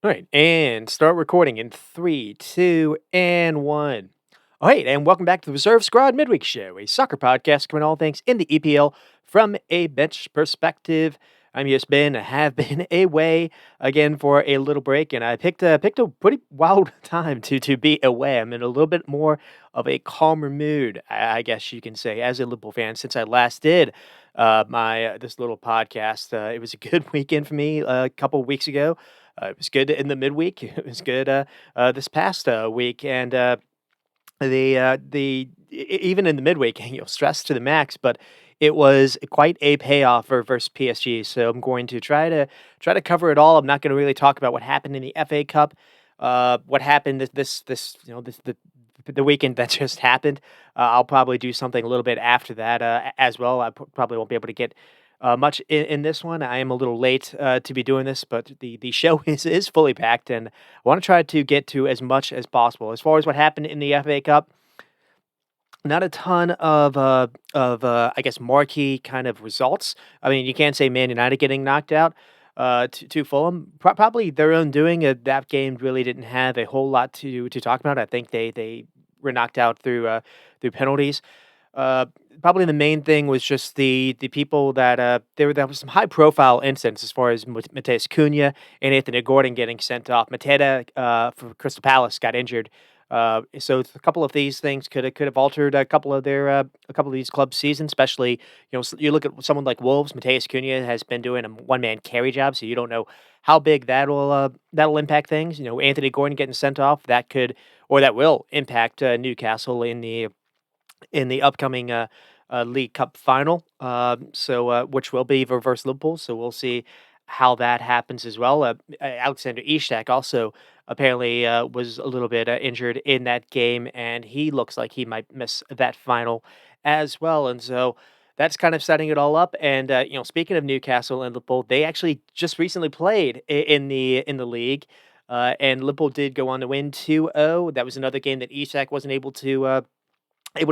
All right, and start recording in three, two, and one. All right, and welcome back to the Reserve Squad Midweek Show, a soccer podcast covering all things in the EPL from a bench perspective. I'm just been have been away again for a little break, and I picked a pretty wild time to be away. I'm in a little bit more of a calmer mood, I guess you can say, as a Liverpool fan since I last did my this little podcast. It was a good weekend for me a couple weeks ago. It was good in the midweek. It was good this past week, and even in the midweek, stress to the max. But it was quite a payoff for versus PSG. So I'm going to try to cover it all. I'm not going to really talk about what happened in the FA Cup, what happened the weekend that just happened. I'll probably do something a little bit after that as well. Probably won't be able to get much in this one. I am a little late to be doing this, but the show is fully packed, and I want to try to get to as much as possible. As far as what happened in the FA Cup, not a ton of I guess marquee kind of results. I mean, you can't say Man United getting knocked out to Fulham. Probably their own doing. That game really didn't have a whole lot to talk about. I think they were knocked out through penalties. Uh, Probably the main thing was just the people that there was some high profile incidents as far as Mateus Cunha and Anthony Gordon getting sent off. Mateta for Crystal Palace got injured. So a couple of these things could have altered a couple of these club seasons, especially you look at someone like Wolves. Mateus Cunha has been doing a one man carry job, so you don't know how big that'll impact things. Anthony Gordon getting sent off that will impact Newcastle in the upcoming League Cup final. Which will be versus Liverpool. So we'll see how that happens as well. Alexander Isak also apparently was a little bit injured in that game, and he looks like he might miss that final as well. And so that's kind of setting it all up. And speaking of Newcastle and Liverpool, they actually just recently played in the league. And Liverpool did go on to win 2-0. That was another game that Isak wasn't able to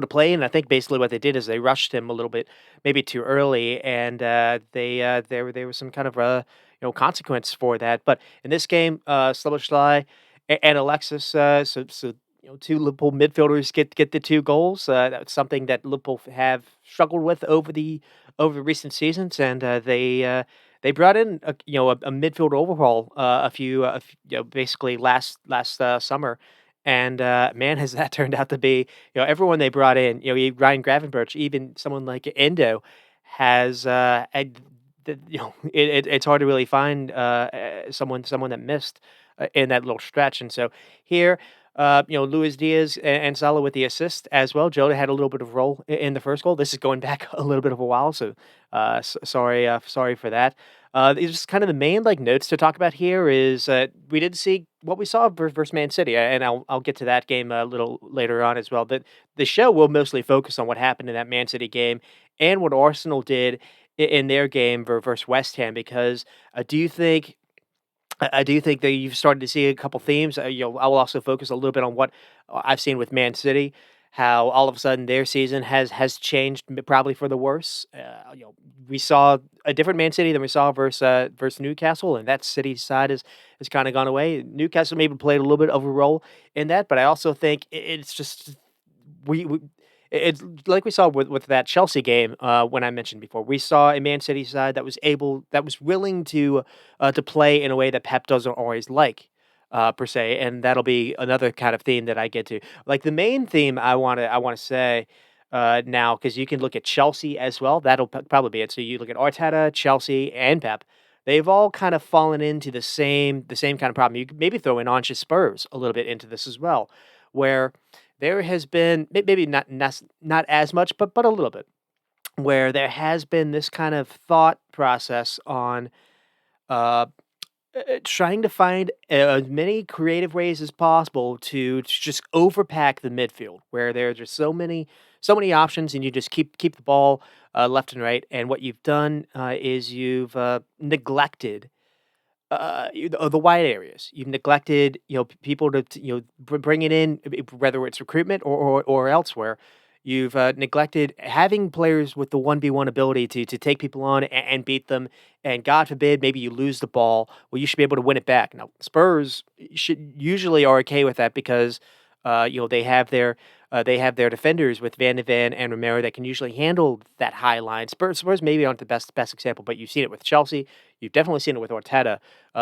play, and I think basically what they did is they rushed him a little bit, maybe too early, and there was some kind of consequence for that. But in this game, Szoboszlai and Alexis, two Liverpool midfielders get the two goals. That's something that Liverpool have struggled with over recent seasons, and they brought in a midfield overhaul basically last summer. And man, has that turned out to be everyone they brought in, Ryan Gravenberch, even someone like Endo has, it's hard to really find someone that missed in that little stretch. And so here, Luis Diaz and Salah with the assist as well. Jota had a little bit of role in the first goal. This is going back a little bit of a while, so sorry for that. These just kind of the main notes to talk about here is we did see what we saw versus Man City, and I'll get to that game a little later on as well. But the show will mostly focus on what happened in that Man City game and what Arsenal did in their game versus West Ham, because I do think I do think that you've started to see a couple themes. I will also focus a little bit on what I've seen with Man City, how all of a sudden their season has changed, probably for the worse. We saw a different Man City than we saw versus Newcastle, and that City side has kind of gone away. Newcastle maybe played a little bit of a role in that, but I also think it's just we it's like we saw with that Chelsea game, when I mentioned before. We saw a Man City side that was willing to play in a way that Pep doesn't always like, per se, and that'll be another kind of theme that I get to. Like the main theme I wanna say now, because you can look at Chelsea as well. That'll probably be it. So you look at Arteta, Chelsea, and Pep. They've all kind of fallen into the same kind of problem. You could maybe throw in Ange Spurs a little bit into this as well, where there has been maybe not as much, but a little bit, where there has been this kind of thought process on uh, trying to find as many creative ways as possible to just overpack the midfield, where there are just so many options, and you just keep the ball left and right. And what you've done is you've neglected the wide areas. You've neglected, people to bring it in, whether it's recruitment or elsewhere. You've neglected having players with the 1v1 ability to take people on and beat them. And God forbid, maybe you lose the ball. Well, you should be able to win it back. Now, Spurs should usually are okay with that because they have their defenders with Van de Ven and Romero that can usually handle that high line. Spurs maybe aren't the best example, but you've seen it with Chelsea. You've definitely seen it with Arteta,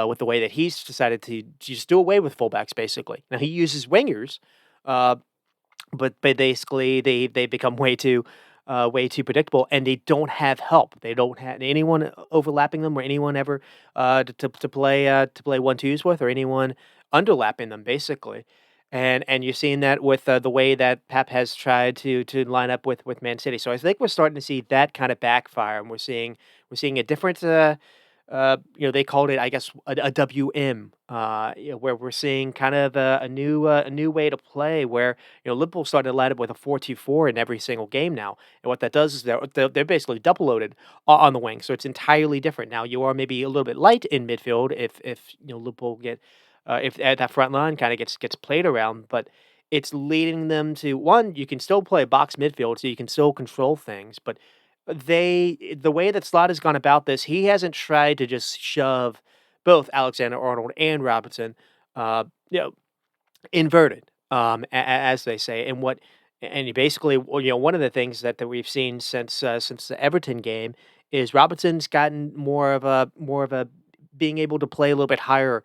with the way that he's decided to just do away with fullbacks. Basically, now he uses wingers, uh, but basically they become way too predictable, and they don't have help. They don't have anyone overlapping them or anyone ever to play 1-2s with or anyone underlapping them basically. And you're seeing that with the way that Pep has tried to line up with Man City. So I think we're starting to see that kind of backfire, and we're seeing a different they called it, I guess, a WM, where we're seeing kind of a new way to play where, Liverpool started to line up with a 4-2-4 in every single game now. And what that does is they're basically double loaded on the wing. So it's entirely different. Now you are maybe a little bit light in midfield if Liverpool get if that front line kind of gets played around, but it's leading them to one, you can still play box midfield, so you can still control things, but the way that Slot has gone about this, he hasn't tried to just shove both Alexander-Arnold and Robertson, uh, you know, inverted, as they say, and you basically, well, one of the things that we've seen since the Everton game is Robertson's gotten more of a being able to play a little bit higher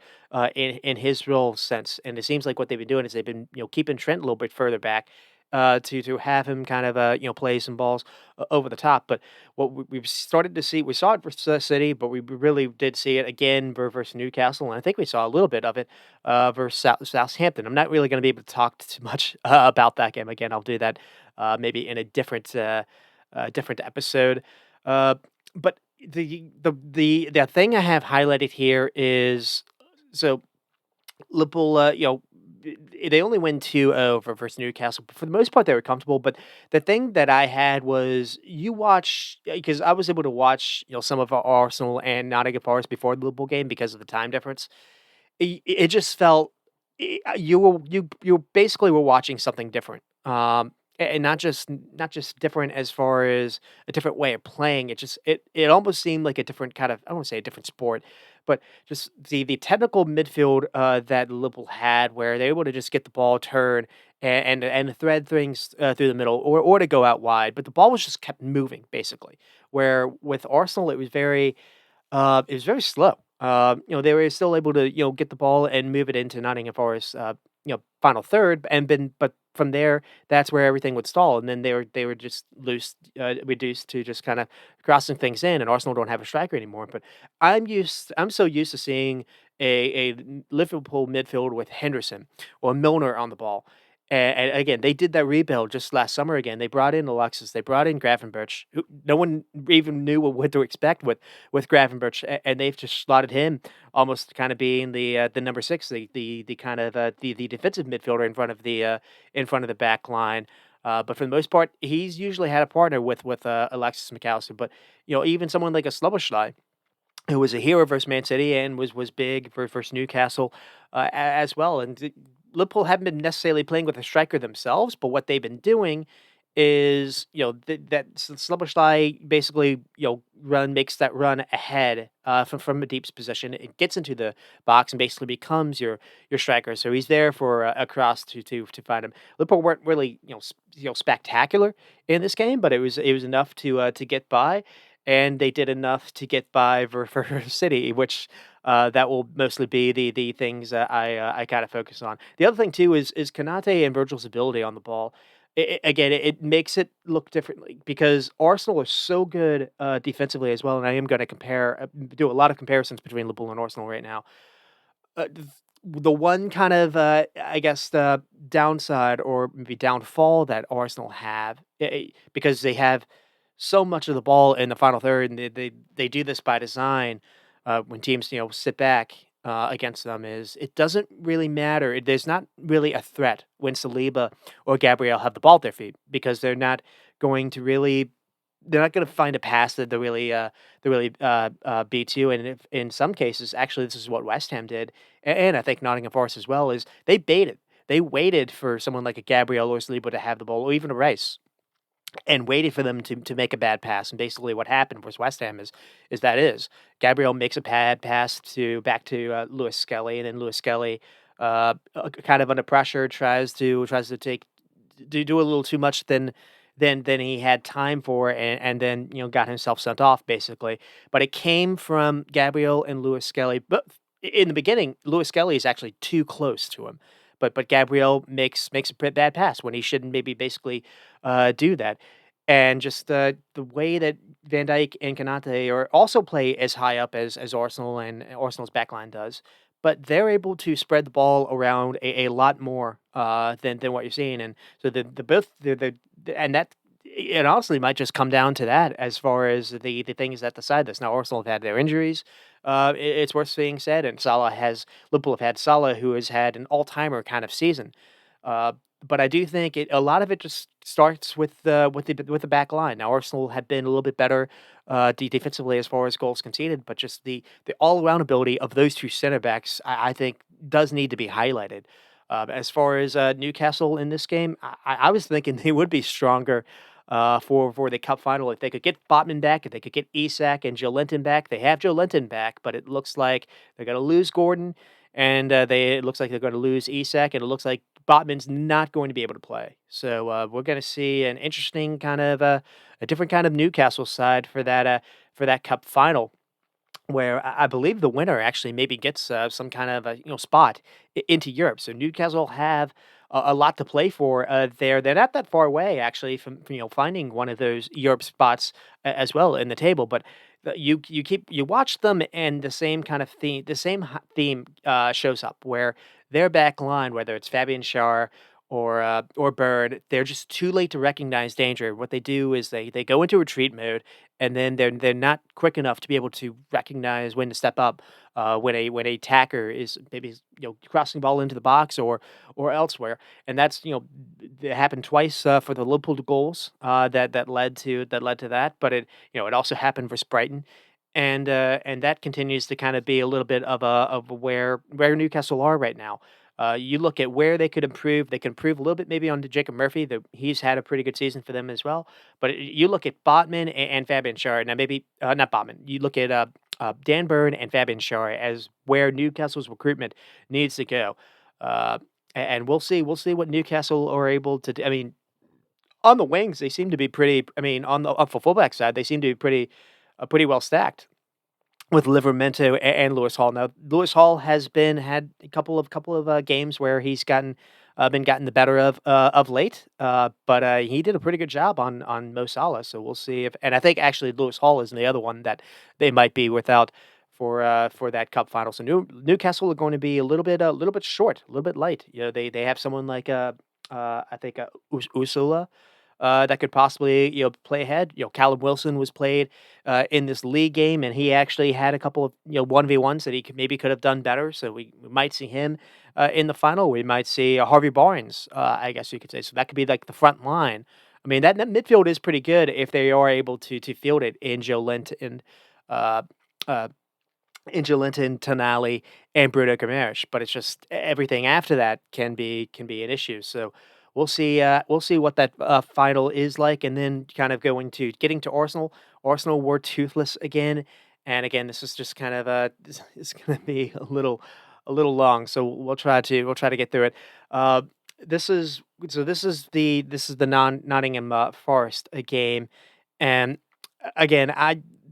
in his role sense, and it seems like what they've been doing is they've been keeping Trent a little bit further back to have him kind of play some balls over the top. But what we've started to see, we saw it versus City, but we really did see it again versus Newcastle, and I think we saw a little bit of it versus Southampton. I'm not really going to be able to talk too much about that game again. I'll do that maybe in a different episode. Uh, but the thing I have highlighted here is so Liverpool, they only win 2-0 versus Newcastle, but for the most part, they were comfortable, but the thing that I had was you watch because I was able to watch, some of our Arsenal and Nottingham Forest before the Liverpool game because of the time difference. It just felt you basically were watching something different, and not just different as far as a different way of playing. It almost seemed like a different kind of, I don't want to say a different sport, but just the technical midfield that Liverpool had, where they were able to just get the ball, turn, and thread things through the middle, or to go out wide, but the ball was just kept moving basically. Where with Arsenal, it was very slow. They were still able to, get the ball and move it into Nottingham Forest, final third, but from there, that's where everything would stall, and then they were just reduced to just kind of crossing things in, and Arsenal don't have a striker anymore. But I'm so used to seeing a Liverpool midfield with Henderson or Milner on the ball. And again, they did that rebuild just last summer again. They brought in Alexis, they brought in Gravenberch, who no one even knew what to expect with Gravenberch, and they've just slotted him almost kind of being the number six, the kind of the defensive midfielder in front of the back line. But for the most part, he's usually had a partner with Alexis McAllister. But even someone like a Slobosly, who was a hero versus Man City and was big versus Newcastle as well. And Liverpool haven't been necessarily playing with a striker themselves, but what they've been doing is, that Szoboszlai basically, makes that run ahead from a deep position. It gets into the box and basically becomes your striker. So he's there for a cross to find him. Liverpool weren't really, spectacular in this game, but it was enough to get by, and they did enough to get by for City, which that will mostly be the things that I kind of focus on. The other thing too is Kanate and Virgil's ability on the ball. Again, it makes it look differently because Arsenal are so good defensively as well, and I am going to do a lot of comparisons between Liverpool and Arsenal right now. The one kind of, I guess, the downside or maybe downfall that Arsenal have, because they have so much of the ball in the final third, and they do this by design. When teams sit back against them, is it doesn't really matter. There's not really a threat when Saliba or Gabriel have the ball at their feet because going to really they're not going to find a pass that they really beat you. And if, in some cases, actually, this is what West Ham did, and I think Nottingham Forest as well. Is they baited. They waited for someone like a Gabriel or Saliba to have the ball, or even a Rice. and waited for them to make a bad pass. And basically, what happened was West Ham is Gabriel makes a bad pass to back to Lewis Skelly, and then Lewis Skelly, kind of under pressure, tries to take do a little too much than he had time for, and then got himself sent off basically. But it came from Gabriel and Lewis Skelly. But in the beginning, Lewis Skelly is actually too close to him. But Gabriel makes a bad pass when he shouldn't maybe basically do that. And just the way that Van Dijk and Kanate are also play as high up as Arsenal and Arsenal's backline does, but they're able to spread the ball around a lot more than what you're seeing. And so the both and that it honestly might just come down to that as far as the things that decide this. Now Arsenal have had their injuries. It's worth being said, and Liverpool have had Salah, who has had an all timer kind of season. Uh, but I do think a lot of it just starts with the back line. Now Arsenal have been a little bit better defensively as far as goals conceded, but just the all around ability of those two center backs, I think, does need to be highlighted. As far as Newcastle in this game, I was thinking they would be stronger for the cup final if they could get Botman back, if they could get Isak and Joe Linton back. They have Joe Linton back, but it looks like they're going to lose Gordon, and it looks like they're going to lose Isak, and it looks like Botman's not going to be able to play. So we're going to see an interesting kind of a different kind of Newcastle side for that cup final, where I believe the winner actually maybe gets some kind of a spot into Europe. So Newcastle have a lot to play for there. They're not that far away actually from finding one of those Europe spots as well in the table. But you watch them, and the same theme shows up where their back line, whether it's Fabian Schär or Bird, they're just too late to recognize danger. What they do is they go into retreat mode, and then they're not quick enough to be able to recognize when to step up when a attacker is maybe crossing the ball into the box or elsewhere. And that's it happened twice for the Liverpool goals that led to that. But it also happened for Brighton. And that continues to kind of be a little bit of where Newcastle are right now. You look at where they could improve. They can improve a little bit maybe on Jacob Murphy. He's had a pretty good season for them as well. But you look at Botman and Fabian Schär. Now maybe not Botman. You look at Dan Burn and Fabian Schär as where Newcastle's recruitment needs to go. And we'll see. We'll see what Newcastle are able to do. I mean, on the wings, they seem to be pretty. I mean, on the fullback side, they seem to be pretty well stacked with Livermento and Lewis Hall. Now, Lewis Hall has had a couple of games where he's gotten the better of late, but he did a pretty good job on Mo Salah. So we'll see if, and I think actually Lewis Hall is the other one that they might be without for that cup final. So Newcastle are going to be a little bit short, a little bit light. They have someone like I think Usula that could possibly play ahead. Callum Wilson was played in this league game, and he actually had a couple of 1v1s that he could have done better. So we might see him in the final. We might see Harvey Barnes, I guess you could say. So that could be like the front line. I mean that midfield is pretty good if they are able to field it in Joe Linton, uh, uh, Tonali, and Bruno Guimaraes, but it's just everything after that can be an issue. So we'll see what that final is like, and then kind of getting to Arsenal. Arsenal were toothless again, and again, this is just kind of it's going to be a little long. So we'll try to get through it. Uh, this is the Nottingham Forest game, and again,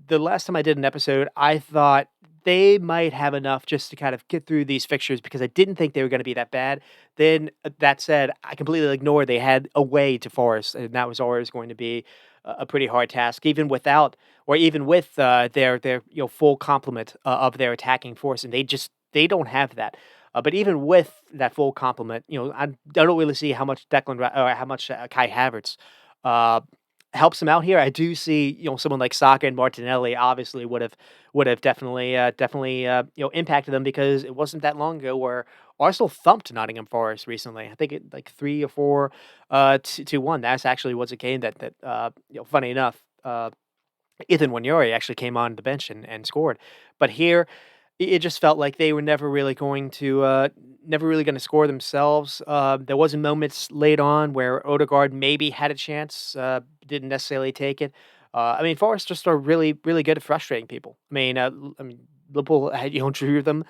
the last time I did an episode, I thought they might have enough just to kind of get through these fixtures because I didn't think they were going to be that bad. Then that said, I completely ignored they had a way to Forest, and that was always going to be a pretty hard task, even without or even with their full complement of their attacking force, and they don't have that. But even with that full complement, I don't really see how much or how much Kai Havertz uh, helps him out here. I do see, someone like Saka and Martinelli obviously would have definitely impacted them because it wasn't that long ago where Arsenal thumped Nottingham Forest recently. I think it like 3 or 4 to 1. That's actually was a game that funny enough, Ethan Wanyori actually came on the bench and scored. But here, it just felt like they were never really going to score themselves. There was moments late on where Odegaard maybe had a chance, didn't necessarily take it. I mean, Forest just are really, really good at frustrating people. I mean, Liverpool had drew them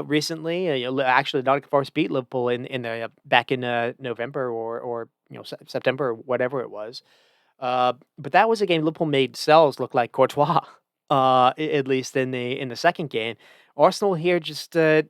recently. Actually, Nottingham Forest beat Liverpool in the back in November or September or whatever it was. But that was a game Liverpool made Sells look like Courtois, at least in the second game. Arsenal here just to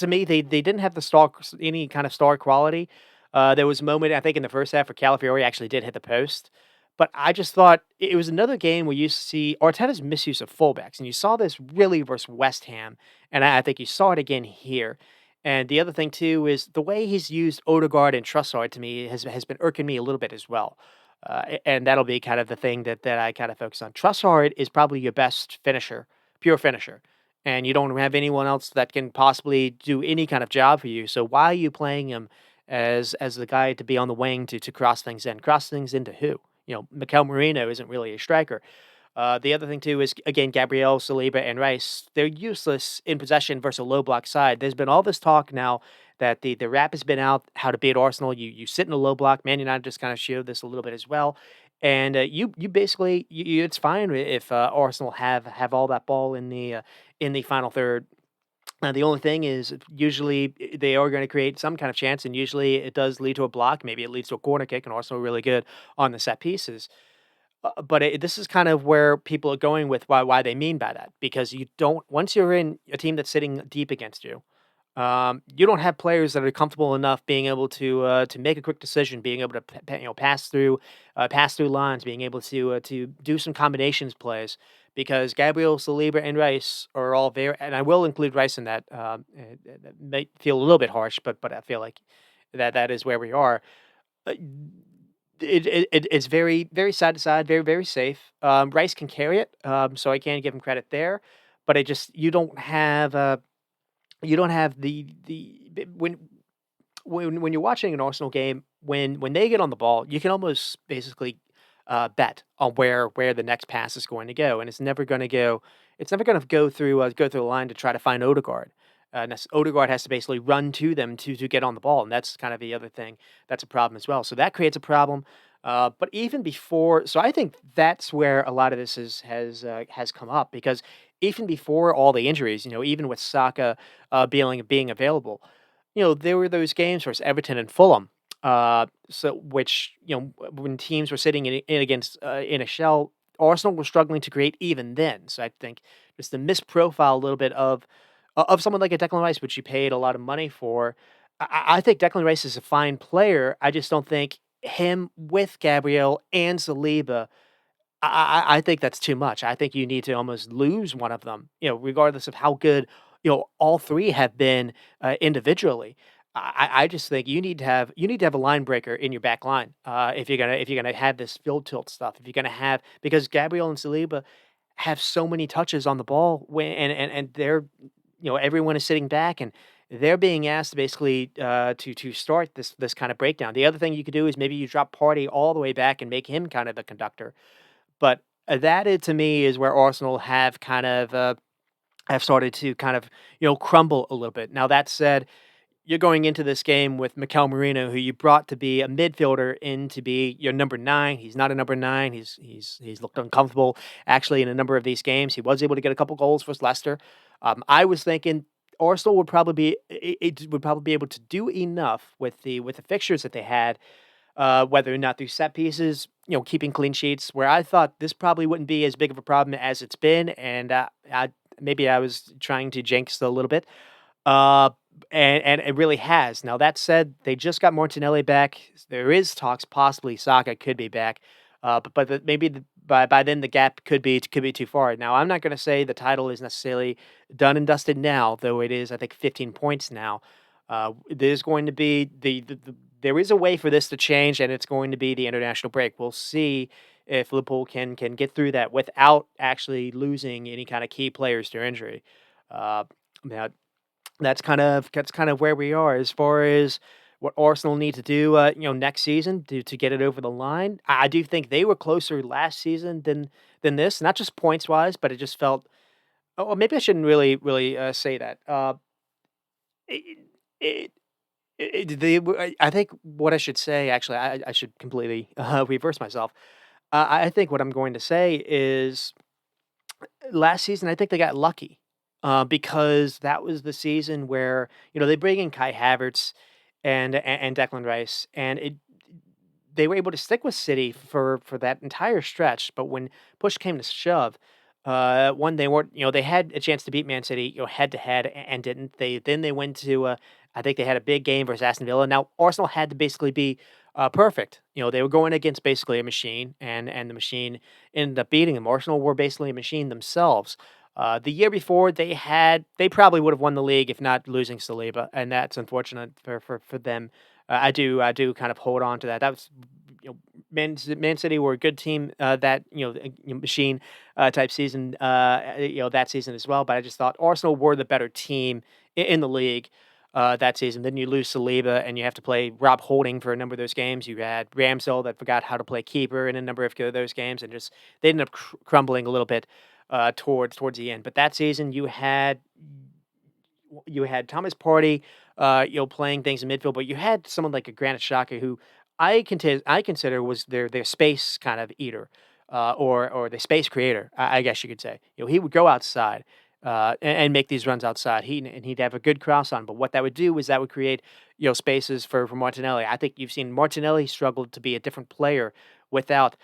me they didn't have the any kind of star quality. There was a moment I think in the first half where Calafiori actually did hit the post, but I just thought it was another game where you see Arteta's misuse of fullbacks, and you saw this really versus West Ham, and I think you saw it again here. And the other thing too is the way he's used Odegaard and Trossard to me has been irking me a little bit as well. And that'll be kind of the thing that I kind of focus on. Trossard is probably your best finisher, pure finisher, and you don't have anyone else that can possibly do any kind of job for you. So why are you playing him as the guy to be on the wing to cross things in? Cross things into who? Mikel Marino isn't really a striker. The other thing too is again Gabriel, Saliba, and Rice. They're useless in possession versus a low block side. There's been all this talk now that the rap has been out how to beat Arsenal. You sit in a low block. Man United just kind of showed this a little bit as well. And you basically it's fine if Arsenal have all that ball in the final third. The only thing is, usually they are going to create some kind of chance, and usually it does lead to a block. Maybe it leads to a corner kick, and Arsenal are really good on the set pieces. But this is kind of where people are going with why they mean by that, because you don't once you're in a team that's sitting deep against you, you don't have players that are comfortable enough being able to make a quick decision, being able to pass through lines, being able to do some combinations plays. Because Gabriel, Saliba, and Rice are all very, and I will include Rice in that. That may feel a little bit harsh, but I feel like that is where we are. Uh, it's very, very side to side, very, very safe. Rice can carry it, so I can give him credit there, but it just you don't have when you're watching an Arsenal game, when they get on the ball, you can almost basically, bet on where the next pass is going to go, and it's never gonna go through the line to try to find Odegaard. Odegaard has to basically run to them to get on the ball, and that's kind of the other thing that's a problem as well. So that creates a problem. But even before, so I think that's where a lot of this has come up because even before all the injuries, even with Saka being available, there were those games versus Everton and Fulham. So which when teams were sitting in against in a shell, Arsenal was struggling to create even then. So I think just the misprofile a little bit of someone like a Declan Rice, which you paid a lot of money for. I think Declan Rice is a fine player. I just don't think him with Gabriel and Saliba. I think that's too much. I think you need to almost lose one of them, regardless of how good, all three have been individually. I just think you need to have a line breaker in your back line if you're gonna have this field tilt stuff. If you're gonna have because Gabriel and Saliba have so many touches on the ball when and they're everyone is sitting back and they're being asked to basically to start this kind of breakdown. The other thing you could do is maybe you drop Party all the way back and make him kind of the conductor. But that to me is where Arsenal have started to kind of crumble a little bit. Now that said, you're going into this game with Mikel Marino, who you brought to be a midfielder in to be your number 9. He's not a number 9. He's looked uncomfortable actually in a number of these games. He was able to get a couple goals for Leicester. I was thinking Arsenal would probably be it would probably be able to do enough with the fixtures that they had, whether or not through set pieces, keeping clean sheets. Where I thought this probably wouldn't be as big of a problem as it's been, and maybe I was trying to jinx it a little bit. Uh, and it really has. Now that said, they just got Martinelli back. There is talks possibly Saka could be back, maybe by then the gap could be too far. Now I'm not going to say the title is necessarily done and dusted now, though it is I think 15 points now. There's going to be there is a way for this to change, and it's going to be the international break. We'll see if Liverpool can get through that without actually losing any kind of key players to injury. Now that's kind of where we are as far as what Arsenal need to do, next season to get it over the line. I do think they were closer last season than this, not just points wise, but it just felt. Oh, maybe I shouldn't really say that. It, it I think what I should say, actually, I should completely reverse myself. I think what I'm going to say is last season, I think they got lucky because that was the season where they bring in Kai Havertz and Declan Rice, and they were able to stick with City for that entire stretch. But when push came to shove, one they weren't. They had a chance to beat Man City, head to head, and didn't. They went to. I think they had a big game versus Aston Villa. Now Arsenal had to basically be perfect. They were going against basically a machine, and the machine ended up beating them. Arsenal were basically a machine themselves. The year before, they probably would have won the league if not losing Saliba, and that's unfortunate for them. I do kind of hold on to that. That was, Man City were a good team, that, machine, type season, that season as well, but I just thought Arsenal were the better team in the league, that season. Then you lose Saliba and you have to play Rob Holding for a number of those games. You had Ramsdale that forgot how to play keeper in a number of those games, and just they ended up crumbling a little bit, towards the end. But that season, you had Thomas Partey, playing things in midfield, but you had someone like a Granit Xhaka who I consider was their space kind of eater, or the space creator, I guess you could say. He would go outside, and make these runs outside. He'd have a good cross on, but what that would do is that would create spaces for Martinelli. I think you've seen Martinelli struggle to be a different player without.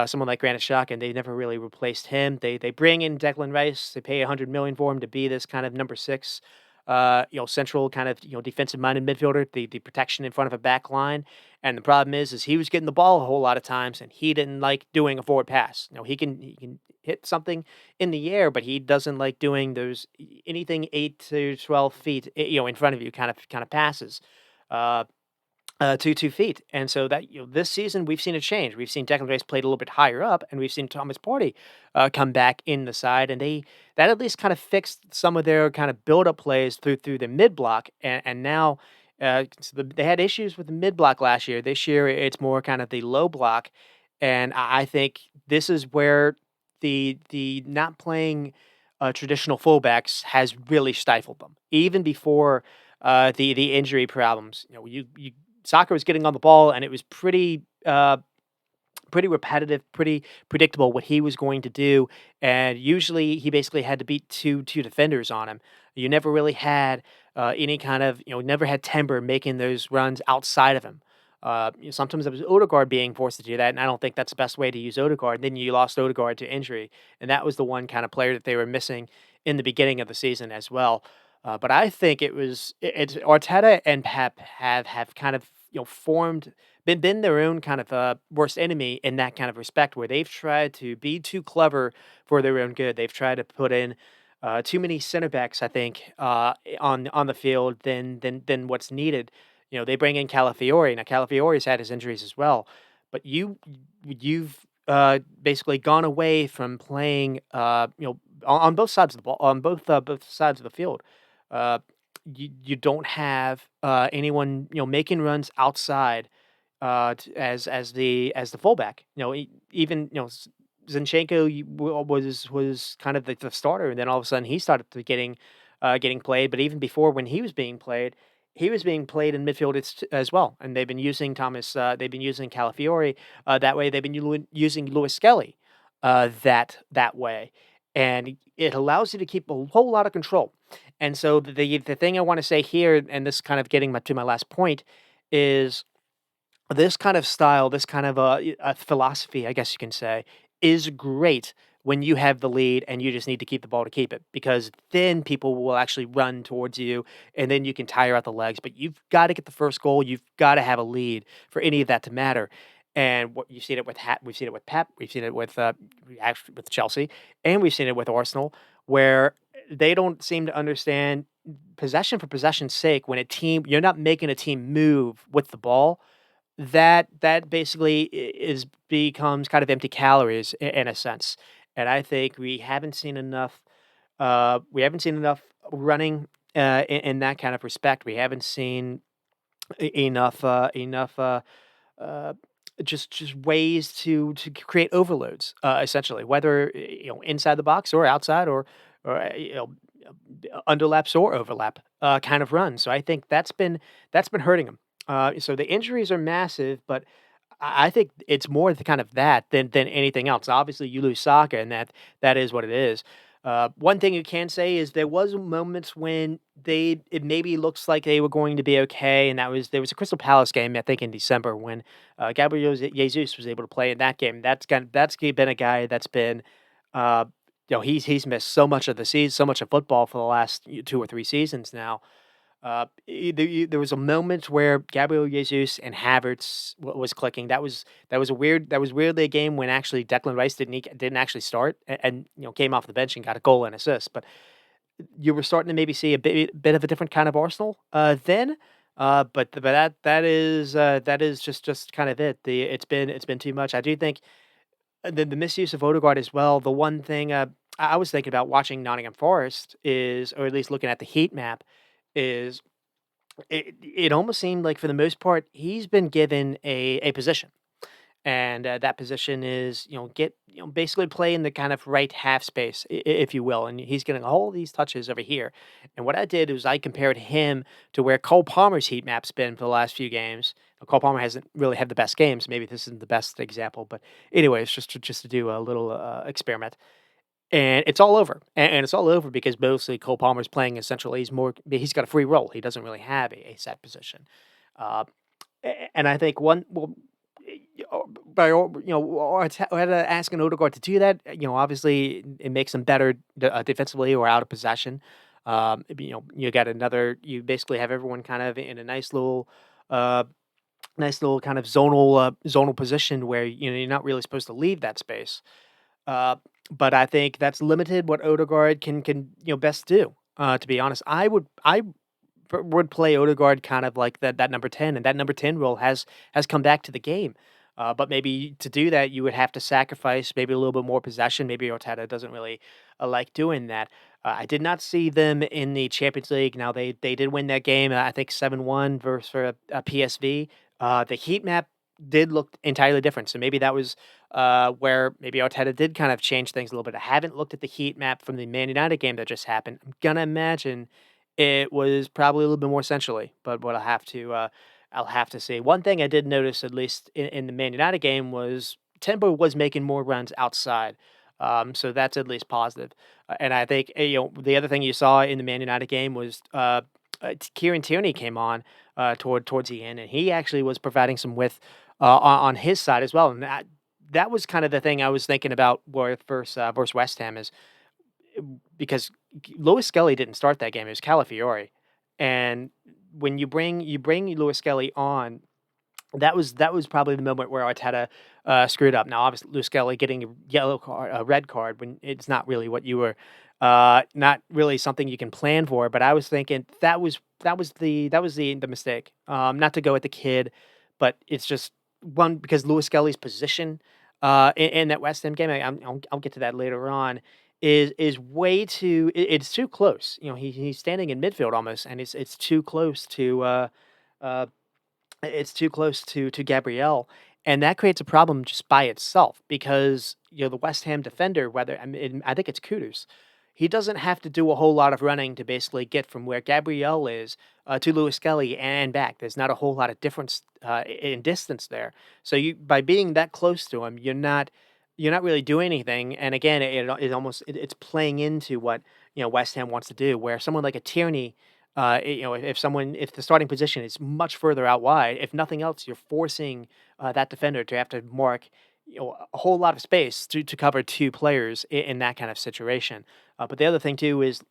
Someone like Granit Xhaka, and they never really replaced him. They bring in Declan Rice. They pay 100 million for him to be this kind of number six, central kind of defensive minded midfielder, the protection in front of a back line. And the problem is he was getting the ball a whole lot of times, and he didn't like doing a forward pass. He can hit something in the air, but he doesn't like doing those anything 8 to 12 feet, in front of you kind of passes. Uh, to 2 feet, and so that this season we've seen a change. We've seen Declan Rice played a little bit higher up, and we've seen Thomas Partey, come back in the side, and that at least kind of fixed some of their kind of build-up plays through the mid block, and now, they had issues with the mid block last year. This year, it's more kind of the low block, and I think this is where the not playing, traditional fullbacks has really stifled them, even before, the injury problems. You Soccer was getting on the ball, and it was pretty repetitive, pretty predictable what he was going to do, and usually he basically had to beat two defenders on him. You never really had, any kind of never had Timber making those runs outside of him. Sometimes it was Odegaard being forced to do that, and I don't think that's the best way to use Odegaard. Then you lost Odegaard to injury, and that was the one kind of player that they were missing in the beginning of the season as well. But I think it's Arteta and Pep have kind of formed been their own kind of, worst enemy in that kind of respect, where they've tried to be too clever for their own good. They've tried to put in, too many center backs, I think, on the field than what's needed. They bring in Calafiori. Now Calafiore's had his injuries as well, but you've, basically gone away from playing, on both sides of the ball, on both sides of the field. Uh, you don't have, anyone making runs outside, as the fullback. Even Zinchenko was kind of the starter, and then all of a sudden he started to getting played. But even before, when he was being played in midfield as well. And they've been using they've been using Calafiori, that way. They've been using Lewis Skelly, that way, and it allows you to keep a whole lot of control. And so the thing I want to say here, and this kind of getting to my last point, is this kind of style, this kind of a philosophy, I guess you can say, is great when you have the lead and you just need to keep the ball to keep it, because then people will actually run towards you, and then you can tire out the legs. But you've got to get the first goal. You've got to have a lead for any of that to matter. And what you've seen it with we've seen it with Pep, we've seen it with, actually with Chelsea, and we've seen it with Arsenal, where they don't seem to understand possession for possession's sake. When you're not making a team move with the ball, that basically is becomes kind of empty calories in a sense. And I think we haven't seen enough running, in that kind of respect. We haven't seen enough uh, just ways to create overloads, essentially, whether inside the box or outside, or underlaps or overlap kind of run. So I think that's been hurting him. So the injuries are massive, but I think it's more the kind of that than anything else. Obviously, you lose soccer, and that is what it is. One thing you can say is there was moments when it maybe looks like they were going to be okay, and there was a Crystal Palace game I think in December when Gabriel Jesus was able to play in that game. That's been a guy that's been uh, he's missed so much of the season, so much of football for the last 2 or 3 seasons now. There was a moment where Gabriel Jesus and Havertz was clicking. That was weirdly a game when actually Declan Rice didn't actually start and came off the bench and got a goal and assist. But you were starting to maybe see a bit of a different kind of Arsenal then. But that is just kind of it. It's been too much. I do think the misuse of Odegaard as well. The one thing I was thinking about watching Nottingham Forest is, or at least looking at the heat map, is it almost seemed like for the most part he's been given a position, and that position is basically play in the kind of right half space, if you will, and he's getting all these touches over here. And what I did was I compared him to where Cole Palmer's heat map's been for the last few games. Now, Cole Palmer hasn't really had the best games. Maybe this isn't the best example, but anyways, just to do a little experiment. And it's all over, and it's all over because mostly Cole Palmer's playing essentially he's got a free role, he doesn't really have a set position, uh, and I think by Arteta asking Odegaard to do that, obviously it makes him better defensively or out of possession, you basically have everyone kind of in a uh, nice little kind of zonal position where, you're not really supposed to leave that space. Uh, but I think that's limited what Odegaard can best do. To be honest, would play Odegaard kind of like that number 10, and that number 10 role has come back to the game. But maybe to do that, you would have to sacrifice maybe a little bit more possession. Maybe Arteta doesn't really like doing that. I did not see them in the Champions League. Now they did win that game. I think 7-1 versus for PSV. The heat map did look entirely different. So maybe that was where maybe Arteta did kind of change things a little bit. I haven't looked at the heat map from the Man United game that just happened. I'm gonna imagine it was probably a little bit more centrally, but what I'll have to see. One thing I did notice, at least in the Man United game, was Timber was making more runs outside. So that's at least positive. And I think the other thing you saw in the Man United game was Kieran Tierney came on towards the end, and he actually was providing some width on his side as well. And that was kind of the thing I was thinking about versus West Ham is because Lewis Skelly didn't start that game. It was Calafiori, and when you bring Lewis Skelly on, that was probably the moment where Arteta screwed up. Now, obviously, Lewis Skelly getting a red card when it's not really what you were, not really something you can plan for. But I was thinking that was the mistake. Not to go at the kid, but it's just one because Lewis Skelly's position in that West Ham game. I'll get to that later on. Is way too it's too close. He's standing in midfield almost, and it's too close to uh, Gabrielle, and that creates a problem just by itself because the West Ham defender, whether I think it's Kudus, he doesn't have to do a whole lot of running to basically get from where Gabrielle is to Lewis Kelly and back. There's not a whole lot of difference in distance there. So you by being that close to him, you're not really doing anything. And again, it's playing into what West Ham wants to do, where someone like a Tierney. If the starting position is much further out wide, if nothing else, you're forcing that defender to have to mark, a whole lot of space to cover two players in that kind of situation. But the other thing too is,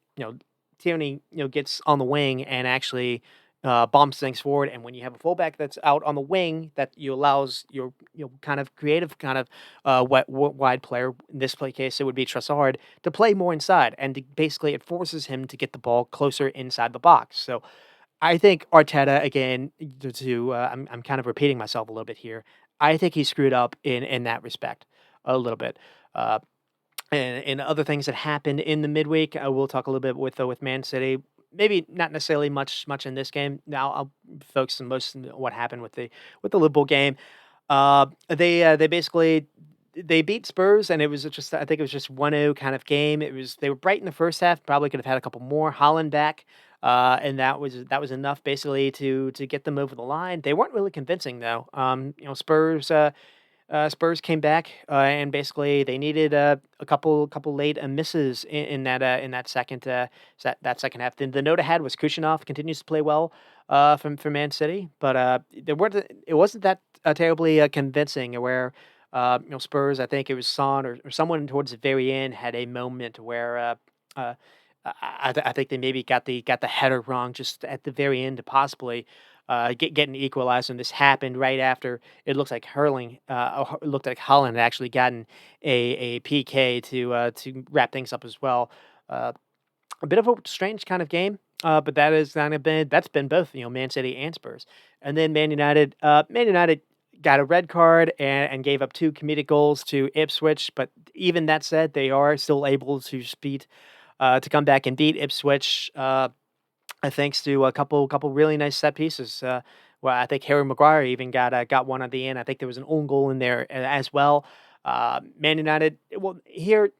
Tierney, gets on the wing and actually bombs things forward. And when you have a fullback that's out on the wing, that you allows your kind of creative kind of wide player. In this play case, it would be Trossard to play more inside, and basically it forces him to get the ball closer inside the box. So I think Arteta again. I'm kind of repeating myself a little bit here. I think he screwed up in that respect a little bit. Uh, and other things that happened in the midweek, we'll talk a little bit with Man City. Maybe not necessarily much in this game. Now I'll focus on most on what happened with the Liverpool game. They basically they beat Spurs, and it was just I think it was just 1-0 kind of game. They were bright in the first half, probably could have had a couple more. Holland back, and that was enough basically to get them over the line. They weren't really convincing though. Spurs came back, and basically they needed a couple late misses in that that second half. The note I had was Kushinoff continues to play well for Man City, but it wasn't that terribly convincing. Where Spurs, I think it was Son or someone towards the very end had a moment where uh, I think they maybe got the header wrong just at the very end to possibly getting equalized, and this happened right after it looks like it looked like Holland had actually gotten a PK to wrap things up as well. Uh, a bit of a strange kind of game, but that's been both Man City and Spurs, and then Man United. Man United got a red card and gave up two comedic goals to Ipswich, but even that said, they are still able to come back and beat Ipswich. Thanks to a couple really nice set pieces. Well, I think Harry Maguire even got one at the end. I think there was an own goal in there as well. Man United. Well, here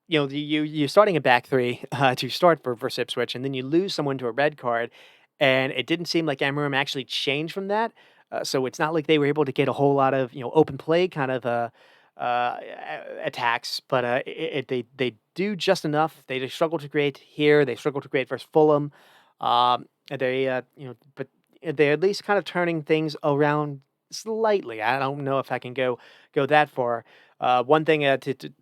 you're starting a back three to start for versus Ipswich, and then you lose someone to a red card, and it didn't seem like Amarim actually changed from that. So it's not like they were able to get a whole lot of open play kind of attacks, but they do just enough. They just struggle to create here. They struggle to create versus Fulham. But they're at least kind of turning things around slightly. I don't know if I can go that far. One thing to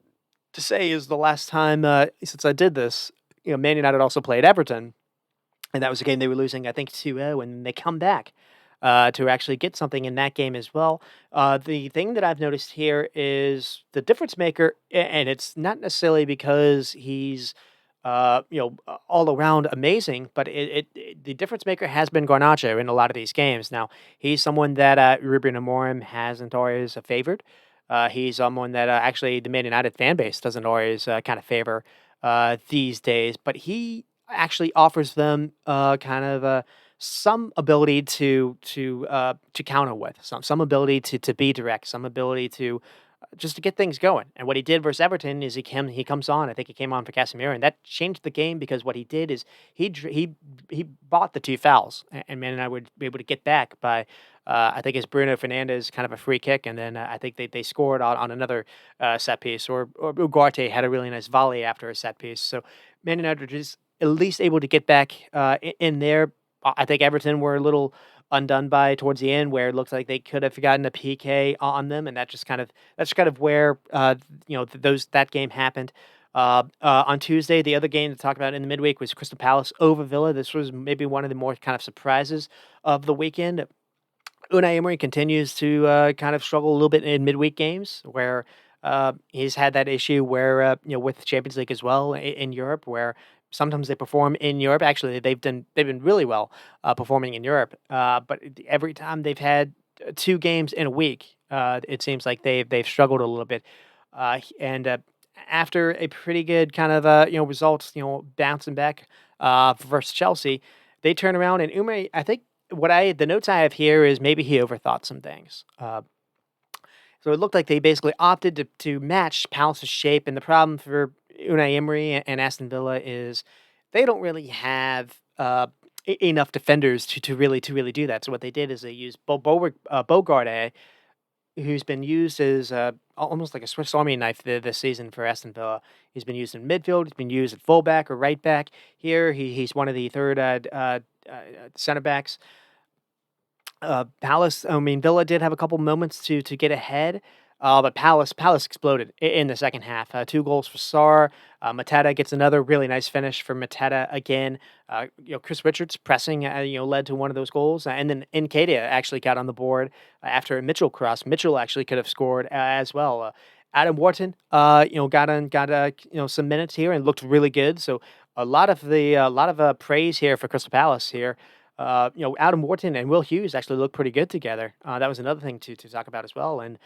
say is the last time since I did this, Man United also played Everton, and that was a game they were losing, I think 2-0, and they come back to actually get something in that game as well. The thing that I've noticed here is the difference maker, and it's not necessarily because he's all around amazing, but the difference maker has been Garnacho in a lot of these games. Now, he's someone that Ruben Amorim hasn't always favored. He's someone that actually the Man United fan base doesn't always kind of favor these days, but he actually offers them kind of some ability to counter with, some ability to be direct, some ability to just to get things going. And what he did versus Everton is he comes on. I think he came on for Casemiro, and that changed the game because what he did is he bought the two fouls, and Man United would be able to get back by I think it's Bruno Fernandes kind of a free kick, and then I think they scored on another set piece, or Ugarte had a really nice volley after a set piece. So Man United were just at least able to get back in there. I think Everton were a little undone by towards the end, where it looked like they could have gotten a PK on them, and that's kind of where that game happened. On Tuesday, the other game to talk about in the midweek was Crystal Palace over Villa. This was maybe one of the more kind of surprises of the weekend. Unai Emery continues to kind of struggle a little bit in midweek games, where he's had that issue where with Champions League as well in Europe, where sometimes they perform in Europe. Actually, they've been really well performing in Europe, but every time they've had two games in a week, it seems like they've struggled a little bit. And after a pretty good kind of results, bouncing back versus Chelsea, they turn around and Ume. I think the notes I have here is maybe he overthought some things. So it looked like they basically opted to match Palace's shape, and the problem for Unai Emery and Aston Villa is they don't really have enough defenders to really do that. So what they did is they used Bogarde, who's been used as almost like a Swiss Army knife this season for Aston Villa. He's been used in midfield. He's been used at fullback or right back. Here, he's one of the third center backs. Villa did have a couple moments to get ahead, but Palace exploded in the second half. Two goals for Sarr. Mateta gets another really nice finish for Mateta again. Chris Richards pressing, led to one of those goals, and then Nketiah actually got on the board after a Mitchell cross. Mitchell actually could have scored as well. Adam Wharton, got some minutes here and looked really good. So a lot of praise here for Crystal Palace here. Adam Wharton and Will Hughes actually look pretty good together. That was another thing to talk about as well. And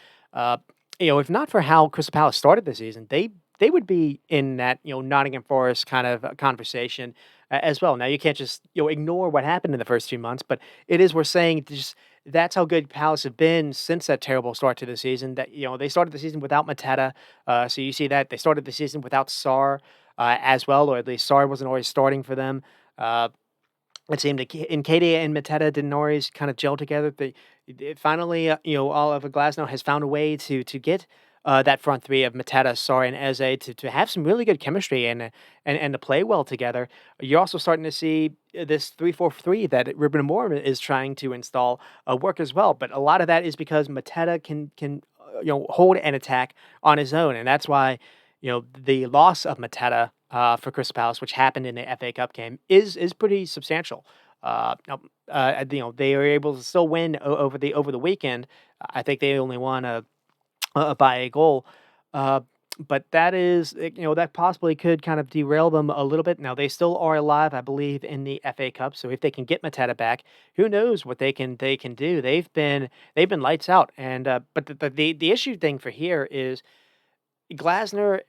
if not for how Crystal Palace started the season, they would be in that Nottingham Forest kind of conversation as well. Now you can't just ignore what happened in the first few months, but it is worth saying just that's how good Palace have been since that terrible start to the season. That they started the season without Mateta, so you see that they started the season without Sarr as well, or at least Sarr wasn't always starting for them. Uh, it seemed like Nketiah and Mateta didn't always kind of gel together. Finally, Oliver Glasnow has found a way to get that front three of Mateta, Sarr, and Eze to have some really good chemistry and to play well together. You're also starting to see this 3-4-3 that Ruben Amorim is trying to install work as well. But a lot of that is because Mateta can hold an attack on his own, and that's why the loss of Mateta for Crystal Palace, which happened in the FA Cup game, is pretty substantial. They were able to still win over the weekend. I think they only won by a goal, uh, but that possibly could kind of derail them a little bit. Now they still are alive, I believe, in the FA Cup. So if they can get Mateta back, who knows what they can do? They've been lights out, and but the issue thing for here is Glasner,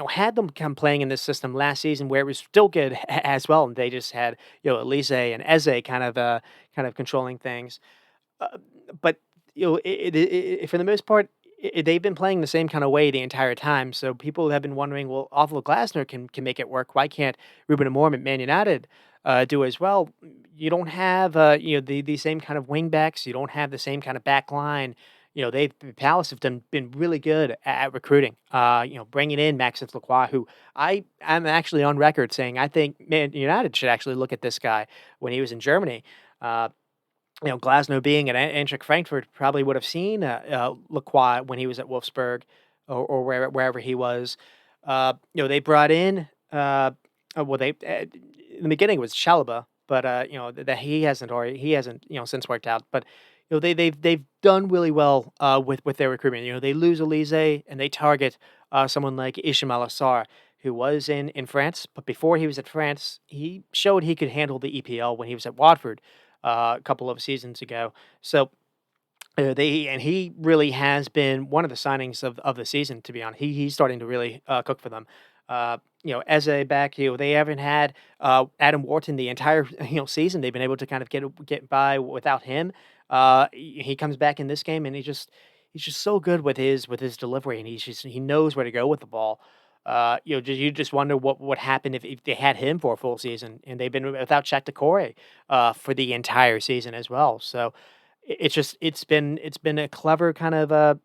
had them come playing in this system last season where it was still good as well, and they just had, Elise and Eze kind of controlling things. Uh, but for the most part, they've been playing the same kind of way the entire time. So people have been wondering, well, although Glasner can make it work, why can't Ruben Amorim at Man United do as well? You don't have the same kind of wing backs. You don't have the same kind of back line. Palace have been really good at recruiting. Bringing in Maxence Lacroix, who I'm actually on record saying I think Man United should actually look at this guy when he was in Germany. Uh, Glasnow being at Eintracht Frankfurt probably would have seen Lacroix when he was at Wolfsburg or wherever he was. They brought in well, they in the beginning it was Chalaba, but that he hasn't since worked out. But they've done really well with their recruitment. They lose Elise and they target someone like Ismail Assar, who was in France, but before he was at France, he showed he could handle the EPL when he was at Watford a couple of seasons ago. So he really has been one of the signings of the season. To be honest, he's starting to really cook for them. As a back, they haven't had Adam Wharton the entire season. They've been able to kind of get by without him. He comes back in this game, and he's just so good with his delivery, and he knows where to go with the ball. You just wonder what would happen if they had him for a full season, and they've been without Shaq Decore for the entire season as well. So it's been a clever kind of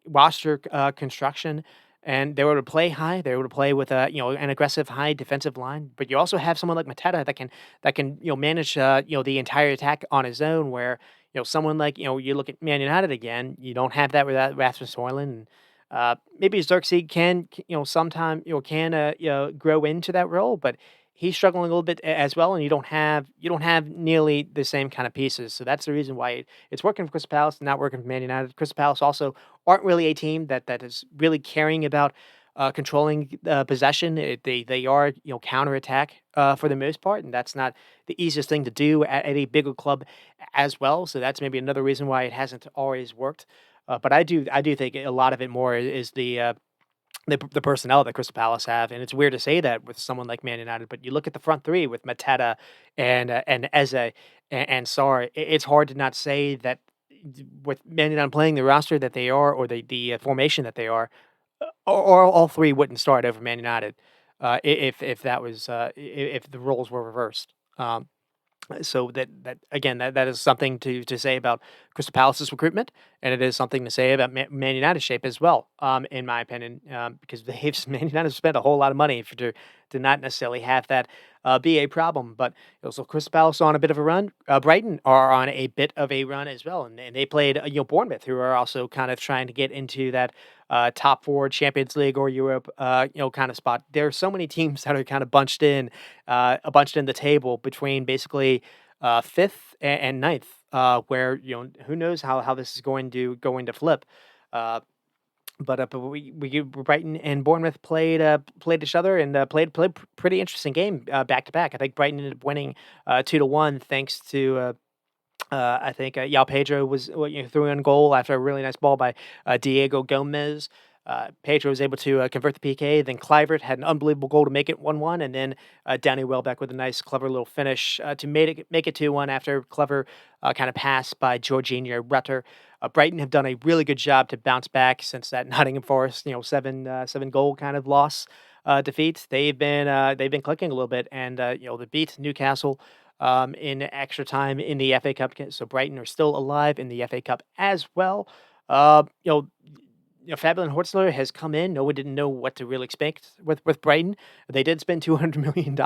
roster construction, and they were to play high. They were to play with an aggressive high defensive line, but you also have someone like Mateta that can manage the entire attack on his own. Where someone like you look at Man United again, you don't have that without Rasmus Højlund. And, maybe Xerxes sometime can grow into that role, but he's struggling a little bit as well, and you don't have nearly the same kind of pieces. So that's the reason why it's working for Crystal Palace, not working for Man United. Crystal Palace also aren't really a team that is really caring about controlling possession. They are counterattack for the most part, and that's not the easiest thing to do at a bigger club as well. So that's maybe another reason why it hasn't always worked. But I do think a lot of it more is the personnel that Crystal Palace have, and it's weird to say that with someone like Man United, but you look at the front three with Mateta and Eze and Sarr, it's hard to not say that with Man United playing the roster that they are, or the formation that they are, or all three wouldn't start over Man United if that was if the roles were reversed. So that again, that is something to say about Crystal Palace's recruitment, and it is something to say about Man United's shape as well, in my opinion, because Man United have spent a whole lot of money to not necessarily have that be a problem. But so Crystal Palace on a bit of a run. Brighton are on a bit of a run as well, and they played Bournemouth, who are also kind of trying to get into that top four Champions League or Europe kind of spot. There are so many teams that are kind of bunched in the table between basically fifth and ninth, where who knows how this is going to flip. Uh, but Brighton and Bournemouth played each other and played pretty interesting game back to back. I think Brighton ended up winning 2-1 thanks to. I think Yao Pedro was threw in goal after a really nice ball by Diego Gomez. Pedro was able to convert the PK. Then Clivert had an unbelievable goal to make it 1-1, and then Danny Welbeck with a nice, clever little finish to make it 2-1 after clever kind of pass by Jorginho Rutter. Brighton have done a really good job to bounce back since that Nottingham Forest, seven goal kind of loss defeat. They've been clicking a little bit, and they beat Newcastle in extra time in the FA Cup. So Brighton are still alive in the FA Cup as well. Uh, you know, Fabian Hortzler has come in. No one didn't know what to really expect with Brighton. They did spend $200 million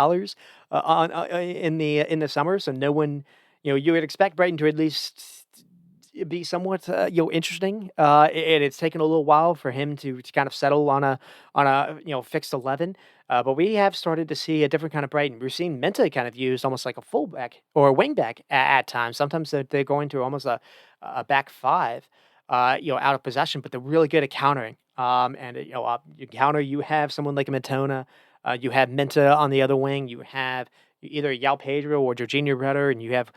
on in the summer, so no one, you would expect Brighton to at least be somewhat interesting. And it's taken a little while for him to kind of settle on a fixed 11. But we have started to see a different kind of Brighton. We're seeing Menta kind of used almost like a fullback or a wingback at times. Sometimes they're going to almost a back five, out of possession, but they're really good at countering. And you counter, you have someone like a Matona, you have Menta on the other wing, you have either Yao Pedro or Jorginho Rutter, and you have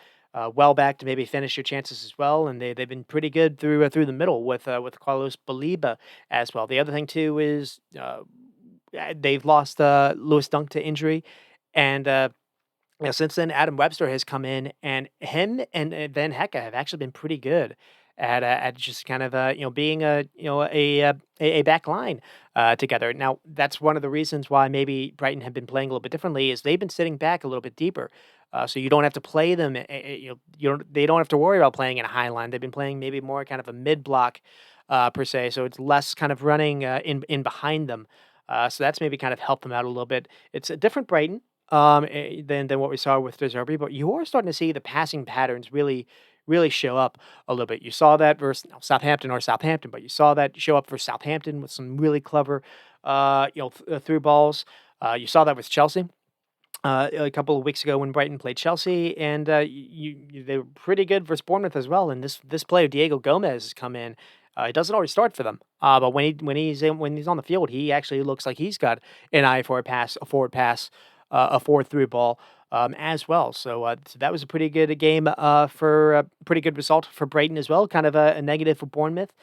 well back to maybe finish your chances as well. And they've been pretty good through the middle with Carlos Baliba as well. The other thing too is they've lost Lewis Dunk to injury, and since then, Adam Webster has come in, and him and Van Hecke have actually been pretty good at just kind of being a back line together. Now, that's one of the reasons why maybe Brighton have been playing a little bit differently is they've been sitting back a little bit deeper, so you don't have to play them. They don't have to worry about playing in a high line. They've been playing maybe more kind of a mid block per se, so it's less kind of running in behind them. So that's maybe kind of helped them out a little bit. It's a different Brighton than what we saw with De Zerbi, but you are starting to see the passing patterns really show up a little bit. You saw that versus Southampton, but you saw that show up for Southampton with some really clever, through balls. You saw that with Chelsea. A couple of weeks ago when Brighton played Chelsea, and they were pretty good versus Bournemouth as well. And this player Diego Gomez has come in. He doesn't always start for them, but when he's on the field, he actually looks like he's got an eye for a forward pass, a forward through ball as well. So that was a pretty good game for a pretty good result for Brighton as well. Kind of a negative for Bournemouth.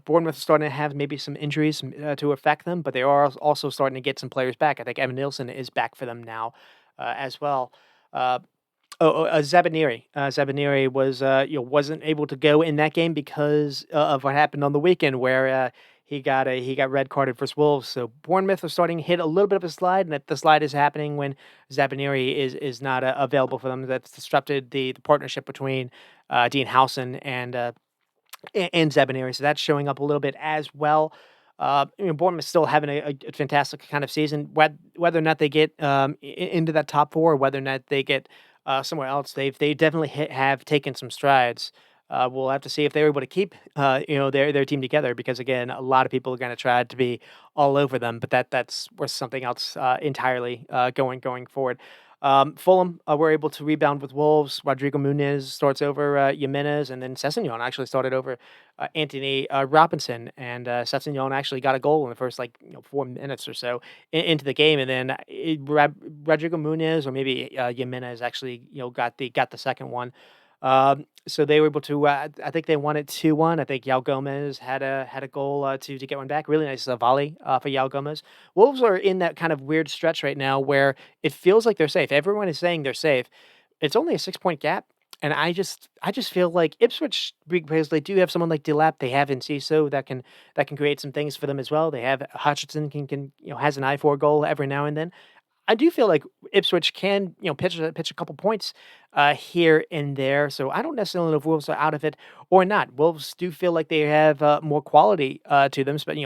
Bournemouth is starting to have maybe some injuries to affect them, but they are also starting to get some players back. I think Evan Nielsen is back for them now as well. Uh, Zabaniri. Zabaniri wasn't able to go in that game because of what happened on the weekend, where he got red carded for Wolves. So Bournemouth are starting to hit a little bit of a slide, and that the slide is happening when Zabaniri is not available for them. That's disrupted the partnership between Dean Howson and Zabaneri, so that's showing up a little bit as well. Bournemouth still having a fantastic kind of season. Whether or not they get into that top four, or whether or not they get somewhere else, they definitely have taken some strides. We'll have to see if they're able to keep their team together, because again, a lot of people are going to try to be all over them, but that's worth something else entirely going forward. Fulham were able to rebound with Wolves. Rodrigo Muniz starts over Jimenez, and then Sessegnon actually started over Anthony Robinson. And Sessegnon actually got a goal in the first 4 minutes or so into the game, and then Rodrigo Muniz or maybe Jimenez actually got the second one. So they were able to. I think they won it 2-1. I think Yao Gomez had a goal to get one back. Really nice volley for Yao Gomez. Wolves are in that kind of weird stretch right now where it feels like they're safe. Everyone is saying they're safe. It's only a 6 point gap, and I just feel like Ipswich, because they do have someone like Delap, they have Enciso that can create some things for them as well. They have Hutchinson can has an eye for a goal every now and then. I do feel like Ipswich can, pitch a couple points here and there. So I don't necessarily know if Wolves are out of it or not. Wolves do feel like they have more quality to them, but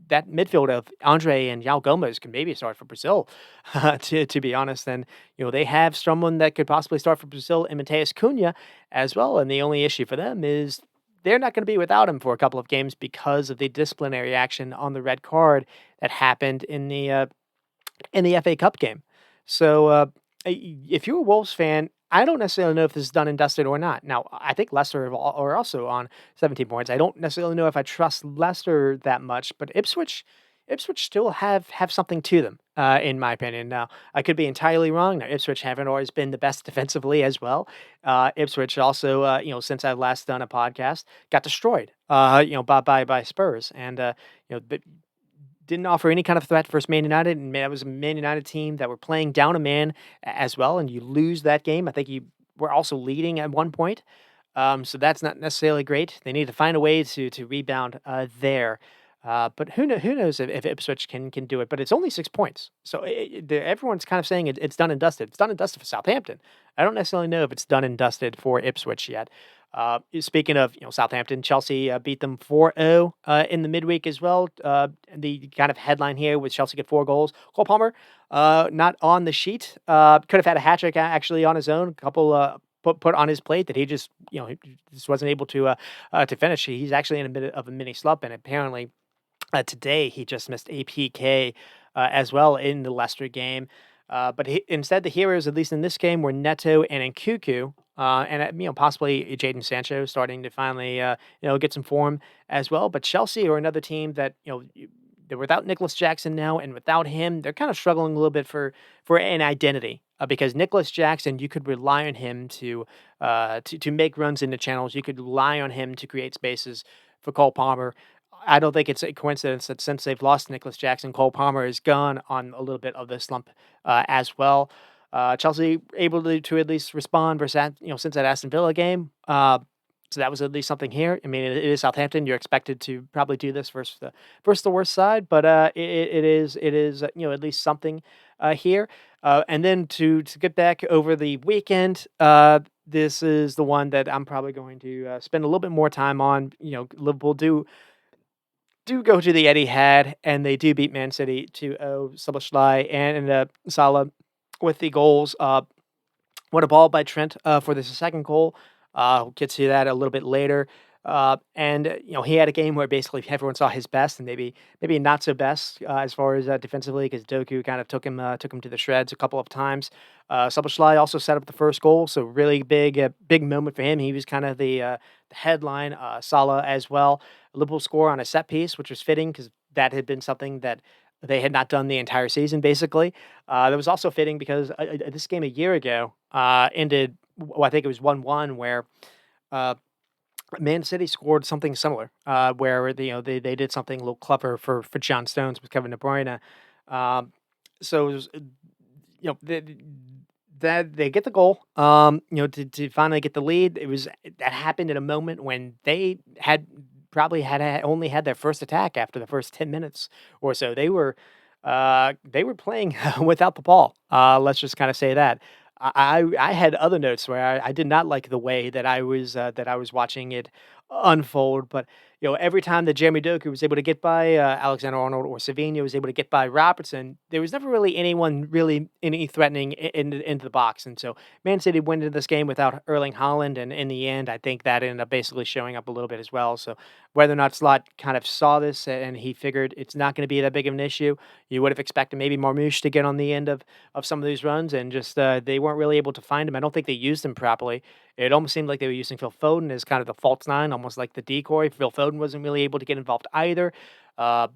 that midfield of Andre and Yao Gomez can maybe start for Brazil, to be honest. And they have someone that could possibly start for Brazil in Mateus Cunha as well. And the only issue for them is they're not going to be without him for a couple of games because of the disciplinary action on the red card that happened in the FA Cup game. So if you're a Wolves fan, I don't necessarily know if this is done and dusted or not. Now, I think Leicester are also on 17 points. I don't necessarily know if I trust Leicester that much, but Ipswich still have something to them. in my opinion. Now, I could be entirely wrong. Now, Ipswich haven't always been the best defensively as well. Ipswich also, since I've last done a podcast, got destroyed, by Spurs, and didn't offer any kind of threat versus Man United, and that was a Man United team that were playing down a man as well, and you lose that game. I think you were also leading at one point, so that's not necessarily great. They need to find a way to rebound there. But who knows if Ipswich can do it? But it's only 6 points, so everyone's kind of saying it's done and dusted. It's done and dusted for Southampton. I don't necessarily know if it's done and dusted for Ipswich yet. Speaking of Southampton, Chelsea beat them 4-0 in the midweek as well. The kind of headline here was Chelsea get 4 goals. Cole Palmer not on the sheet. Could have had a hat trick actually on his own. A couple put on his plate that he just he just wasn't able to finish. He's actually in a bit of a mini slump, and apparently today he just missed a PK as well in the Leicester game. But instead, the heroes, at least in this game, were Neto and Nkuku, and possibly Jadon Sancho starting to finally get some form as well. But Chelsea are another team that they're without Nicholas Jackson now, and without him, they're kind of struggling a little bit for an identity. Because Nicholas Jackson, you could rely on him to make runs into channels. You could rely on him to create spaces for Cole Palmer. I don't think it's a coincidence that since they've lost Nicholas Jackson, Cole Palmer is gone on a little bit of the slump as well. Chelsea able to at least respond versus since that Aston Villa game. So that was at least something here. I mean, it is Southampton. You're expected to probably do this versus the worst side, but it is at least something here. And then to get back over the weekend, this is the one that I'm probably going to spend a little bit more time on. Liverpool do go to the Etihad, and they do beat Man City 2-0. Szoboszlai and Salah with the goals. What a ball by Trent for the second goal. We'll get to that a little bit later. And he had a game where basically everyone saw his best and maybe not so best as far as defensively, because Doku kind of took him to the shreds a couple of times. Szoboszlai also set up the first goal, so really big moment for him. He was kind of the headline. Salah as well. Liverpool score on a set piece, which was fitting because that had been something that they had not done the entire season, basically. That was also fitting because this game a year ago ended, well, I think it was 1-1, where uh, Man City scored something similar, where they did something a little clever for John Stones with Kevin De Bruyne. Um, so it was, that they get the goal, to finally get the lead. That happened in a moment when they had probably only had their first attack after the first 10 minutes or so. They were playing without the ball. Let's just kind of say that. I had other notes where I did not like the way that I was watching it unfold, but every time that Jeremy Doku was able to get by Alexander Arnold, or Savigno was able to get by Robertson, there was never really anyone really any threatening into the box. And so Man City went into this game without Erling Haaland, and in the end, I think that ended up basically showing up a little bit as well. So whether or not Slot kind of saw this and he figured it's not going to be that big of an issue, you would have expected maybe Marmoush to get on the end of some of these runs, and just they weren't really able to find him. I don't think they used him properly. It almost seemed like they were using Phil Foden as kind of the false nine, almost like the decoy. Phil Foden wasn't really able to get involved either. Uh,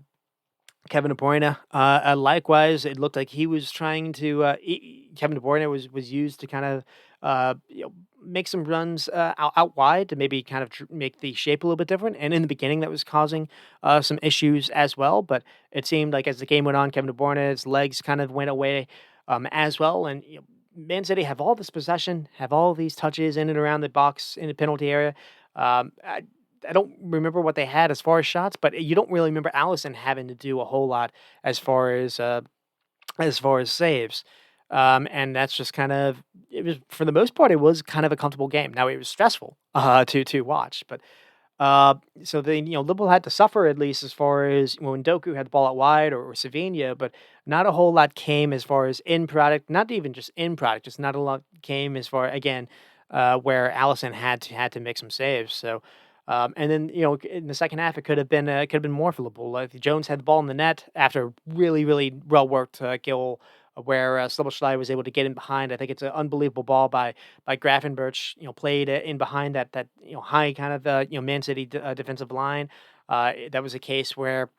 Kevin De Bruyne, likewise, it looked like he was trying to. Kevin De Bruyne was used to kind of make some runs out wide to maybe kind of make the shape a little bit different. And in the beginning, that was causing some issues as well. But it seemed like as the game went on, Kevin De Bruyne's legs kind of went away as well. And Man City have all this possession, have all these touches in and around the box in the penalty area. I don't remember what they had as far as shots, but you don't really remember Allison having to do a whole lot as far as saves. And that's just kind of it was for the most part, it was kind of a comfortable game. Now it was stressful to watch, but so then Liverpool had to suffer at least as far as when Doku had the ball out wide, or Savinha, but not a whole lot came as far as in product. Not even just in product, just not a lot came as far again where Allison had to make some saves. So. And then in the second half, it could have been more for Liverpool. Jones had the ball in the net after a really really well worked goal, where Szoboszlai was able to get in behind. I think it's an unbelievable ball by Grafenberch. Played in behind that high kind of Man City defensive line. That was a case where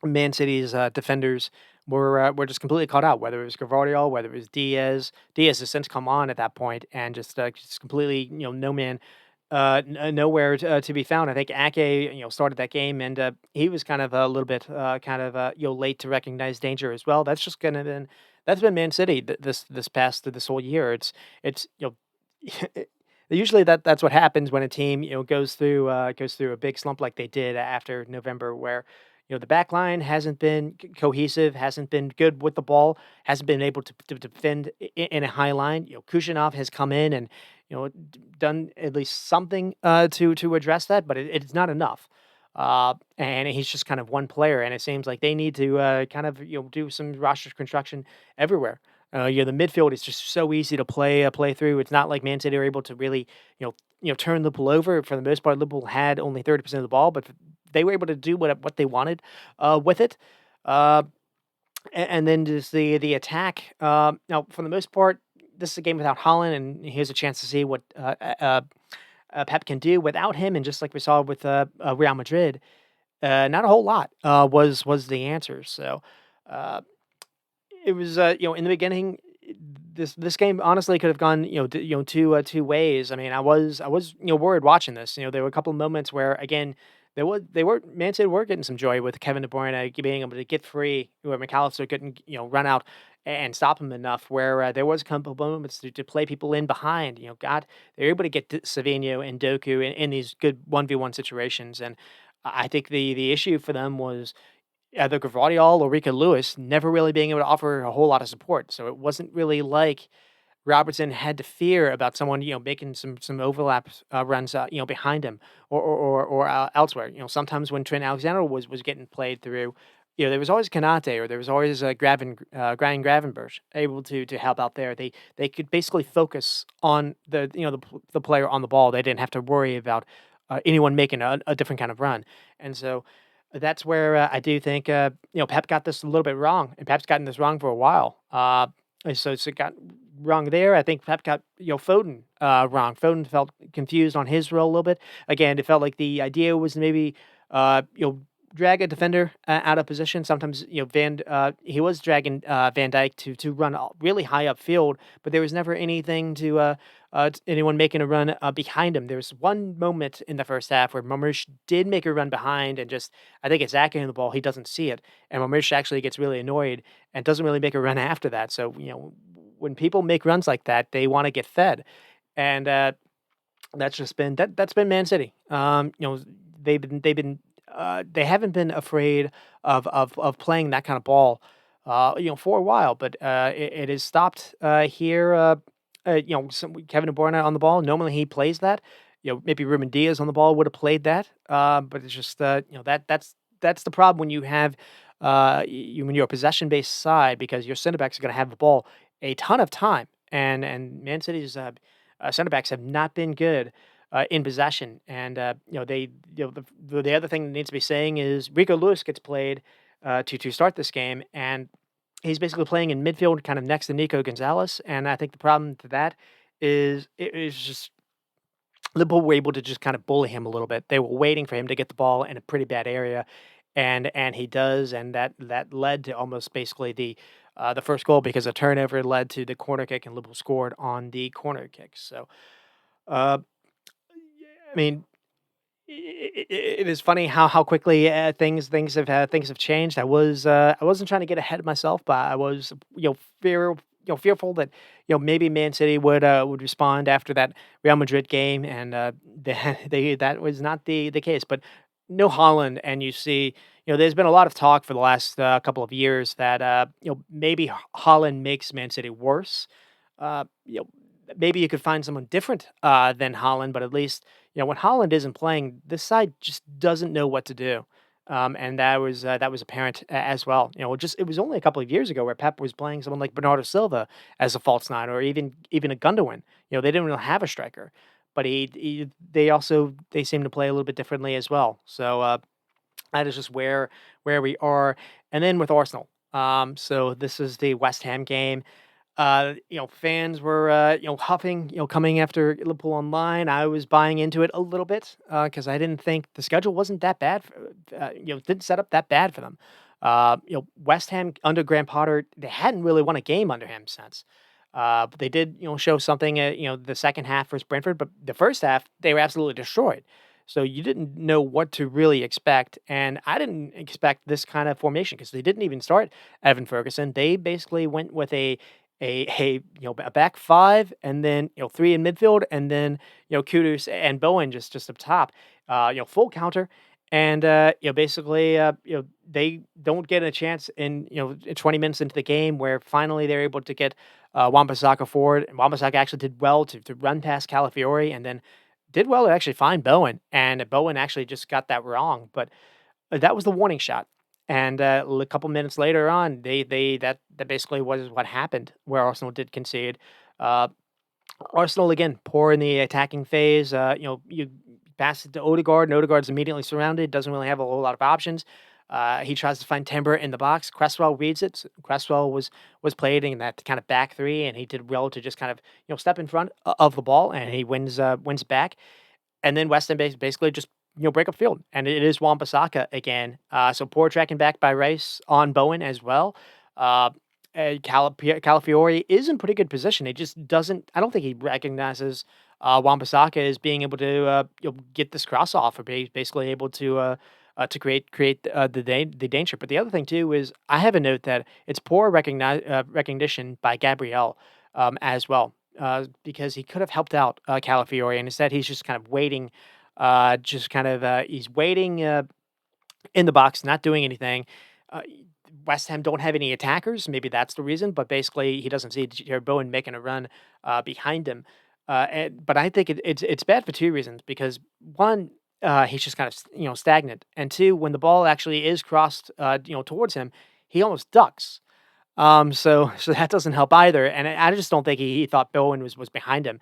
Man City's defenders were just completely caught out. Whether it was Gavardiol, whether it was Diaz. Diaz has since come on at that point and just completely no man. Nowhere to be found. I think Ake, started that game, and he was kind of a little bit, late to recognize danger as well. That's been Man City this whole year. It's usually that's what happens when a team goes through a big slump like they did after November, where the back line hasn't been cohesive, hasn't been good with the ball, hasn't been able to defend in a high line. Kushyanov has come in and done at least something to address that, but it's not enough. And he's just kind of one player, and it seems like they need to kind of do some roster construction everywhere. The midfield is just so easy to play through. It's not like Man City are able to really turn Liverpool over. For the most part, Liverpool had only 30% of the ball, but they were able to do what they wanted with it. Uh, and then just the attack. Now, for the most part, this is a game without Holland, and here's a chance to see what Pep can do without him. And just like we saw with Real Madrid, not a whole lot was the answer. So uh, it was in the beginning. This game honestly could have gone two ways. I mean, I was worried watching this. There were a couple of moments where again they were Man City were getting some joy with Kevin De Bruyne being able to get free, where McAllister couldn't run out and stop him enough. Where there was a couple of moments to play people in behind. God, they're able to get Savinho and Doku in these good 1v1 situations. And I think the issue for them was either Gvardiol or Rico Lewis never really being able to offer a whole lot of support. So it wasn't really like Robertson had to fear about someone, making some overlap runs, behind him or elsewhere. Sometimes when Trent Alexander was getting played through, there was always Kanate or there was always Brian Gravenberch able to help out there. They could basically focus on the player on the ball. They didn't have to worry about anyone making a different kind of run, and so that's where I do think Pep got this a little bit wrong, and Pep's gotten this wrong for a while. So it got wrong there. I think Pep got Foden wrong. Foden felt confused on his role a little bit. Again, it felt like the idea was maybe drag a defender out of position. Sometimes he was dragging Van Dijk to run really high upfield, but there was never anything to anyone making a run behind him. There was one moment in the first half where Mamush did make a run behind, and just I think it's Ake in the ball. He doesn't see it, and Mamush actually gets really annoyed and doesn't really make a run after that. So when people make runs like that, they want to get fed, and that's been Man City. They haven't been afraid of playing that kind of ball, for a while, but it has stopped here. Kevin De Bruyne on the ball. Normally he plays that. Maybe Ruben Diaz on the ball would have played that. But it's just that's the problem when you have when you're a possession based side, because your center backs are going to have the ball a ton of time, and Man City's center backs have not been good in possession. And they the other thing that needs to be saying is Rico Lewis gets played to start this game, and he's basically playing in midfield, kind of next to Nico Gonzalez. And I think the problem to that is it is just Liverpool were able to just kind of bully him a little bit. They were waiting for him to get the ball in a pretty bad area, and he does, and that led to almost basically the first goal, because a turnover led to the corner kick, and Liverpool scored on the corner kick. So, uh, I mean, it is funny how quickly things have changed. I wasn't trying to get ahead of myself, but I was fearful that maybe Man City would respond after that Real Madrid game, and that was not the case. But no Holland, and you see there's been a lot of talk for the last couple of years that maybe Holland makes Man City worse. Uh, you know, maybe you could find someone different than Holland, but at least when Holland isn't playing, this side just doesn't know what to do. And that was apparent as well. It was only a couple of years ago where Pep was playing someone like Bernardo Silva as a false nine, or even a Gundogan. They didn't really have a striker, but they seem to play a little bit differently as well. So that is just where we are. And then with Arsenal, so this is the West Ham game. Fans were, huffing, coming after Liverpool online. I was buying into it a little bit because I didn't think the schedule wasn't that bad. Didn't set up that bad for them. West Ham under Graham Potter, they hadn't really won a game under him since. But they did, show something, the second half versus Brentford, but the first half, they were absolutely destroyed. So you didn't know what to really expect, and I didn't expect this kind of formation because they didn't even start Evan Ferguson. They basically went with a back five, and then three in midfield, and then Kudus and Bowen just up top. Full counter, and basically they don't get a chance in 20 minutes into the game where finally they're able to get Wan-Bissaka forward, and Wan-Bissaka actually did well to run past Calafiori, and then did well to actually find Bowen, and Bowen actually just got that wrong, but that was the warning shot. And a couple minutes later on, that basically was what happened, where Arsenal did concede. Uh, Arsenal again poor in the attacking phase. You pass it to Odegaard, and Odegaard's immediately surrounded. Doesn't really have a whole lot of options. He tries to find Timber in the box. Cresswell reads it. Cresswell was played in that kind of back three, and he did well to just kind of step in front of the ball, and he wins back. And then West Ham basically just break up field, and it is Wan-Bissaka again. So poor tracking back by Rice on Bowen as well. Uh, Calafiori is in pretty good position. He just doesn't. I don't think he recognizes Wan-Bissaka as being able to get this cross off, or basically able to create the danger. But the other thing too is I have a note that it's poor recognition by Gabriel as well, because he could have helped out Calafiori, and instead he's just kind of waiting, he's waiting in the box, not doing anything. Uh, West Ham don't have any attackers. Maybe that's the reason, but basically he doesn't see Jared Bowen making a run behind him. But I think it's bad for two reasons. Because one, he's just kind of stagnant, and two, when the ball actually is crossed towards him, he almost ducks. So that doesn't help either, and I just don't think he thought Bowen was behind him.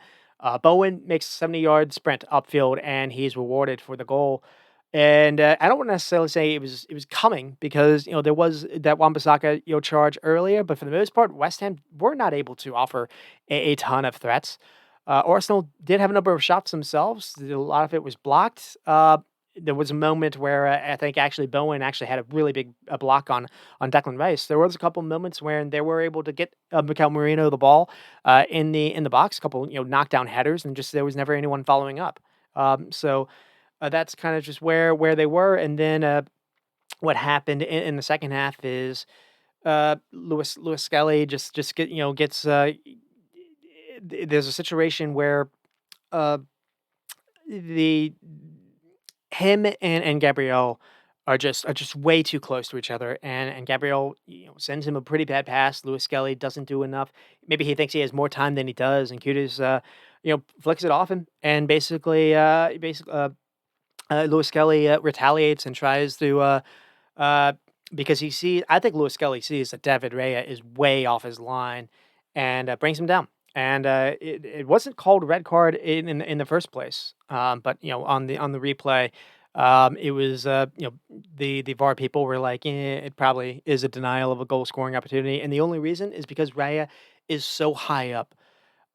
Bowen makes a 70-yard sprint upfield, and he's rewarded for the goal. And I don't wanna necessarily say it was coming, because there was that Wan-Bissaka charge earlier, but for the most part, West Ham were not able to offer a ton of threats. Arsenal did have a number of shots themselves. A lot of it was blocked. There was a moment where I think actually Bowen actually had a really big block on Declan Rice. There was a couple moments where they were able to get Mikel Merino the ball in the box, a couple knockdown headers, and just there was never anyone following up. So that's kind of just where they were, and then what happened in the second half is Lewis Skelly just gets there's a situation where uh, the him and Gabriel are just way too close to each other, and Gabriel sends him a pretty bad pass. Lewis Skelly doesn't do enough. Maybe he thinks he has more time than he does, and Kudus flicks it off him, and basically Lewis Kelly retaliates and tries to uh, because I think Lewis Kelly sees that David Raya is way off his line, and brings him down. And it wasn't called a red card in the first place, but on the replay, it was the VAR people were like, it probably is a denial of a goal scoring opportunity, and the only reason is because Raya is so high up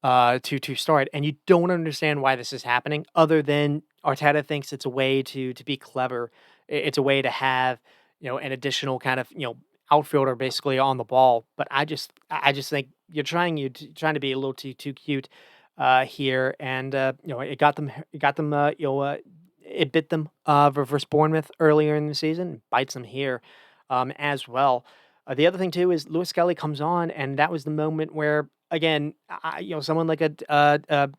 to start, and you don't understand why this is happening, other than Arteta thinks it's a way to be clever. It's a way to have an additional kind of outfielder basically on the ball. But I just think you're trying to be a little too cute here, and it got them it bit them versus Bournemouth earlier in the season, bites them here as well. The other thing too is Lewis Kelly comes on, and that was the moment where again, someone like I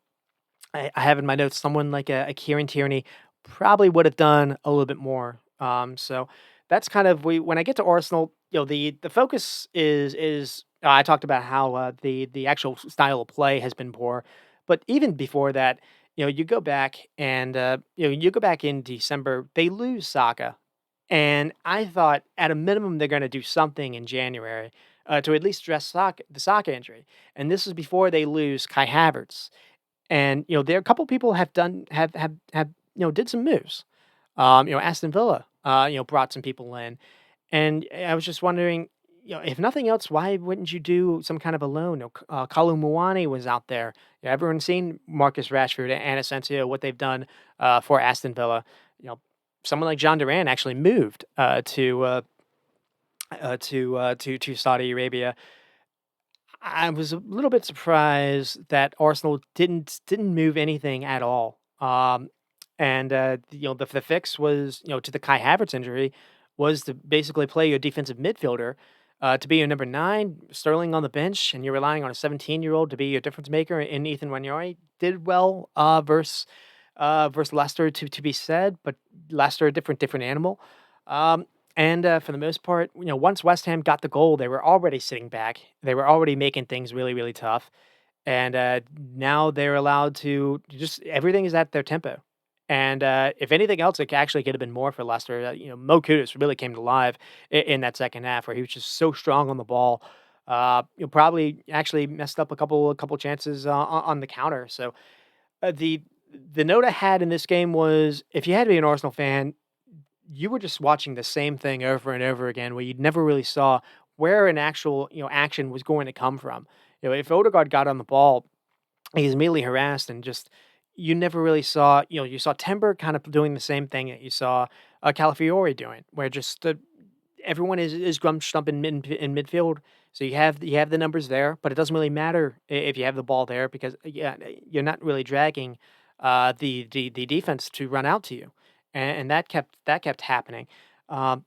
have in my notes someone like a Kieran Tierney probably would have done a little bit more. So that's kind of when I get to Arsenal, the focus is I talked about how the actual style of play has been poor, but even before that, you go back and you go back in December, they lose Saka, and I thought at a minimum they're going to do something in January to at least address the Saka injury, and this is before they lose Kai Havertz. And, there are a couple people have did some moves. Aston Villa, brought some people in, and I was just wondering, if nothing else, why wouldn't you do some kind of a loan? Kalu Muani was out there. Everyone's seen Marcus Rashford and Asensio, what they've done for Aston Villa. You know, Someone like John Duran actually moved to Saudi Arabia. I was a little bit surprised that Arsenal didn't move anything at all. And the fix was to the Kai Havertz injury was to basically play your defensive midfielder to be your number nine, Sterling on the bench, and you're relying on a 17-year-old to be your difference maker. And Ethan Wanyari did well versus Leicester to be said, but Leicester a different animal. And for the most part, once West Ham got the goal, they were already sitting back. They were already making things really, really tough. And now they're allowed to just everything is at their tempo. And if anything else, it actually could have been more for Leicester. Mo Kudus really came to life in that second half, where he was just so strong on the ball. Probably actually messed up a couple chances on the counter. So the note I had in this game was if you had to be an Arsenal fan, you were just watching the same thing over and over again, where you never really saw where an actual action was going to come from. If Odegaard got on the ball, he's immediately harassed and just you never really saw. You saw Timber kind of doing the same thing that you saw Calafiori doing, where just everyone is scrunched up in midfield. So you have the numbers there, but it doesn't really matter if you have the ball there because you're not really dragging the defense to run out to you, and that kept happening. Um,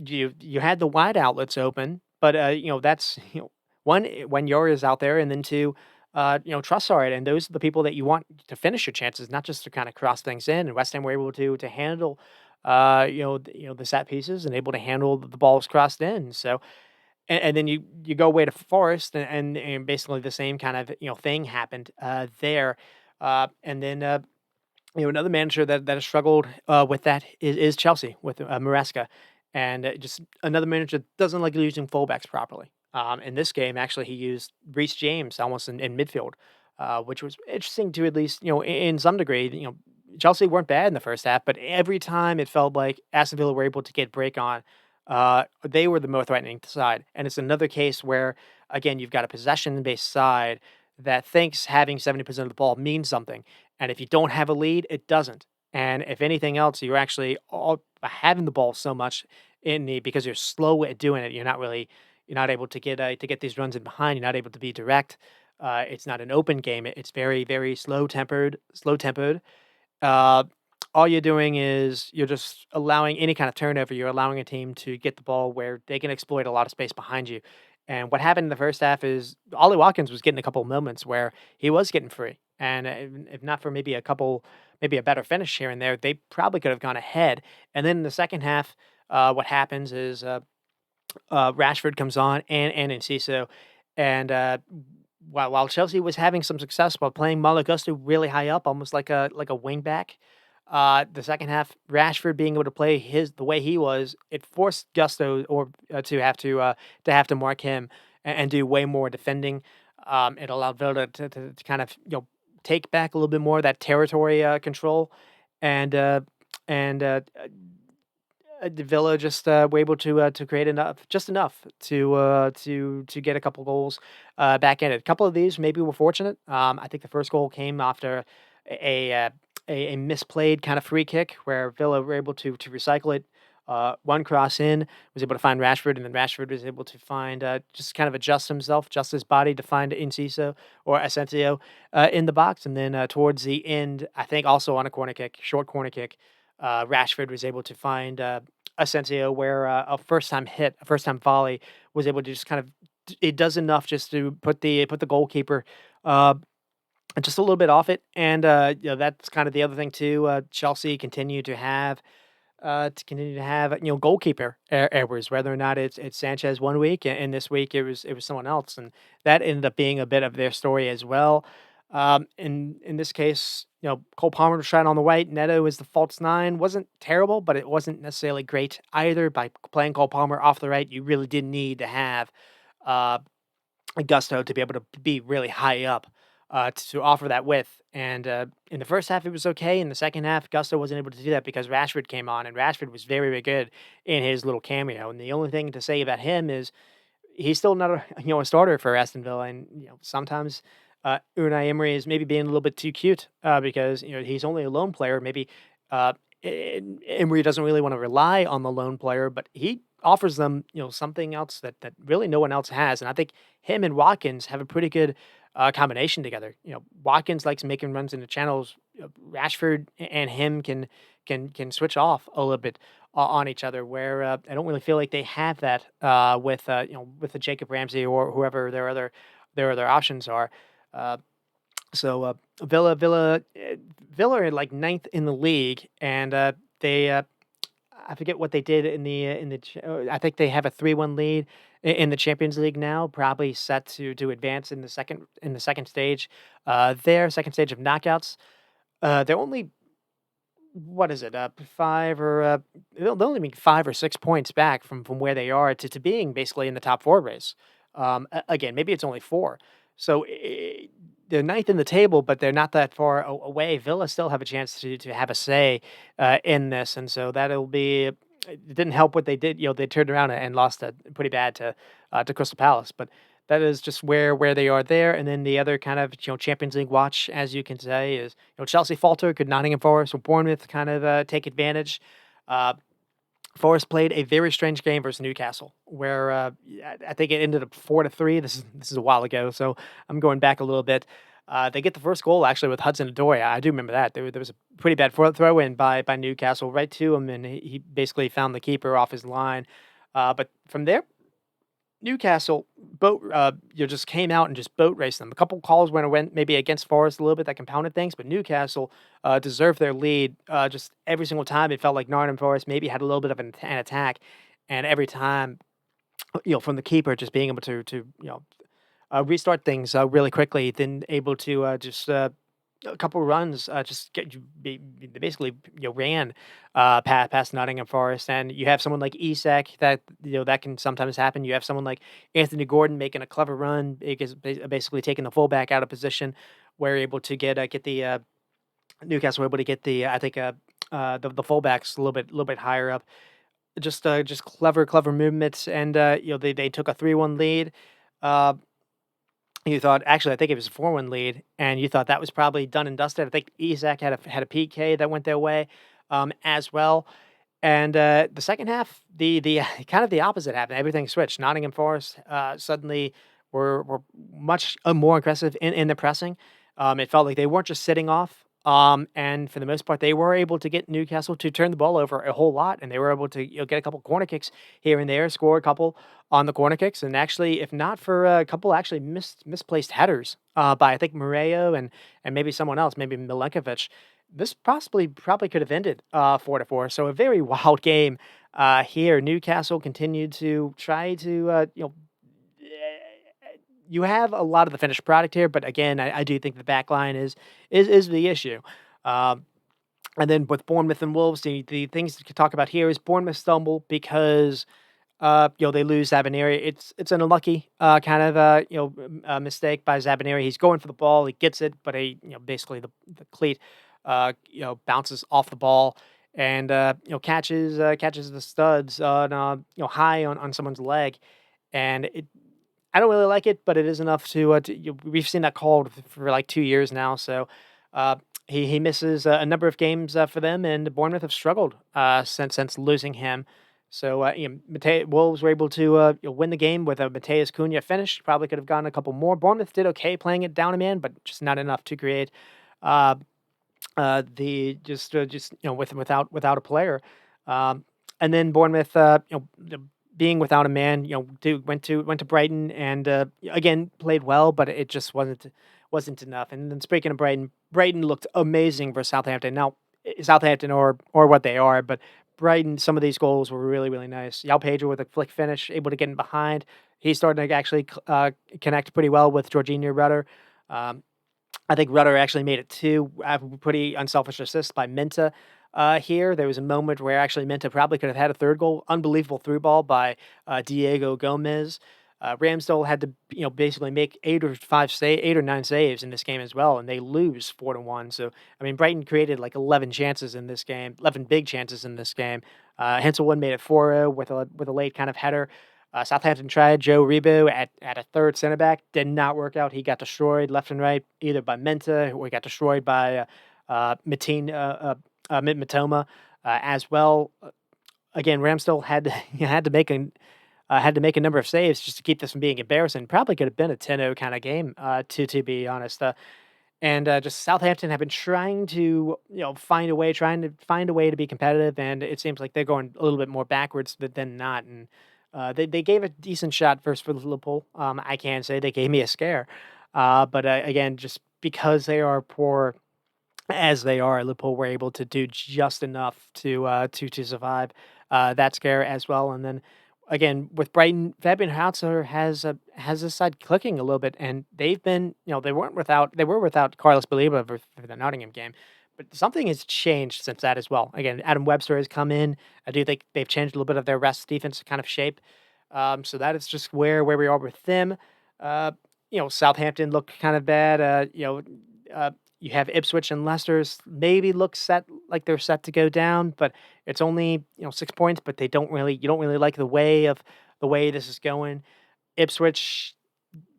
you had the wide outlets open, but that's one when Yori is out there, and then two. Trussard, and those are the people that you want to finish your chances, not just to kind of cross things in. And West Ham were able to handle the set pieces and able to handle the balls crossed in. So, and then you go away to Forest, and basically the same kind of thing happened there. And then another manager that has struggled with that is Chelsea with Maresca, and just another manager that doesn't like using fullbacks properly. In this game, actually, he used Reece James almost in midfield, which was interesting to at least in some degree. Chelsea weren't bad in the first half, but every time it felt like Aston Villa were able to get break on, they were the more threatening side. And it's another case where again you've got a possession based side that thinks having 70% of the ball means something, and if you don't have a lead, it doesn't. And if anything else, you're actually all having the ball so much because you're slow at doing it. You're not able to get these runs in behind. You're not able to be direct. It's not an open game. It's very very slow tempered. Uh, all you're doing is you're just allowing any kind of turnover. You're allowing a team to get the ball where they can exploit a lot of space behind you. And what happened in the first half is Ollie Watkins was getting a couple of moments where he was getting free. And if not for maybe a better finish here and there, they probably could have gone ahead. And then in the second half, what happens is Rashford comes on and Enciso, and while Chelsea was having some success while playing Malo Gusto really high up, almost like a wing back. The second half, Rashford being able to play the way he was, it forced Gusto or to have to mark him and do way more defending. It allowed Villa to kind of take back a little bit more of that territory control, and the Villa just were able to create enough to get a couple goals back in it. A couple of these maybe were fortunate. I think the first goal came after a a, a misplayed kind of free kick where Villa were able to recycle it. One cross in was able to find Rashford, and then Rashford was able to find just kind of adjust his body to find Inciso or Asensio in the box, and then towards the end, I think also on a corner kick, short corner kick, Rashford was able to find Asensio where a first time volley was able to just kind of it does enough just to put the goalkeeper uh, just a little bit off it, and that's kind of the other thing too. Chelsea continue to have goalkeeper errors, whether or not it's Sanchez one week and this week it was someone else, and that ended up being a bit of their story as well. In this case, Cole Palmer was trying on the right. Neto is the false nine. Wasn't terrible, but it wasn't necessarily great either. By playing Cole Palmer off the right, you really did need to have uh, Gusto to be able to be really high up to offer that width. And in the first half, it was okay. In the second half, Gusto wasn't able to do that because Rashford came on, and Rashford was very, very good in his little cameo. And the only thing to say about him is he's still not a starter for Aston Villa. And sometimes Unai Emery is maybe being a little bit too cute because he's only a lone player. Maybe uh, Emery doesn't really want to rely on the lone player, but he offers them, something else that really no one else has. And I think him and Watkins have a pretty good combination together. Watkins likes making runs into channels. Rashford and him can switch off a little bit on each other. Where I don't really feel like they have that with with the Jacob Ramsey or whoever their other options are. Uh, so Villa are like ninth in the league, and they I forget what they did I think they have a 3-1 lead in the Champions League now, probably set to advance in the second stage. Their second stage of knockouts. They're only what is it? 5 or they'll only be 5 or 6 points back from where they are to being basically in the top four race. Again, maybe it's only four. So they're ninth in the table, but they're not that far away. Villa still have a chance to have a say in this, and so that'll be. It didn't help what they did. They turned around and lost pretty bad to Crystal Palace, but that is just where they are there. And then the other kind of Champions League watch, as you can say, is Chelsea falter. Could Nottingham Forest or Bournemouth kind of take advantage? Uh, Forest played a very strange game versus Newcastle, where I think it ended up 4-3. This is a while ago, so I'm going back a little bit. They get the first goal actually with Hudson-Odoi. I do remember that there was a pretty bad throw in by Newcastle right to him, and he basically found the keeper off his line. But from there, Newcastle just came out and just boat raced them. A couple calls went maybe against Forest a little bit that compounded things, but Newcastle deserved their lead just every single time. It felt like Nottingham Forest maybe had a little bit of an attack, and every time from the keeper just being able to restart things really quickly, then able to just a couple runs, just they basically ran past Nottingham Forest, and you have someone like Isak that that can sometimes happen. You have someone like Anthony Gordon making a clever run, basically taking the fullback out of position. We're able to get the Newcastle were able to get the I think the fullbacks a little bit higher up. Just clever movements, and they took a 3-1 lead. Uh, you thought actually, I think it was a 4-1 lead, and you thought that was probably done and dusted. I think Isak had a PK that went their way, as well. And the second half, the kind of the opposite happened. Everything switched. Nottingham Forest suddenly were much more aggressive in the pressing. It felt like they weren't just sitting off. And for the most part, they were able to get Newcastle to turn the ball over a whole lot, and they were able to get a couple corner kicks here and there, score a couple on the corner kicks, and actually, if not for a couple actually misplaced headers by I think Moreo and maybe someone else, maybe Milenkovic, this probably could have ended 4-4. So a very wild game here. Newcastle continued to try to you have a lot of the finished product here, but again, I do think the back line is the issue. Um, and then with Bournemouth and Wolves, the things to talk about here is Bournemouth stumble because they lose Zabineri. It's an unlucky kind of mistake by Zabineri. He's going for the ball, he gets it, but basically the cleat bounces off the ball and catches the studs on high on someone's leg, and I don't really like it, but it is enough we've seen that called for like 2 years now. So he misses a number of games for them, and Bournemouth have struggled since losing him. So Wolves were able to win the game with a Mateus Cunha finish. Probably could have gotten a couple more. Bournemouth did okay playing it down a man, but just not enough to create uh, the just without a player. And then Bournemouth, being without a man, went to Brighton and again played well, but it just wasn't enough. And then speaking of Brighton, Brighton looked amazing for Southampton. Now Southampton or what they are, but Brighton, some of these goals were really nice. Yao Pedro with a flick finish, able to get in behind. He's starting to actually connect pretty well with Jorginho Rutter. Um, I think Rutter actually made it too. A pretty unselfish assist by Minta here. There was a moment where actually Minta probably could have had a third goal. Unbelievable through ball by Diego Gomez. Ramsdale had to basically make 8 or 9 saves in this game as well, and they lose 4-1. So I mean, Brighton created like 11 chances in this game, 11 big chances in this game. Henselwood made it 4-0 with a late kind of header. Southampton tried Joe Rebo at a third center back. Did not work out. He got destroyed left and right, either by Menta or he got destroyed by Mitoma as well. again, Ramsdale had to had to make a number of saves just to keep this from being embarrassing. Probably could have been a 10-0 kind of game, to be honest. And just Southampton have been trying to, trying to find a way to be competitive, and it seems like they're going a little bit more backwards than not. And they gave a decent shot first for Liverpool. I can say they gave me a scare, but again, just because they are poor as they are, Liverpool were able to do just enough to survive that scare as well. And then again with Brighton, Fabian Hauser has this side clicking a little bit, and they've been they were without Carlos Baliba for the Nottingham game, but something has changed since that as well. Again, Adam Webster has come in. I do think they've changed a little bit of their rest defense kind of shape. So that is just where we are with them. Southampton look kind of bad. You have Ipswich and Leicester's maybe look set like they're set to go down, but it's only 6 points. But you don't really like the way this is going. Ipswich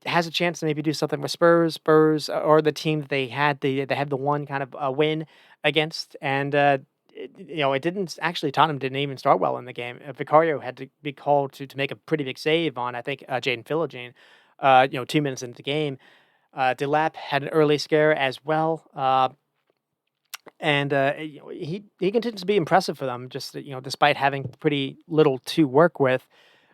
has a chance to maybe do something with Spurs. Spurs or the team that they had the one kind of win against, and it didn't actually. Tottenham didn't even start well in the game. Vicario had to be called to make a pretty big save on I think Jaden Philogene. 2 minutes into the game. Delap had an early scare as well, and he continues to be impressive for them. Just despite having pretty little to work with,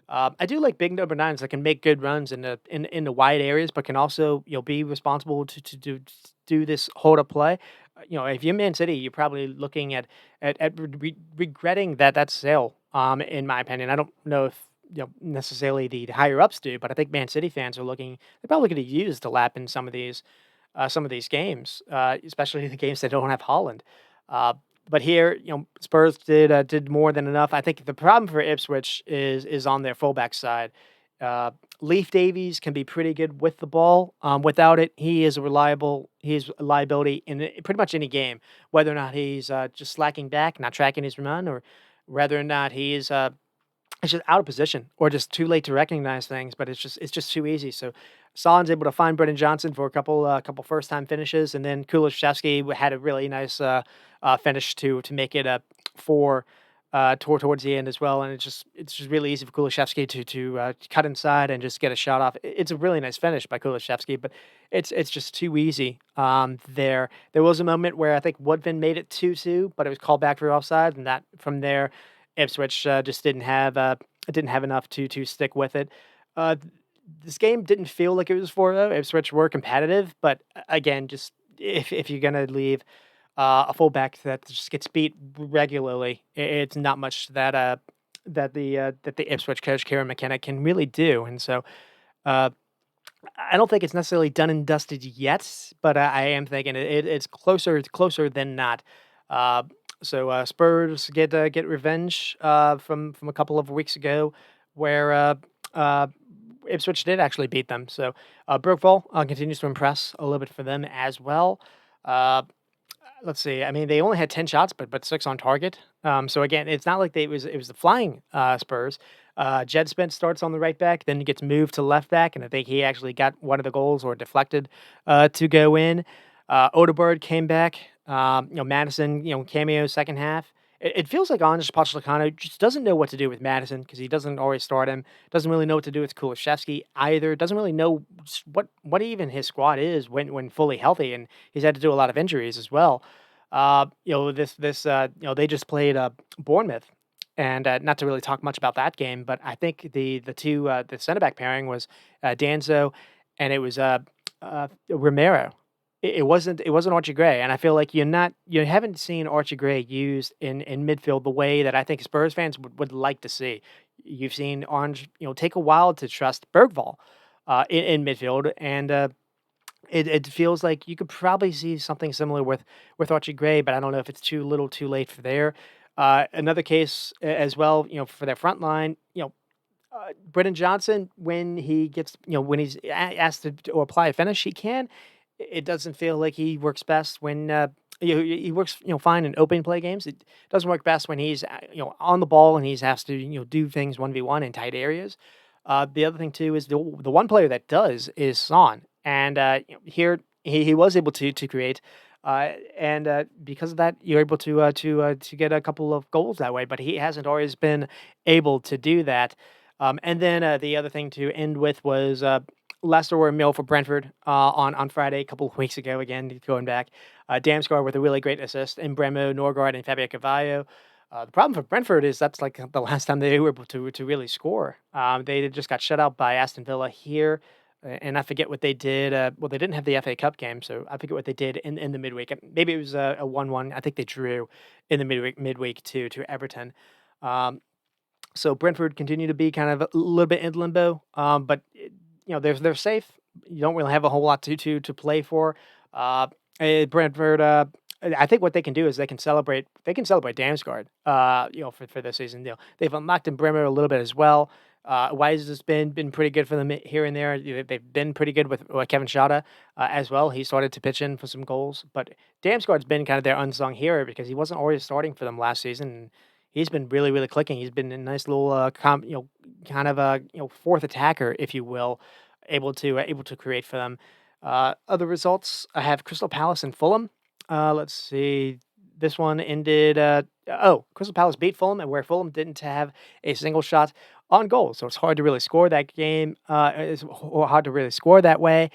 I do like big number nines that can make good runs in the wide areas, but can also be responsible to do this hold up play. If you're Man City, you're probably looking at regretting that sale. In my opinion, I don't know if necessarily the higher ups do, but I think Man City fans are looking. They're probably going to use the lap in some of these games, especially the games that don't have Holland. Uh, but here, Spurs did more than enough. I think the problem for Ipswich is on their fullback side. Leaf Davies can be pretty good with the ball. Without it, he's a liability in pretty much any game, whether or not he's just slacking back, not tracking his run, or whether or not he's it's just out of position or just too late to recognize things, but it's just too easy. So Salin's able to find Brendan Johnson for a couple first time finishes, and then Kulishevsky had a really nice finish to make it a four towards the end as well. And it's just really easy for Kulishevsky to cut inside and just get a shot off. It's a really nice finish by Kulishevsky, but it's just too easy. There was a moment where I think Woodvin made it 2-2, but it was called back for offside, and that from there Ipswich just didn't have enough to stick with it. Uh, this game didn't feel like it was 4-0. Ipswich were competitive, but again, just if you're gonna leave a fullback that just gets beat regularly, it's not much that the Ipswich coach Kieran McKenna can really do. And so uh, I don't think it's necessarily done and dusted yet, but I am thinking it's closer. It's closer than not. Uh, Spurs get revenge from a couple of weeks ago, where uh, Ipswich did actually beat them. So Bergvall continues to impress a little bit for them as well. Uh, let's see. I mean, they only had 10 shots, but six on target. So again, it's not like it was the flying Spurs. Jed Spence starts on the right back, then he gets moved to left back, and I think he actually got one of the goals or deflected to go in. Odegaard came back. Madison, cameo second half. It feels like Andrzej Postecoglou just doesn't know what to do with Madison because he doesn't always start him. Doesn't really know what to do with Kulishevsky either. Doesn't really know what even his squad is when fully healthy, and he's had to do a lot of injuries as well. They just played Bournemouth, and not to really talk much about that game, but I think the center back pairing was Danzo, and it was Romero. It wasn't Archie Gray, and I feel like you haven't seen Archie Gray used in midfield the way that I think Spurs fans would like to see. You've seen Orange, take a while to trust Bergvall in midfield, and it feels like you could probably see something similar with Archie Gray, but I don't know if it's too little, too late for there. Another case as well, for their front line, Brendan Johnson, when he gets, when he's asked to apply a finish, he can. It doesn't feel like he works best when he works, fine in open play games. It doesn't work best when he's on the ball and he's has to do things 1v1 in tight areas. The other thing too is the one player that does is Son, and here he was able to create and because of that, you're able to get a couple of goals that way. But he hasn't always been able to do that. And then the other thing to end with was Leicester were a meal for Brentford on Friday, a couple of weeks ago. Again, going back, Damsgaard with a really great assist, and Bremo, Norgard, and Fabio Carvalho. The problem for Brentford is that's like the last time they were able to really score. They just got shut out by Aston Villa here, and I forget what they did. Well, they didn't have the FA Cup game, so I forget what they did in the midweek. Maybe it was a 1-1. I think they drew in the midweek to Everton. Um, so Brentford continue to be kind of a little bit in limbo, but they're safe. You don't really have a whole lot to play for. Uh, Brentford. I think what they can do is they can celebrate. They can celebrate Damsgaard. For this season, they've unlocked in Bremer a little bit as well. Wise has been pretty good for them here and there. They've been pretty good with Kevin Shada as well. He started to pitch in for some goals, but Damsgaard's been kind of their unsung hero because he wasn't always starting for them last season. And he's been really, really clicking. He's been a nice little, kind of a fourth attacker, if you will, able to create for them. Other results, I have Crystal Palace and Fulham. Let's see. This one ended. Crystal Palace beat Fulham, and where Fulham didn't have a single shot on goal, so it's hard to really score that game. It's hard to really score that way.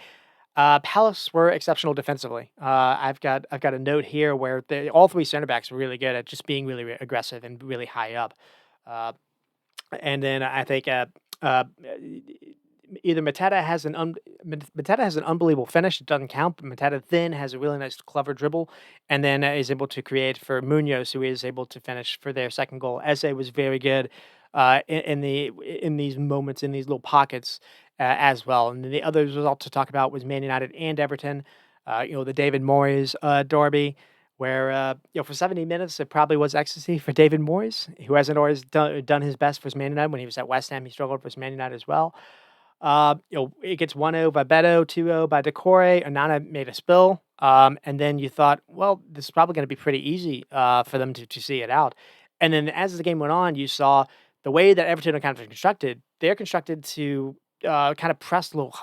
Palace were exceptional defensively. I've got a note here where all three center backs were really good at just being really, really aggressive and really high up. Uh, and then I think either Mateta has an unbelievable finish. It doesn't count, but Mateta then has a really nice, clever dribble, and then is able to create for Munoz, who is able to finish for their second goal. Eze was very good in these moments, in these little pockets as well. And then the other result to talk about was Man United and Everton. The David Moyes derby, where for 70 minutes it probably was ecstasy for David Moyes, who hasn't always done his best for Man United. When he was at West Ham, he struggled for Man United as well. It gets 1-0 by Beto, 2-0 by Decore. Onana made a spill. And then you thought, well, this is probably going to be pretty easy for them to see it out. And then as the game went on, you saw the way that Everton are kind of constructed. They're constructed to kind of press a little,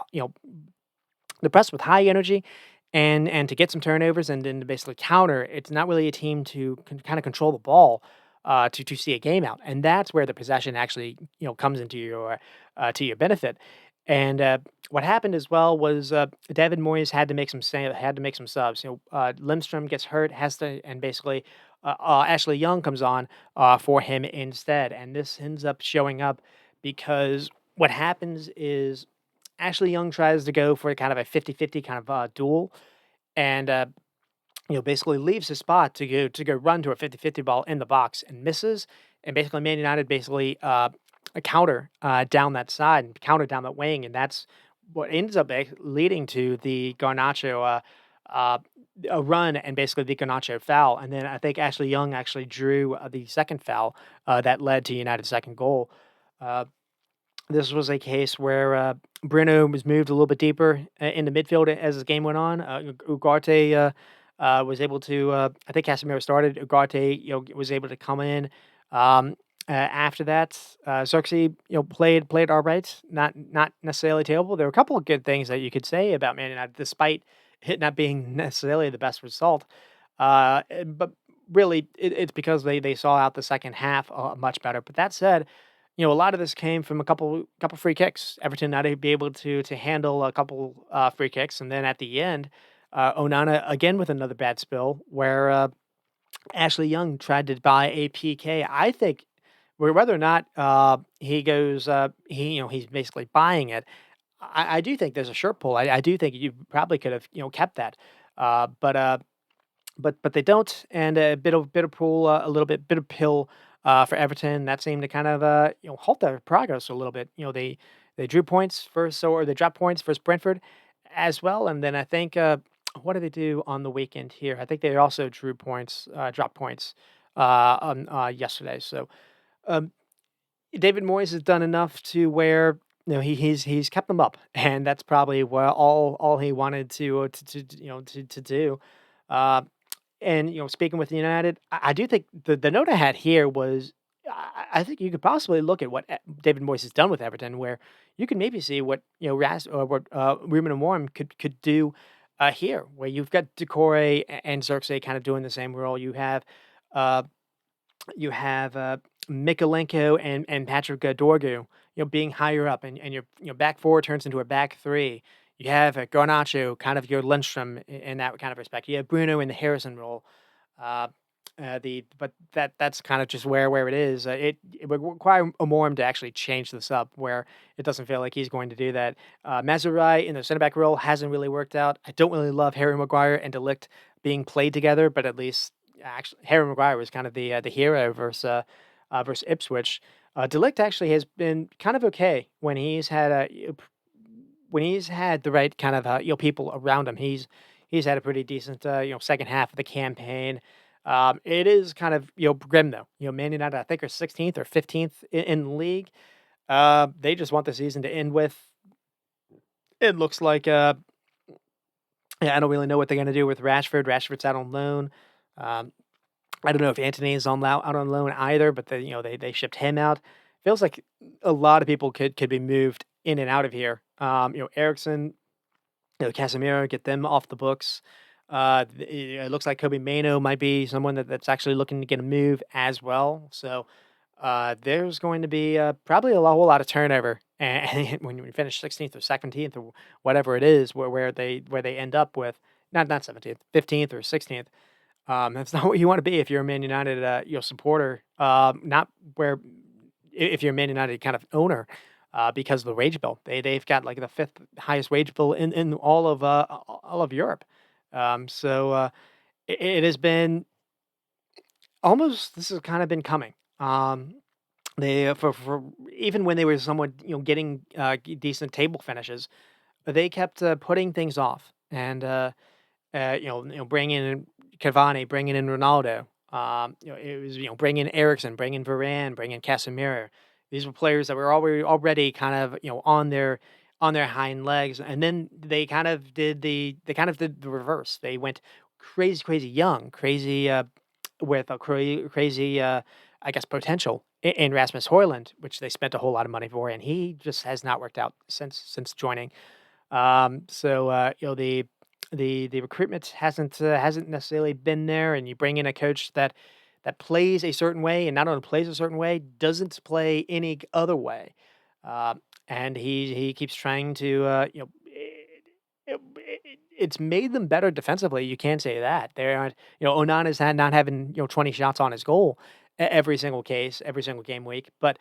the press with high energy and to get some turnovers and then to basically counter. It's not really a team to kind of control the ball to see a game out, and that's where the possession actually comes into your to your benefit. And what happened as well was David Moyes had to make some subs. Lindstrom gets hurt, has to, and basically Ashley Young comes on for him instead, and this ends up showing up because what happens is Ashley Young tries to go for kind of a 50-50 kind of duel, and basically leaves his spot to go run to a 50-50 ball in the box and misses. And basically, Man United basically a counter down that side and counter down that wing, and that's what ends up leading to the Garnacho a run and basically the Garnacho foul. And then I think Ashley Young actually drew the second foul that led to United's second goal. Uh, this was a case where Bruno was moved a little bit deeper in the midfield as the game went on. Ugarte was able to. I think Casemiro started. Ugarte, was able to come in. After that, Xerxes, played all right. Not necessarily terrible. There were a couple of good things that you could say about Man United, despite it not being necessarily the best result. But really, it's because they saw out the second half much better. But that said, a lot of this came from a couple free kicks. Everton not be able to handle a couple free kicks, and then at the end, Onana again with another bad spill where Ashley Young tried to buy a PK. I think whether or not he goes, he's basically buying it. I do think there's a shirt pull. I do think you probably could have kept that, but they don't, and a bit of pull, a little bit of pill for Everton that seemed to kind of halt their progress a little bit. They drew points first, or they dropped points versus Brentford as well, and then I think what did they do on the weekend here? I think they also drew points, dropped points on yesterday. So um, David Moyes has done enough to where he's kept them up, and that's probably what all he wanted to do. Uh, and speaking with United, I do think the note I had here was I think you could possibly look at what David Moyes has done with Everton, where you can maybe see what Ruben and Warren could do here, where you've got Decore and Xerxes kind of doing the same role. Uh, you have Mikolenko and Patrick Dorgu, being higher up, and your back four turns into a back three. You have Garnacho, kind of your Lindstrom in that kind of respect. You have Bruno in the Harrison role. Uh, the but that's kind of just where it is. It would require Amorim to actually change this up, where it doesn't feel like he's going to do that. Mazurai in the center back role hasn't really worked out. I don't really love Harry Maguire and Delict being played together, but at least actually Harry Maguire was kind of the hero versus Ipswich. Delict actually has been kind of okay when he's had the right kind of people around him. He's had a pretty decent second half of the campaign. It is kind of grim though. Man United I think are 16th or 15th in the league. They just want the season to end with. It looks like yeah, I don't really know what they're going to do with Rashford. Rashford's out on loan. Um, I don't know if Antony is out on loan either, but they shipped him out. Feels like a lot of people could be moved in and out of here. Ericsson, Casemiro, get them off the books. It looks like Kobe Mano might be someone that's actually looking to get a move as well. So there's going to be probably whole lot of turnover, and when you finish 16th or 17th or whatever it is, where they end up with not 17th, 15th or 16th. That's not what you want to be if you're a Man United supporter. Not where if you're a Man United kind of owner, because of the wage bill. They've got like the fifth highest wage bill in all of Europe. So it has been almost this has kind of been coming. They for even when they were somewhat getting decent table finishes, they kept putting things off and bringing in Cavani, bringing in Ronaldo. It was bringing in Ericsson, bringing in Varane, bringing in Casemiro. These were players that were already kind of on their hind legs, and then they kind of did the reverse. They went crazy young, crazy with a crazy I guess potential in Rasmus Hoyland, which they spent a whole lot of money for, and he just has not worked out since joining. The recruitment hasn't necessarily been there, and you bring in a coach that plays a certain way, and not only plays a certain way, doesn't play any other way, uh, and he keeps trying to it's made them better defensively. You can't say that they aren't. Onana's had not having 20 shots on his goal every single game week, but.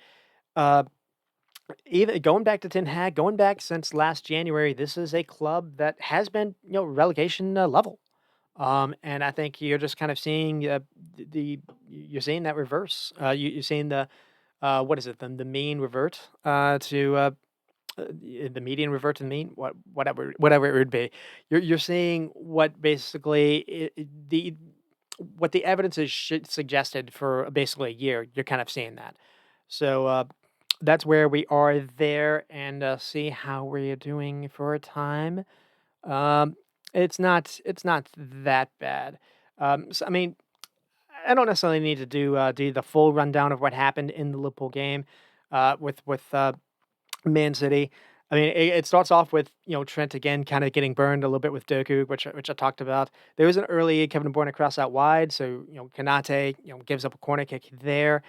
Uh, Even going back to Ten Hag, going back since last January, this is a club that has been, relegation level. And I think you're just kind of seeing you're seeing that reverse. You're seeing the what is it? The mean revert to the median revert to the mean. Whatever it would be. You're seeing what basically the what the evidence is suggested for basically a year. You're kind of seeing that. So that's where we are there, and see how we're doing for a time. Um, it's not that bad. So, I mean, I don't necessarily need to do the full rundown of what happened in the Liverpool game with Man City. I mean, it starts off with Trent again, kind of getting burned a little bit with Doku, which I talked about. There was an early Kevin De Bruyne cross out wide, so Kanate gives up a corner kick there.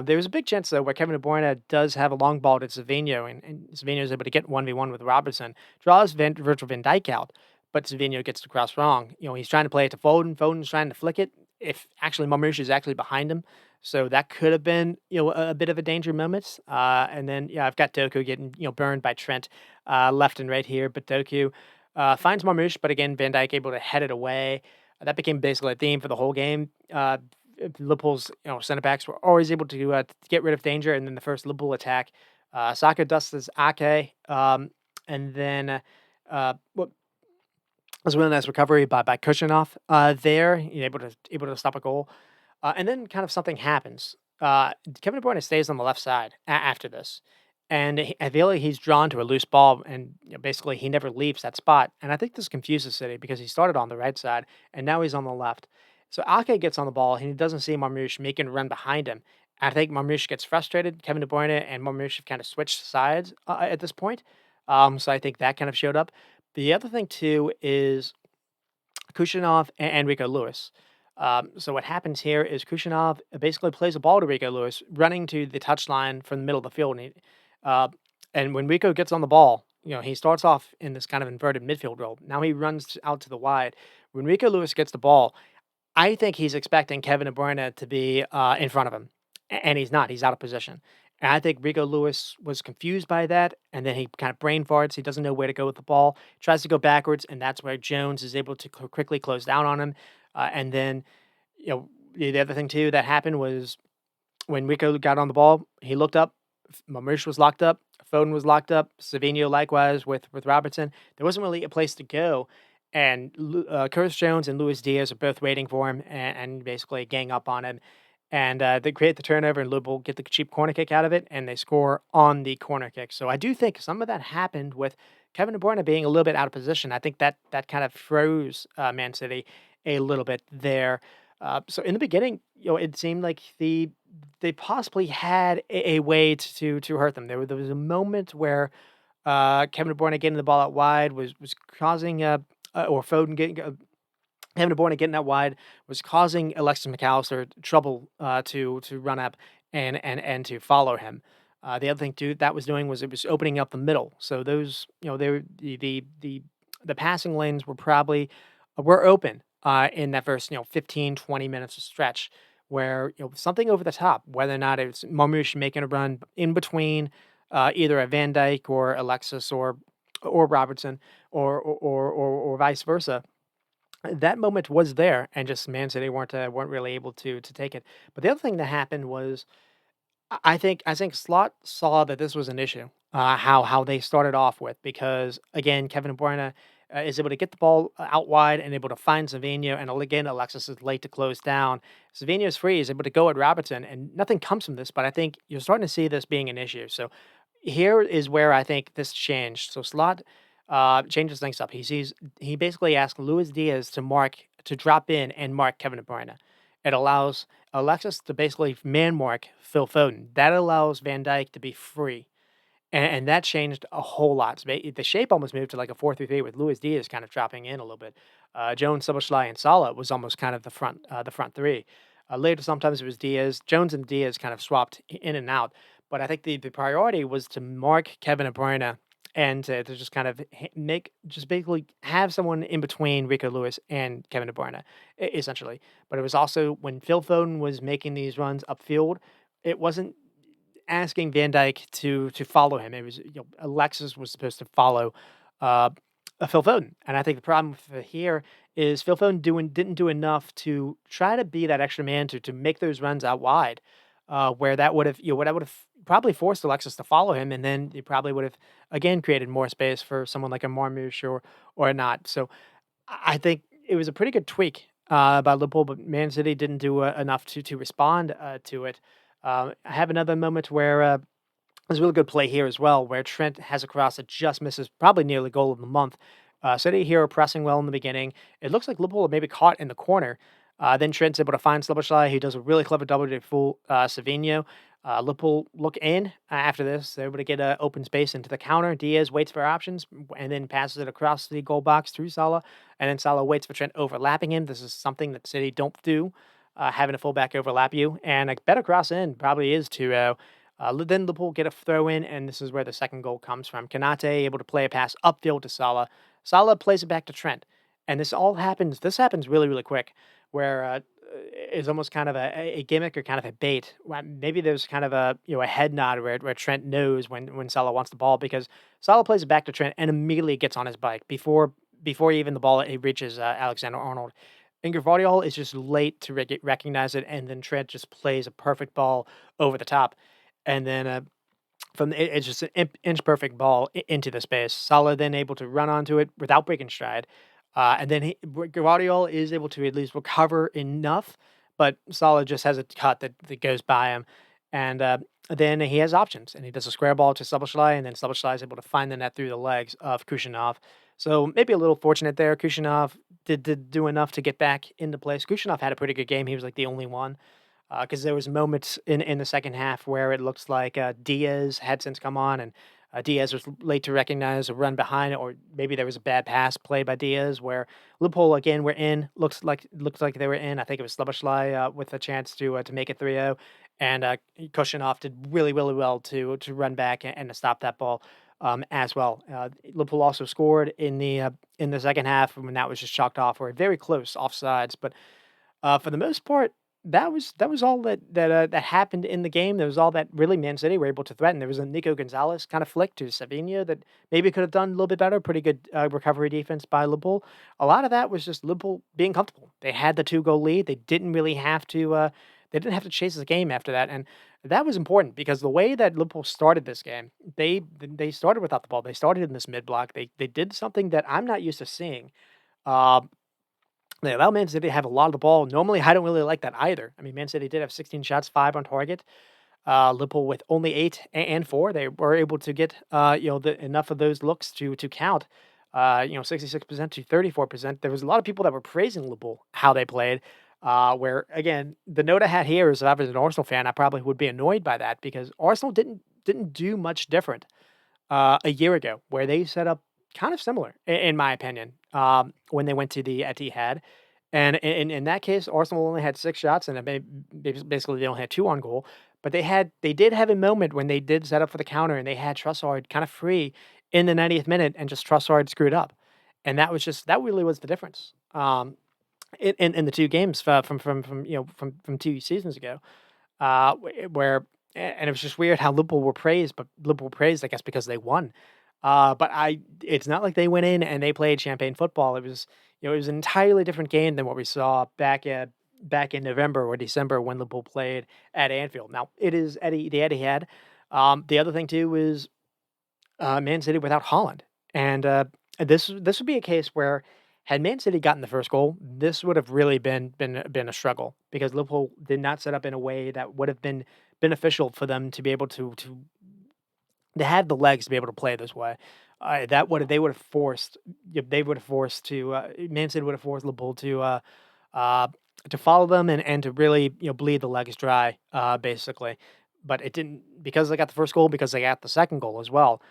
There was a big chance though where Kevin De Bruyne does have a long ball to Savinho, and Savinho is able to get 1v1 with Robertson, draws Virgil van Dijk out, but Savinho gets the cross wrong. He's trying to play it to Foden. Foden's trying to flick it. If actually Marmoush is actually behind him, so that could have been, a bit of a danger moment. And then, yeah, I've got Doku getting, burned by Trent left and right here. But Doku finds Marmoush, but again, Van Dijk able to head it away. That became basically a theme for the whole game. Liverpool's, center backs were always able to get rid of danger. And then the first Liverpool attack, Saka dusts Ake, and then what was a really nice recovery by Kushinoff there, able to stop a goal. And then kind of something happens. Kevin De Bruyne stays on the left side after this, and I feel like he's drawn to a loose ball, and basically he never leaves that spot. And I think this confuses City because he started on the right side and now he's on the left. So Ake gets on the ball and he doesn't see Marmoush making a run behind him. I think Marmoush gets frustrated. Kevin De Bruyne and Marmoush have kind of switched sides at this point. So I think that kind of showed up. The other thing too is Kushyanov and Rico Lewis. So what happens here is Kushyanov basically plays a ball to Rico Lewis, running to the touchline from the middle of the field. Uh, and when Rico gets on the ball, he starts off in this kind of inverted midfield role. Now he runs out to the wide. When Rico Lewis gets the ball, I think he's expecting Kevin De Bruyne to be in front of him, and he's not. He's out of position. And I think Rico Lewis was confused by that, and then he kind of brain farts. He doesn't know where to go with the ball. Tries to go backwards, and that's where Jones is able to quickly close down on him. And then, the other thing too that happened was when Rico got on the ball, he looked up. Mamouche was locked up. Foden was locked up. Savino likewise with Robertson. There wasn't really a place to go, and Curtis Jones and Luis Diaz are both waiting for him and basically gang up on him. And they create the turnover, and Liverpool get the cheap corner kick out of it, and they score on the corner kick. So I do think some of that happened with Kevin De Bruyne being a little bit out of position. I think that kind of froze Man City a little bit there. So in the beginning, it seemed like they possibly had a way to hurt them. There was a moment where Kevin De Bruyne getting the ball out wide was causing or Foden getting Kevin De Bruyne getting that wide was causing Alexis McAllister trouble to run up and to follow him. The other thing too that was doing was it was opening up the middle. So those they were the passing lanes were open in that first 15-20 minutes of stretch where something over the top, whether or not it's Marmoush making a run in between either a Van Dyke or Alexis or Robertson or vice versa. That moment was there, and just Man City weren't really able to take it. But the other thing that happened was I think Slot saw that this was an issue, how they started off with because again Kevin De Bruyne is able to get the ball out wide and able to find Savinho, and again Alexis is late to close down. Savinho is free, is able to go at Robertson, and nothing comes from this. But I think you're starting to see this being an issue. So here is where I think this changed. So Slot changes things up. He basically asks Luis Diaz to drop in and mark Kevin De Bruyne. It allows Alexis to basically man mark Phil Foden. That allows Van Dijk to be free. And that changed a whole lot. So the shape almost moved to like a 4-3-3 with Luis Diaz kind of dropping in a little bit. Jones, Szoboszlai, and Salah was almost kind of the front three. Later, sometimes it was Diaz. Jones and Diaz kind of swapped in and out. But I think the priority was to mark Kevin De Bruyne and to just kind of just basically have someone in between Rico Lewis and Kevin De Bruyne, essentially. But it was also when Phil Foden was making these runs upfield, it wasn't asking Van Dyke to follow him. It was Alexis was supposed to follow uh, Phil Foden, and I think the problem here is Phil Foden didn't do enough to try to be that extra man to make those runs out wide, where that would have that would have probably forced Alexis to follow him, and then he probably would have again created more space for someone like a Marmoush or not. So I think it was a pretty good tweak by Liverpool, but Man City didn't do enough to respond to it. I have another moment where there's a really good play here as well, where Trent has a cross that just misses, probably nearly goal of the month. City here are pressing well in the beginning. It looks like Liverpool are maybe caught in the corner. Then Trent's able to find Szoboszlai. He does a really clever double to fool Savino. Liverpool look in after this. They're able to get open space into the counter. Diaz waits for options and then passes it across the goal box through Salah. And then Salah waits for Trent overlapping him. This is something that City don't do, having a fullback overlap you. And a better cross in probably is to then Liverpool get a throw in, and this is where the second goal comes from. Kanate able to play a pass upfield to Salah. Salah plays it back to Trent. And this happens really, really quick, where it's almost kind of a gimmick or kind of a bait. Maybe there's kind of a head nod where Trent knows when Salah wants the ball because Salah plays it back to Trent and immediately gets on his bike before even the ball it reaches Alexander Arnold. And Gvardiol is just late to recognize it, and then Trent just plays a perfect ball over the top. And then it's just an inch perfect ball into the space. Salah then able to run onto it without breaking stride. And then Guardiola is able to at least recover enough, but Salah just has a cut that goes by him. And then he has options, and he does a square ball to Szoboszlai, and then Szoboszlai is able to find the net through the legs of Kushyanov. So maybe a little fortunate there. Kushyanov did do enough to get back into place. Kushyanov had a pretty good game. He was like the only one because there was moments in the second half where it looks like Diaz had since come on and Diaz was late to recognize a run behind, or maybe there was a bad pass play by Diaz where Liverpool again were in. Looks like they were in. I think it was Slabberschlei with a chance to make it 3-0, and Kushinov did really well to run back and to stop that ball as well. Liverpool also scored in the second half when that was just chalked off or very close offsides, but for the most part, that was all that happened in the game. That was all that really Man City were able to threaten. There was a Nico Gonzalez kind of flick to Savinho that maybe could have done a little bit better. Pretty good recovery defense by Liverpool. A lot of that was just Liverpool being comfortable. They had the 2-goal lead. They didn't really have to. They didn't have to chase the game after that, and that was important because the way that Liverpool started this game, they started without the ball. They started in this mid block. They did something that I'm not used to seeing. Uh, they allowed Man City to have a lot of the ball. Normally, I don't really like that either. I mean, Man City did have 16 shots, 5 on target. Liverpool with only 8 and 4, they were able to get enough of those looks to count. 66% to 34%. There was a lot of people that were praising Liverpool how they played. Where again, the note I had here is if I was an Arsenal fan, I probably would be annoyed by that because Arsenal didn't do much different a year ago, where they set up kind of similar, in my opinion, when they went to the Etihad. And in that case, Arsenal only had 6 shots, and basically they only had 2 on goal. But they did have a moment when they did set up for the counter, and they had Trossard kind of free in the 90th minute, and just Trossard screwed up, and that really was the difference. In the 2 games from 2 seasons ago, where and it was just weird how Liverpool were praised, but Liverpool praised, I guess, because they won. But it's not like they went in and they played champagne football. It was an entirely different game than what we saw back in November or December when Liverpool played at Anfield. Now it is the Etihad. The other thing too is Man City without Holland, and this would be a case where had Man City gotten the first goal, this would have really been a struggle because Liverpool did not set up in a way that would have been beneficial for them to be able to have the legs to be able to play this way. That would they would have forced they would have forced to Man City would have forced Liverpool uh, to follow them and to really bleed the legs dry basically. But it didn't because they got the first goal because they got the second goal as well.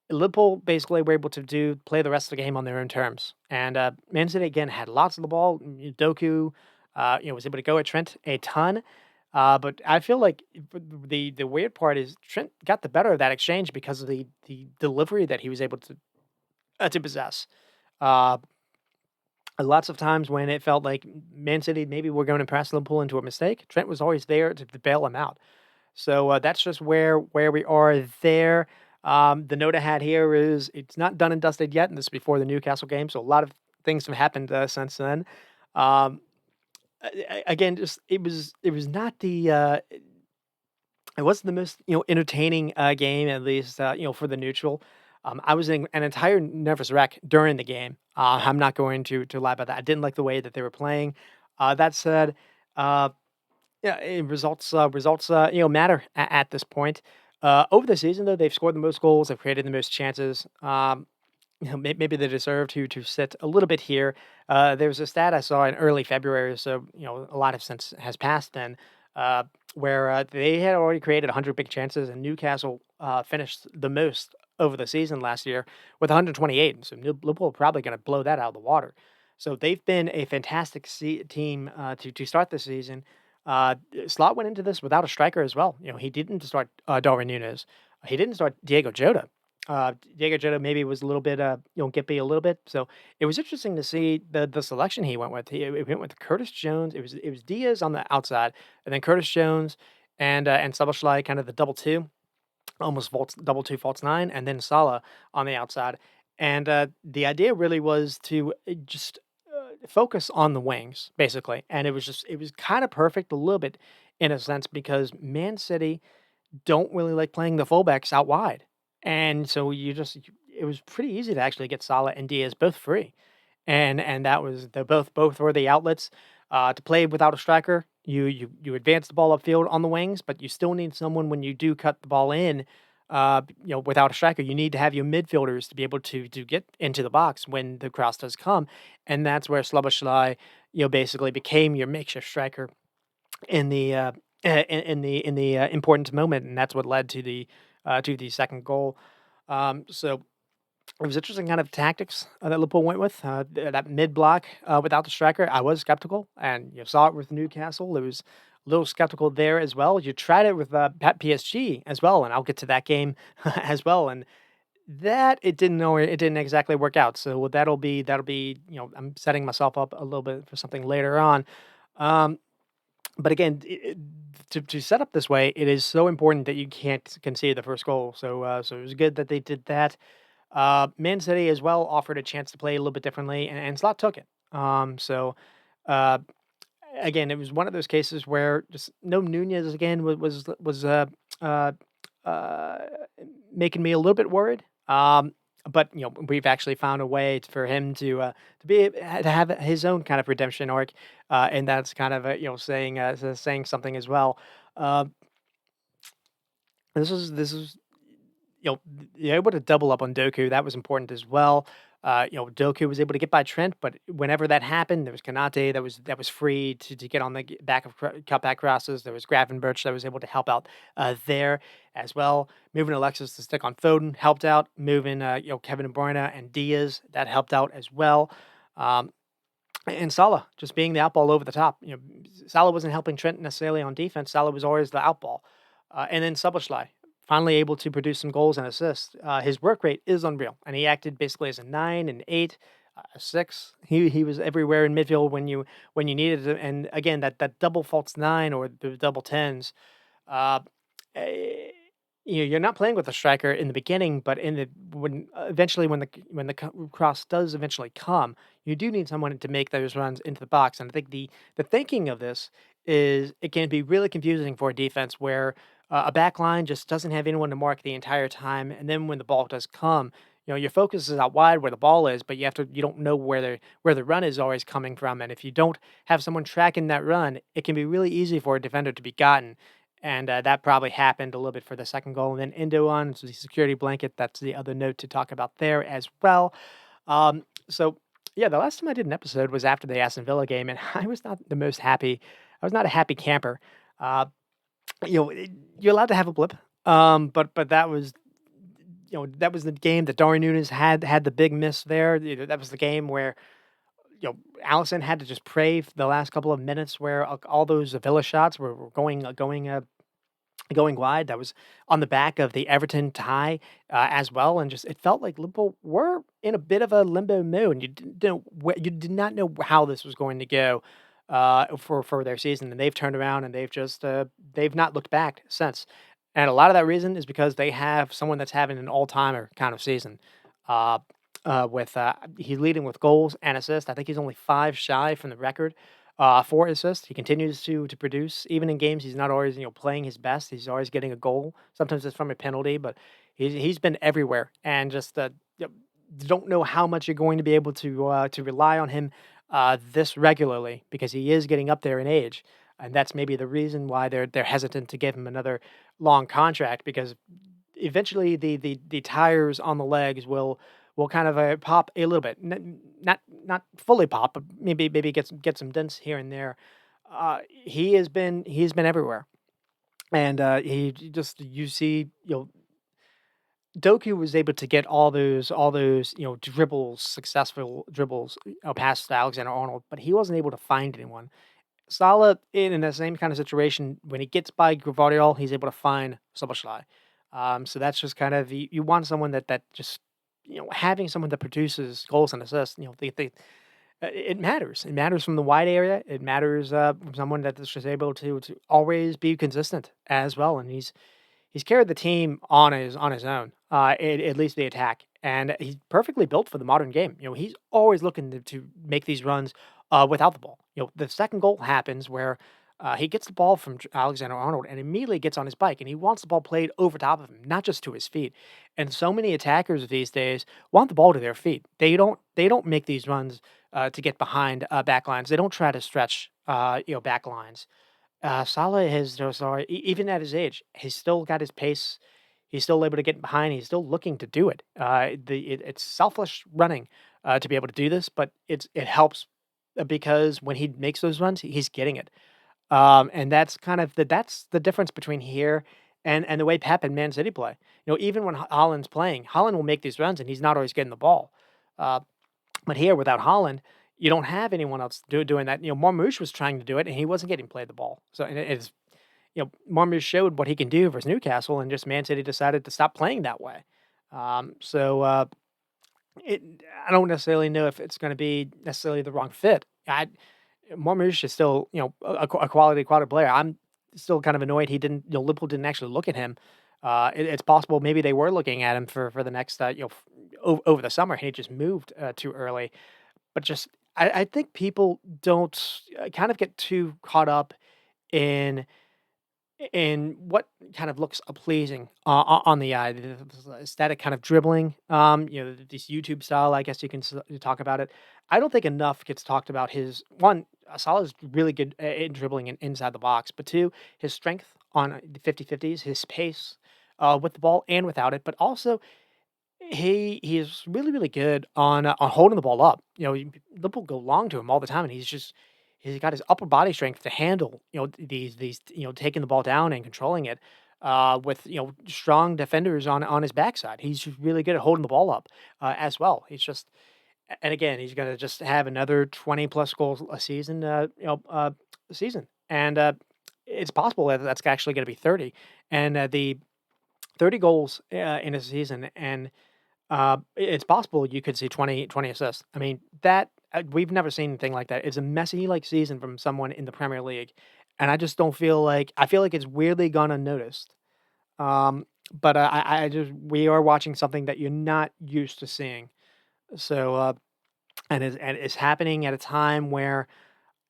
Liverpool basically were able to play the rest of the game on their own terms, and Man City again had lots of the ball. Doku, was able to go at Trent a ton, but I feel like the weird part is Trent got the better of that exchange because of the delivery that he was able to possess. Uh, Lots of times when it felt like Man City maybe were going to press Liverpool into a mistake, Trent was always there to bail him out. So that's just where we are there. The note I had here is it's not done and dusted yet, and this is before the Newcastle game, so a lot of things have happened since then. Um, Again, just it was not it wasn't the most entertaining game, at least for the neutral. I was in an entire nervous wreck during the game. I'm not going to lie about that. I didn't like the way that they were playing. That said, uh, yeah, results, matter at this point. Over the season, though, they've scored the most goals, they've created the most chances. Maybe they deserve to sit a little bit here. There was a stat I saw in early February, so a lot of since has passed then, uh, where they had already created 100 big chances, and Newcastle finished the most over the season last year with 128. So Liverpool are probably going to blow that out of the water. So they've been a fantastic team to start the season. Slot went into this without a striker as well. He didn't start Darwin Núñez. He didn't start Diego Jota. Diego Jota maybe was a little bit, gimpy a little bit. So it was interesting to see the selection he went with. He went with Curtis Jones. It was Diaz on the outside, and then Curtis Jones and Szoboszlai kind of the double two, almost double two false nine, and then Salah on the outside. And the idea really was to just focus on the wings, basically. And it was kind of perfect a little bit in a sense because Man City don't really like playing the fullbacks out wide. And so it was pretty easy to actually get Salah and Diaz both free. And that was they both were the outlets to play without a striker. You advance the ball upfield on the wings, but you still need someone when you do cut the ball in. Without a striker, you need to have your midfielders to be able to get into the box when the cross does come, and that's where Slabashly, basically became your makeshift striker in the in the important moment, and that's what led to the second goal. So it was interesting kind of tactics that Liverpool went with that mid block without the striker. I was skeptical, and you saw it with Newcastle. It was a little skeptical there as well. You tried it with PSG as well, and I'll get to that game as well. And that it didn't exactly work out. So that'll be I'm setting myself up a little bit for something later on. Um, but again, to set up this way, it is so important that you can't concede the first goal. So it was good that they did that. Man City as well offered a chance to play a little bit differently, and Slot took it. Uh, Again, it was one of those cases where just no Nunez again uh, uh, making me a little bit worried. But we've actually found a way for him to have his own kind of redemption arc, and that's kind of saying something as well. Uh, this is you're able to double up on Doku, that was important as well. Doku was able to get by Trent, but whenever that happened, there was Kanate that was free to get on the back of cutback crosses. There was Gravenberch that was able to help out there as well. Moving Alexis to stick on Foden helped out. Moving Kevin De Bruyne and Diaz, that helped out as well. Um, and Salah just being the outball over the top. Salah wasn't helping Trent necessarily on defense. Salah was always the outball. And then Szoboszlai finally able to produce some goals and assists. His work rate is unreal, and he acted basically as a 9, an 8, a 6. He was everywhere in midfield when you needed him. And again, that double false 9 or the double tens. Uh, eh, you're not playing with a striker in the beginning, but in the when eventually when the cross does eventually come, you do need someone to make those runs into the box. And I think the thinking of this is it can be really confusing for a defense where a back line just doesn't have anyone to mark the entire time, and then when the ball does come, your focus is out wide where the ball is, but you don't know where the run is always coming from, and if you don't have someone tracking that run, it can be really easy for a defender to be gotten. And that probably happened a little bit for the second goal. And then Indoan, so the security blanket, that's the other note to talk about there as well. So, yeah, the last time I did an episode was after the Aston Villa game, and I was not the most happy. I was not a happy camper. Uh, you're allowed to have a blip, but that was the game that Darwin Nunes had the big miss there. That was the game where Allison had to just pray for the last couple of minutes where all those Villa shots were going wide. That was on the back of the Everton tie as well, and just it felt like Liverpool were in a bit of a limbo mood. You did not know how this was going to go for their season, and they've turned around and they've not looked back since. And a lot of that reason is because they have someone that's having an all timer kind of season. Uh, with He's leading with goals and assists. I think he's only 5 shy from the record for assists. He continues to produce even in games he's not always playing his best. He's always getting a goal. Sometimes it's from a penalty, but he's been everywhere. And just don't know how much you're going to be able to rely on him this regularly because he is getting up there in age. And that's maybe the reason why they're hesitant to give him another long contract because eventually the tires on the legs will kind of pop a little bit, not fully pop, but maybe get some dents here and there. He's been everywhere, and he just you see Doku was able to get all those dribbles, successful dribbles past Alexander Arnold, but he wasn't able to find anyone. Salah in the same kind of situation when he gets by Gvardiol, he's able to find Szoboszlai. So that's just kind of you want someone that just having someone that produces goals and assists. It matters. It matters from the wide area. It matters from someone that is just able to always be consistent as well. And he's carried the team on his own, at least the attack, and he's perfectly built for the modern game. He's always looking to make these runs without the ball. The second goal happens where he gets the ball from Alexander Arnold and immediately gets on his bike, and he wants the ball played over top of him, not just to his feet. And so many attackers these days want the ball to their feet. They don't make these runs to get behind back lines. They don't try to stretch back lines. Salah has no sorry, even at his age, he's still got his pace. He's still able to get behind. He's still looking to do it. It's selfish running to be able to do this, but it helps because when he makes those runs, he's getting it. And that's kind of that's the difference between here and the way Pep and Man City play. Even when Holland's playing, Holland will make these runs, and he's not always getting the ball. Uh, but here, without Holland, you don't have anyone else doing that. Marmoush was trying to do it, and he wasn't getting played the ball. So and it's Marmoush showed what he can do versus Newcastle, and just Man City decided to stop playing that way. So it I don't necessarily know if it's going to be necessarily the wrong fit. Marmoush is still a quality player. I'm still kind of annoyed he didn't Liverpool didn't actually look at him. It's possible maybe they were looking at him for the next over the summer. He just moved too early, but just I think people don't kind of get too caught up in what kind of looks pleasing on the eye, the aesthetic kind of dribbling, this YouTube style, I guess you can talk about it. I don't think enough gets talked about his one. Salah is really good in dribbling and inside the box, but two, his strength on the 50-50s, his pace with the ball and without it, but also he is really, really good on holding the ball up. Liverpool go long to him all the time, and he's got his upper body strength to handle, these taking the ball down and controlling it, with, strong defenders on his backside. He's just really good at holding the ball up, as well. And again, he's gonna just have another 20 plus goals a season, season, and, it's possible that that's actually gonna be 30, and, the 30 goals, in a season, and it's possible you could see 20 assists. I mean, that we've never seen anything like that. It's a messy like season from someone in the Premier League, and I just don't feel like I feel like it's weirdly gone unnoticed. But I just we are watching something that you're not used to seeing. So and it's happening at a time where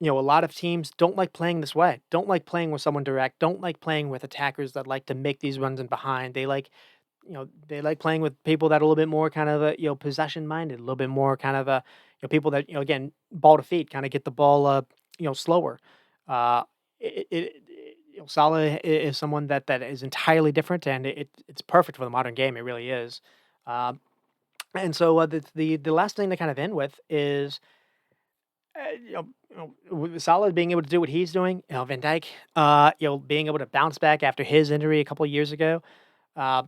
a lot of teams don't like playing this way. Don't like playing with someone direct. Don't like playing with attackers that like to make these runs in behind. They like playing with people that are a little bit more kind of possession minded, a little bit more kind of people that again ball to feet, kind of get the ball slower. Uh, Salah is someone that is entirely different, and it's perfect for the modern game. It really is. Uh, and so the last thing to kind of end with is with Salah being able to do what he's doing. Van Dijk, being able to bounce back after his injury a couple of years ago. Uh,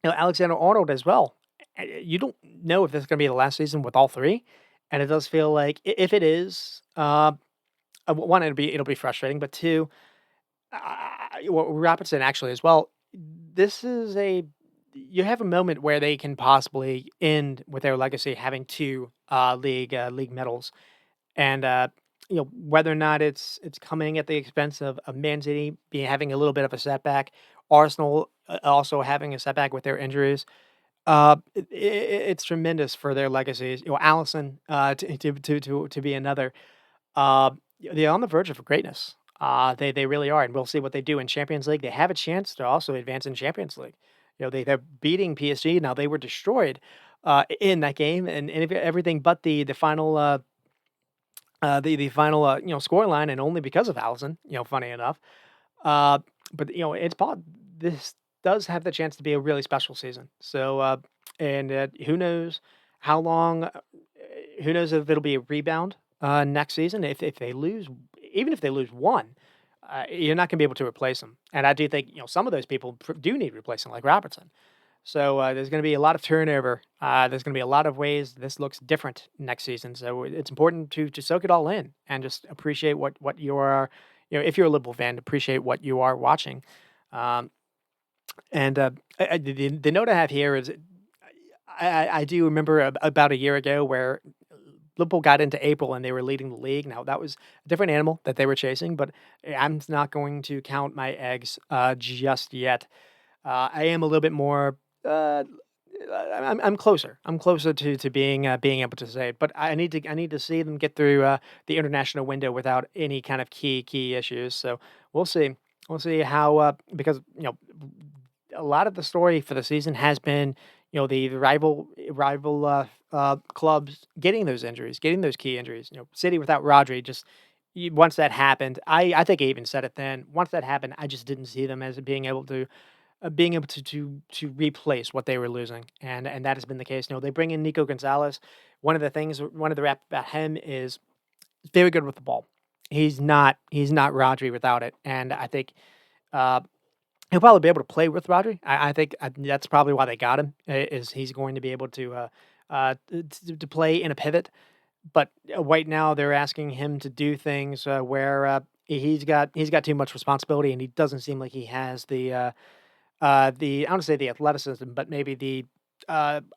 Alexander Arnold as well. You don't know if this is going to be the last season with all three, and it does feel like if it is, one it'll be frustrating, but two, Robertson actually as well. This is a you have a moment where they can possibly end with their legacy having two league medals, and whether or not it's coming at the expense of Man City being having a little bit of a setback, Arsenal also having a setback with their injuries. It's tremendous for their legacies. Allison to be another. Uh, they're on the verge of greatness. They really are, and we'll see what they do in Champions League. They have a chance to also advance in Champions League. They're beating PSG. Now they were destroyed in that game, and everything but the final the final score line, and only because of Allison. Funny enough. Uh, but this does have the chance to be a really special season. So and who knows how long? Who knows if it'll be a rebound next season? If they lose, even if they lose one, you're not going to be able to replace them. And I do think some of those people do need replacing, like Robertson. So there's going to be a lot of turnover. There's going to be a lot of ways this looks different next season. So it's important to soak it all in and just appreciate what you are. If you're a Liverpool fan, appreciate what you are watching. Um, and the note I have here is I do remember about a year ago where Liverpool got into April and they were leading the league. Now that was a different animal that they were chasing, but I'm not going to count my eggs just yet. I am a little bit more. I'm closer. I'm closer to being able to say it, but I need to see them get through the international window without any kind of key issues. So we'll see. We'll see how because a lot of the story for the season has been the rival clubs getting those injuries, getting those key injuries. City without Rodri just. Once that happened, I think I even said it then. Once that happened, I just didn't see them as being able to replace what they were losing, and that has been the case. They bring in Nico Gonzalez. One of the rap about him is very good with the ball. He's not Rodri without it, and I think uh, He'll probably be able to play with Rodri. I think that's probably why they got him. Is he's going to be able to play in a pivot. But right now they're asking him to do things where he's got too much responsibility, and he doesn't seem like he has the I don't say the athleticism, but maybe the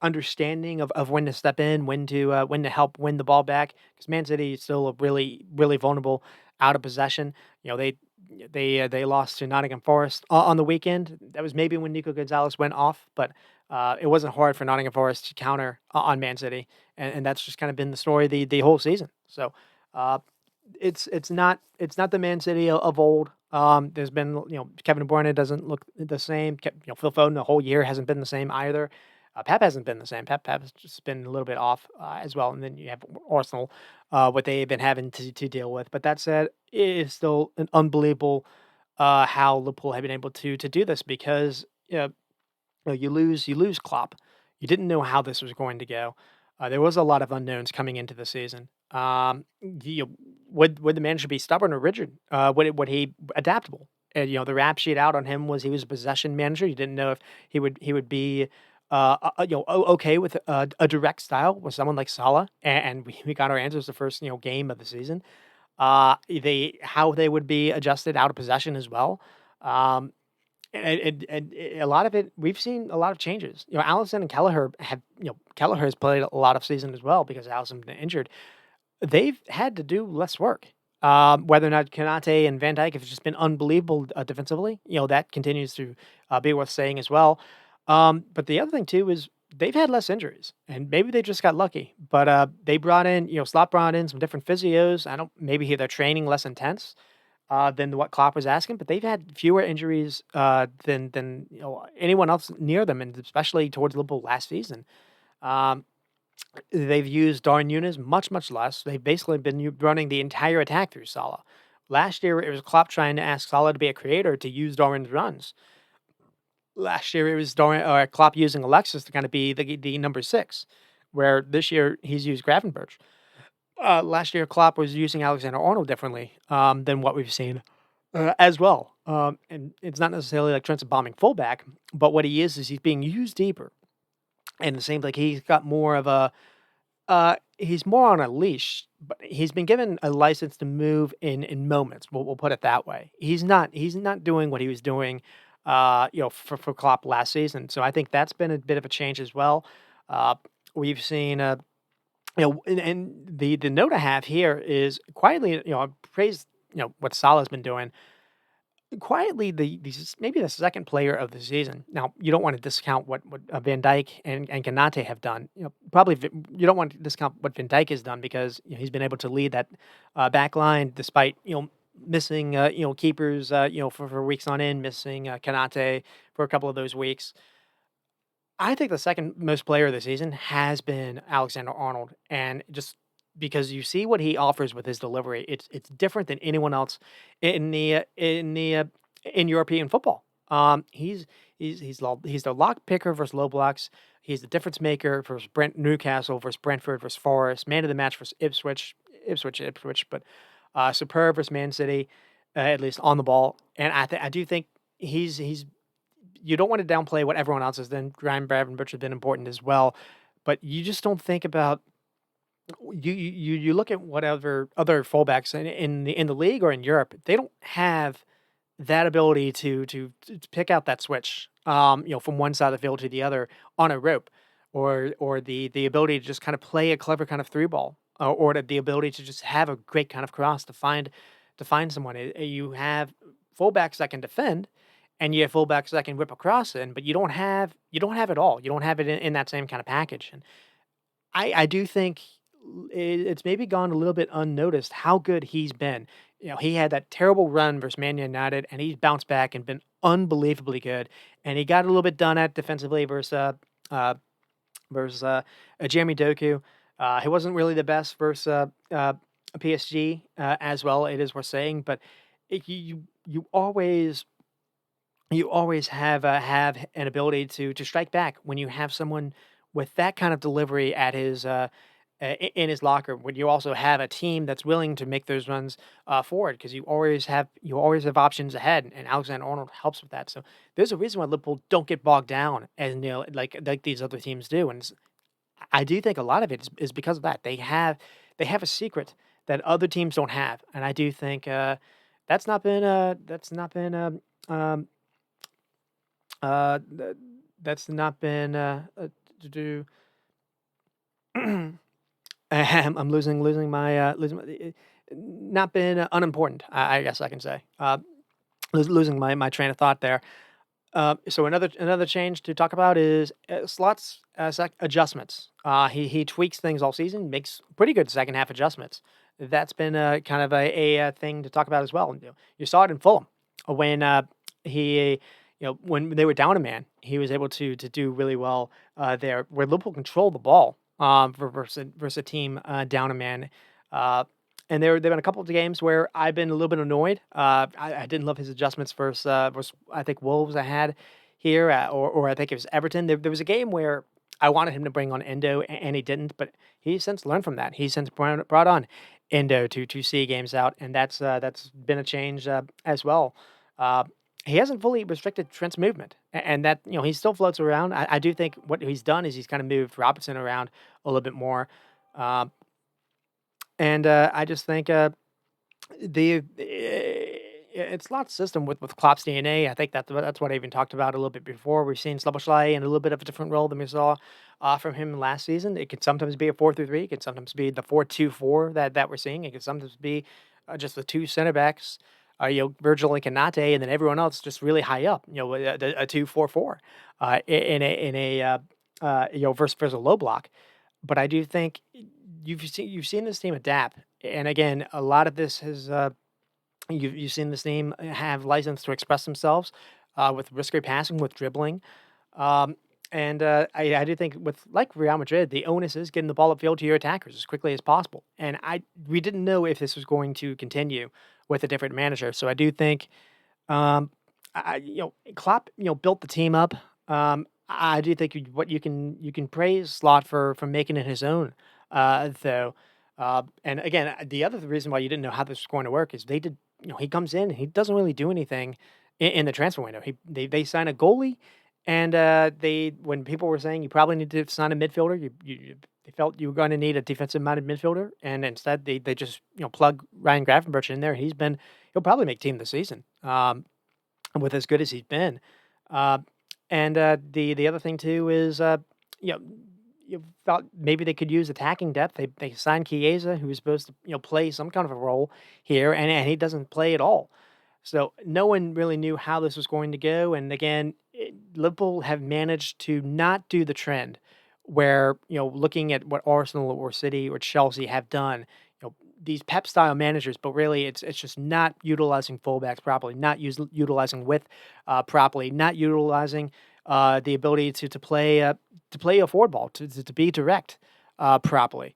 understanding of when to step in, when to help win the ball back. Because Man City is still a really vulnerable out of possession. You know they lost to Nottingham Forest on the weekend. That was maybe when Nico Gonzalez went off, but it wasn't hard for Nottingham Forest to counter on Man City, and that's just kind of been the story the whole season. So. Uh, it's not the Man City of old. There's been Kevin De Bruyne doesn't look the same. Phil Foden the whole year hasn't been the same either. Pep hasn't been the same. Pep has just been a little bit off as well. And then you have Arsenal, what they've been having to deal with. But that said, it is still an unbelievable how Liverpool have been able to do this because you lose Klopp. You didn't know how this was going to go. There was a lot of unknowns coming into the season. Would the manager be stubborn or rigid? Would he adaptable? And the rap sheet out on him was he was a possession manager. You didn't know if he would be okay with a direct style with someone like Salah, and we got our answers the first game of the season. They how they would be adjusted out of possession as well. Um, and a lot of it, we've seen a lot of changes. Allison and Kelleher Kelleher has played a lot of season as well because Allison's been injured. They've had to do less work. Whether or not Kanate and Van Dijk have just been unbelievable defensively, that continues to be worth saying as well. But the other thing too is they've had less injuries, and maybe they just got lucky. But they brought in, Slot brought in some different physios. I don't maybe their training less intense than what Klopp was asking, but they've had fewer injuries than anyone else near them, and especially towards Liverpool last season. Um, they've used Darwin Núñez much less. They've basically been running the entire attack through Salah. Last year, it was Klopp trying to ask Salah to be a creator to use Darwin's runs. Last year, it was Klopp using Alexis to kind of be the number six, where this year he's used Gravenberch. Last year, Klopp was using Alexander Arnold differently than what we've seen as well. And it's not necessarily like Trent's a bombing fullback, but what he is he's being used deeper. And it seems like he's got more of he's more on a leash, but he's been given a license to move in moments. We'll put it that way. He's not doing what he was doing, for Klopp last season. So I think that's been a bit of a change as well. We've seen and the note I have here is quietly, I praise, what Salah's been doing. Quietly, maybe the second player of the season. Now, you don't want to discount what Van Dijk and Kanate have done. Probably you don't want to discount what Van Dijk has done because he's been able to lead that back line despite missing keepers for weeks on end, missing Kanate for a couple of those weeks. I think the second most player of the season has been Alexander Arnold, and just because you see what he offers with his delivery, it's different than anyone else in European football. He's the lock picker versus low blocks. He's the difference maker versus Newcastle versus Brentford versus Forest. Man of the match versus Ipswich, but superb versus Man City, at least on the ball. And I do think he's you don't want to downplay what everyone else has done. Ryan Bradford has been important as well, but you just don't think about you look at whatever other fullbacks in the league or in Europe, they don't have that ability to pick out that switch, from one side of the field to the other on a rope, or the ability to just kind of play a clever kind of three ball, or the ability to just have a great kind of cross to find someone. You have fullbacks that can defend, and you have fullbacks that can whip a cross in, but you don't have it all. You don't have it in that same kind of package. And I do think it's maybe gone a little bit unnoticed how good he's been. He had that terrible run versus Man United, and he's bounced back and been unbelievably good. And he got a little bit done at defensively versus Jeremy Doku. He wasn't really the best versus PSG as well. It is worth saying, but you always have an ability to strike back when you have someone with that kind of delivery in his locker when you also have a team that's willing to make those runs forward because you always have options ahead, and Alexander Arnold helps with that. So there's a reason why Liverpool don't get bogged down as like these other teams do, and I do think a lot of it is because of that. They have a secret that other teams don't have, and I do think that's not been um th- that's not been to do. I'm losing my not been unimportant. I guess I can say losing my train of thought there. So another change to talk about is slots adjustments. He tweaks things all season, makes pretty good second half adjustments. That's been kind of a thing to talk about as well. You saw it in Fulham when he, when they were down a man, he was able to do really well there. Where Liverpool controlled the ball versus a team down a man. Uh, and there've been a couple of games where I've been a little bit annoyed. I didn't love his adjustments versus I think Wolves I had here, or I think it was Everton. There was a game where I wanted him to bring on Endo, and he didn't. But he's since learned from that. He's since brought on Endo to see games out, and that's been a change as well. Uh, he hasn't fully restricted Trent's movement, and that he still floats around. I do think what he's done is he's kind of moved Robertson around a little bit more. Um, and I just think it's a lot system with Klopp's DNA. I think that's what I even talked about a little bit before. We've seen Slabberschlei in a little bit of a different role than we saw from him last season. It could sometimes be a 4-3-3. It could sometimes be the 4-2-4 that we're seeing. It could sometimes be just the two center backs, Virgil and Kanate, and then everyone else just really high up. A 2-4-4 versus a low block. But I do think you've seen this team adapt, and again, a lot of this has you've seen this team have license to express themselves with risky passing, with dribbling, um, and I do think with like Real Madrid, the onus is getting the ball upfield to your attackers as quickly as possible. And we didn't know if this was going to continue with a different manager, so I do think um, Klopp, built the team up. I do think what you can praise Slot for making it his own, though. And again, the other reason why you didn't know how this was going to work is they did. He comes in, he doesn't really do anything in the transfer window. They sign a goalie, and they when people were saying you probably need to sign a midfielder, they felt you were going to need a defensive minded midfielder, and instead they just plug Ryan Gravenberch in there. He'll probably make team this season. With as good as he's been. Uh, and the other thing too is you know you thought maybe they could use attacking depth. They signed Chiesa, who was supposed to play some kind of a role here, and he doesn't play at all. So no one really knew how this was going to go. And again, Liverpool have managed to not do the trend where looking at what Arsenal or City or Chelsea have done. These Pep style managers, but really it's just not utilizing fullbacks properly, not utilizing width properly, not utilizing the ability to play a forward ball to be direct properly.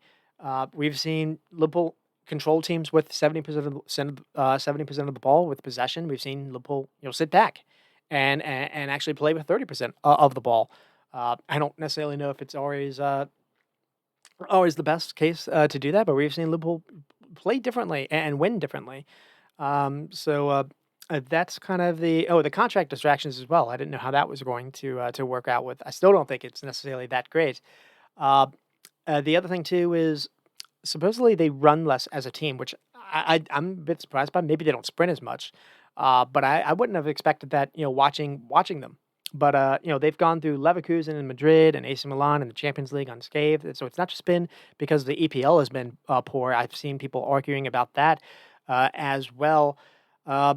We've seen Liverpool control teams with 70% of the ball with possession. We've seen Liverpool sit back and actually play with 30% of the ball. I don't necessarily know if it's always the best case to do that, but we've seen Liverpool play differently and win differently. That's kind of the contract distractions as well. I didn't know how that was going to work out with. I still don't think it's necessarily that great. Uh, the other thing too is supposedly they run less as a team, which I'm a bit surprised by. Maybe they don't sprint as much, but I wouldn't have expected that. Watching them. But they've gone through Leverkusen and Madrid and AC Milan in the Champions League unscathed. And so it's not just been because the EPL has been poor. I've seen people arguing about that as well. Uh,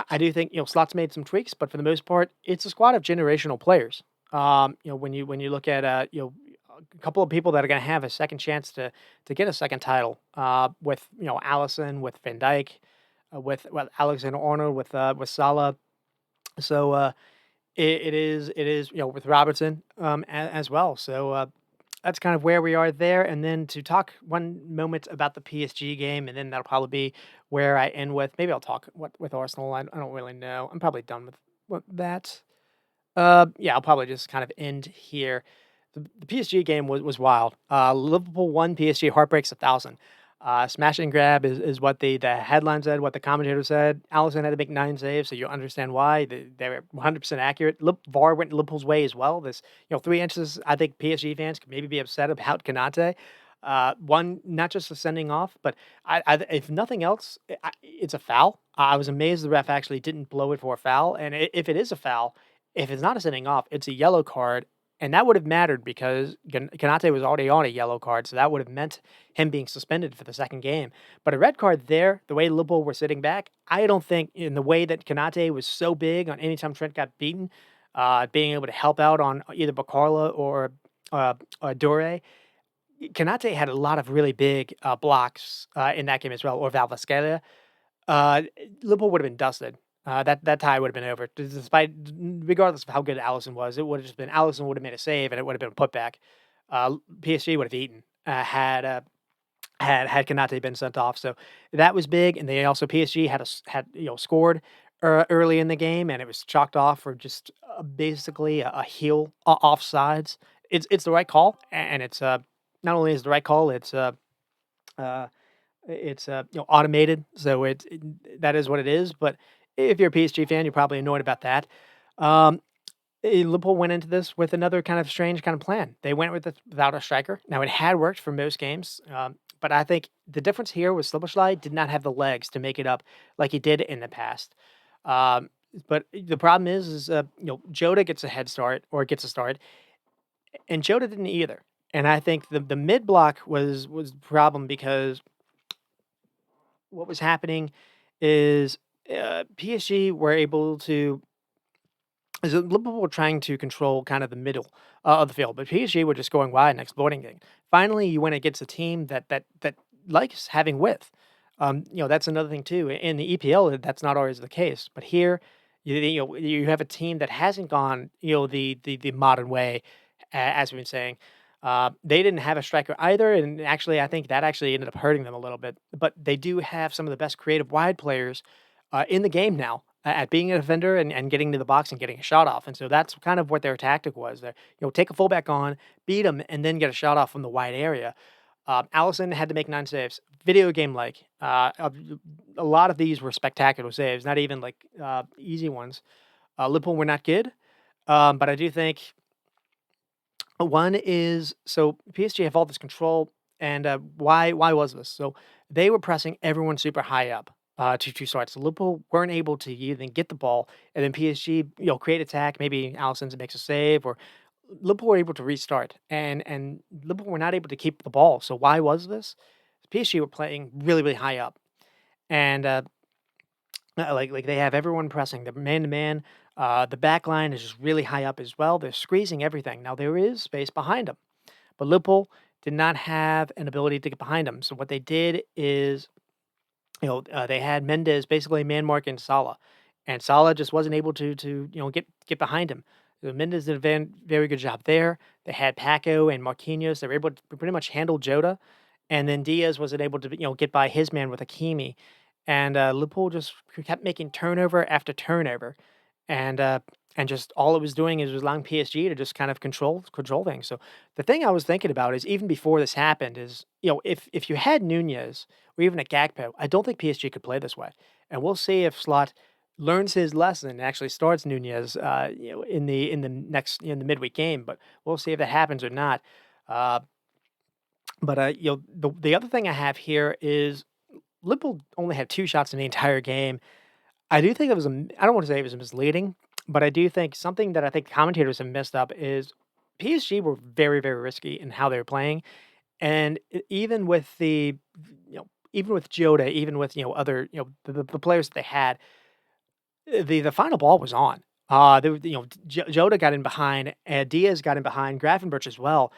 I do think Slot's made some tweaks, but for the most part, it's a squad of generational players. When you look at a couple of people that are going to have a second chance to get a second title with Allison, with Van Dijk, with Alexander Arnold, with Salah. So it is with Robertson as well. So that's kind of where we are there. And then to talk one moment about the PSG game, and then that'll probably be where I end with. Maybe I'll talk with Arsenal. I don't really know. I'm probably done with that. Yeah, I'll probably just kind of end here. The PSG game was wild. Liverpool won, PSG heartbreaks 1,000. Smash and grab is what the headline said, what the commentator said. Allison had to make 9 saves, so you understand why. They were 100% accurate. VAR went Liverpool's way as well. 3 inches, I think PSG fans could maybe be upset about Kanate. One, not just the sending off, but if nothing else, it's a foul. I was amazed the ref actually didn't blow it for a foul, and if it is a foul, if it's not a sending off, it's a yellow card, and that would have mattered because Kanate was already on a yellow card, so that would have meant him being suspended for the second game. But a red card there, the way Liverpool were sitting back, I don't think in the way that Kanate was so big on any time Trent got beaten, being able to help out on either Bacarla or Dore. Kanate had a lot of really big blocks in that game as well, or Valvasquez. Uh, Liverpool would have been dusted. That tie would have been over. Despite regardless of how good Allison was, it would have just been Allison would have made a save and it would have been a putback. PSG would have eaten had Kanate been sent off. So that was big, and they also PSG had scored early in the game, and it was chalked off for just basically a heel offsides. It's the right call, and it's not only is the right call, uh automated, so that is what it is, but if you're a PSG fan, you're probably annoyed about that. Um, Liverpool went into this with another kind of strange kind of plan. They went without a striker. Now, it had worked for most games, but I think the difference here was Szoboszlai did not have the legs to make it up like he did in the past. Um, but the problem is Jota gets a head start or gets a start, and Jota didn't either. And I think the mid block was the problem because what was happening is PSG were able to is that Liverpool were trying to control kind of the middle of the field, but PSG were just going wide and exploiting it. Finally, you went against a team that likes having width. That's another thing too. In the EPL, that's not always the case, but here, you have a team that hasn't gone the modern way, as we've been saying. They didn't have a striker either, and actually, I think that actually ended up hurting them a little bit. But they do have some of the best creative wide players in the game now at being a defender and getting to the box and getting a shot off. And so that's kind of what their tactic was. There, take a fullback on, beat him, and then get a shot off from the wide area. Allison had to make 9 saves, video game like. A lot of these were spectacular saves, not even like easy ones. Liverpool were not good, but I do think one is so PSG have all this control, and why was this? So they were pressing everyone super high up to start. So Liverpool weren't able to even get the ball, and then PSG create attack. Maybe Alisson makes a save, or Liverpool were able to restart, and Liverpool were not able to keep the ball. So why was this? PSG were playing really high up, and like they have everyone pressing the man to man. The back line is just really high up as well. They're squeezing everything. Now there is space behind them, but Liverpool did not have an ability to get behind them. So what they did is, they had Mendes basically man marking Salah, and Salah just wasn't able to get behind him. So Mendes did a very good job there. They had Paco and Marquinhos. They were able to pretty much handle Jota, and then Diaz wasn't able to get by his man with Hakimi, and Liverpool just kept making turnover after turnover, and uh, and just all it was doing is was allowing PSG to just kind of control things. So the thing I was thinking about is even before this happened is if you had Nunez or even a Gakpo, I don't think PSG could play this way, and we'll see if Slot learns his lesson and actually starts Nunez in the next in the midweek game. But we'll see if that happens or not. Uh, but the other thing I have here is Liverpool only had 2 shots in the entire game. I do think it was I don't want to say it was misleading, but I do think something that I think commentators have messed up is PSG were very risky in how they were playing, and even with even with Jota, even with other the players that they had, the final ball was on. Jota got in behind, Diaz got in behind, Grafenberch as well,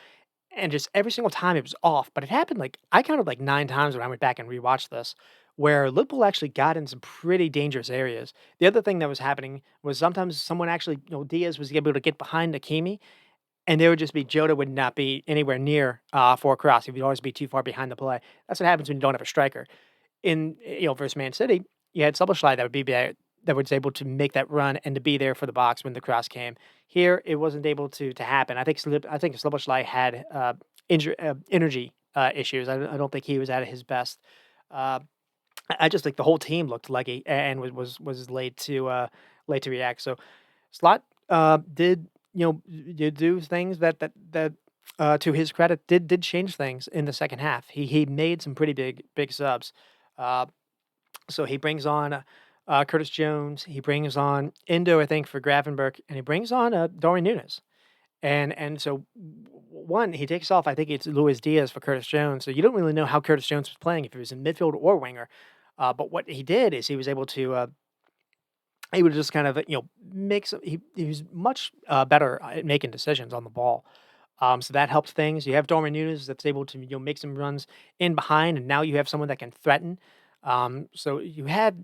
and just every single time it was off, but it happened like I counted like 9 times when I went back and rewatched this, where Liverpool actually got in some pretty dangerous areas. The other thing that was happening was sometimes someone actually, Diaz was able to get behind Hakimi, and there would just be Jota would not be anywhere near for a cross. He would always be too far behind the play. That's what happens when you don't have a striker. In versus Man City, you had Szoboszlai that would be there. that was able to make that run and to be there for the box when the cross came. Here, it wasn't able to happen. I think Szoboszlai had energy issues. I don't think he was at his best. Uh, I just think the whole team looked leggy and was late to react. So Slot did did do things that to his credit did change things in the second half. He made some pretty big subs. Uh, so he brings on Curtis Jones. He brings on Indo, I think, for Gravenberg, and he brings on Darwin Nunes. And so one, he takes off. I think it's Luis Diaz for Curtis Jones. So you don't really know how Curtis Jones was playing if he was in midfield or winger. But what he did is he was able to he would just kind of make some. He was much better at making decisions on the ball. So that helps things. You have Darwin Nunes that's able to make some runs in behind, and now you have someone that can threaten. So you have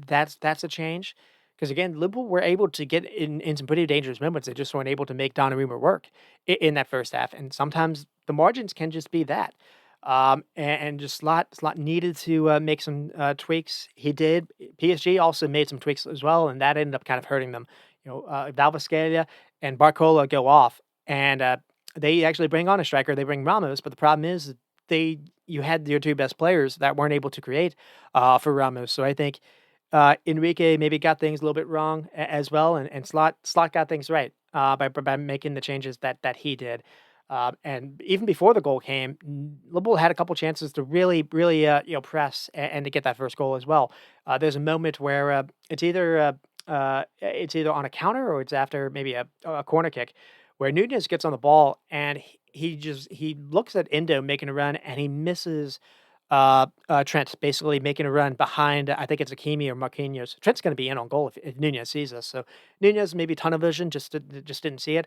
that's a change because again, Liverpool were able to get in some pretty dangerous moments. They just weren't able to make Donnarumma work in that first half, and sometimes the margins can just be that. And just Slot needed to make some tweaks. He did. PSG also made some tweaks as well, and that ended up kind of hurting them. Valvasquez and Barcola go off, and they actually bring on a striker. They bring Ramos, but the problem is you had your two best players that weren't able to create for Ramos. So I think Enrique maybe got things a little bit wrong as well, and Slot got things right by making the changes that he did. And even before the goal came, Liverpool had a couple chances to really press and to get that first goal as well. There's a moment where it's either on a counter or it's after maybe a corner kick, where Nunez gets on the ball and he looks at Endo making a run and he misses Trent basically making a run behind. I think it's Akimi or Marquinhos. Trent's going to be in on goal if Nunez sees us. So Nunez maybe tunnel vision just didn't see it.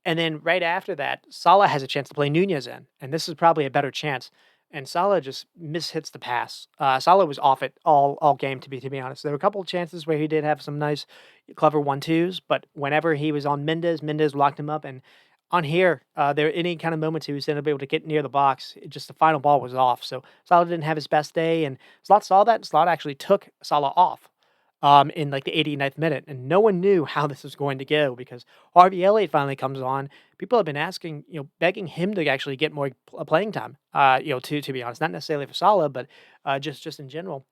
And then right after that, Salah has a chance to play Nunez in, and this is probably a better chance. And Salah just mishits the pass. Salah was off it all game to be honest. There were a couple of chances where he did have some nice, clever 1-2s, but whenever he was on Mendes locked him up. And on here, there any kind of moments he was able to get near the box, just the final ball was off. So Salah didn't have his best day, and Slot saw that. And Slot actually took Salah off in like the 89th minute, and no one knew how this was going to go because Harvey Elliott finally comes on. People have been asking, begging him to actually get more playing time. To be honest, not necessarily for Salah, but just in general.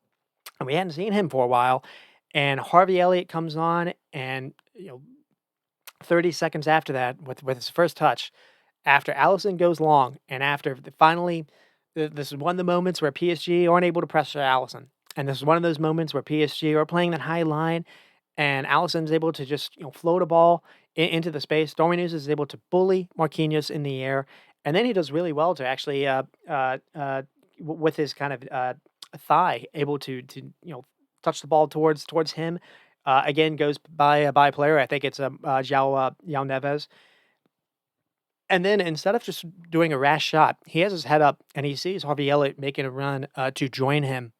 And we hadn't seen him for a while. And Harvey Elliott comes on, and 30 seconds after that, with his first touch, after Allison goes long, and after finally, this is one of the moments where PSG aren't able to pressure Allison. And this is one of those moments where PSG are playing that high line, and Allison's able to just float a ball into the space. Darwin Núñez is able to bully Marquinhos in the air, and then he does really well to actually with his kind of thigh able to touch the ball towards him. Again, goes by a player. I think it's João Neves. And then instead of just doing a rash shot, he has his head up and he sees Harvey Elliott making a run to join him,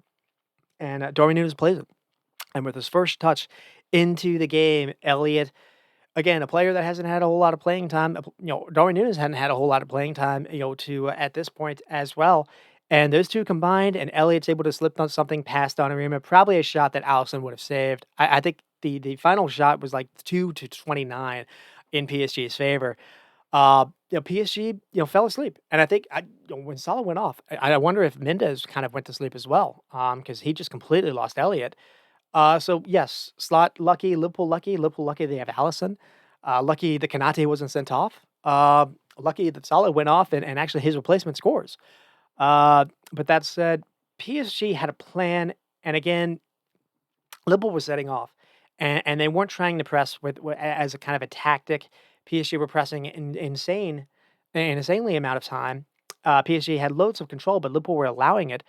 and Darwin Núñez plays it. And with his first touch into the game, Elliott, again, a player that hasn't had a whole lot of playing time. Darwin Núñez hadn't had a whole lot of playing time, to at this point as well. And those two combined, and Elliott's able to slip on something past Donnarumma, probably a shot that Allison would have saved. I think the final shot was like 2-29 in PSG's favor. PSG, fell asleep, and I think when Salah went off, I wonder if Mendes kind of went to sleep as well, because he just completely lost Elliott. So yes, Slot lucky, Liverpool lucky they have Allison. Lucky the Kanate wasn't sent off. Lucky that Salah went off and actually his replacement scores. But that said, PSG had a plan, and again, Liverpool was setting off, and they weren't trying to press as a kind of a tactic. PSG were pressing insanely amount of time. PSG had loads of control, but Liverpool were allowing it.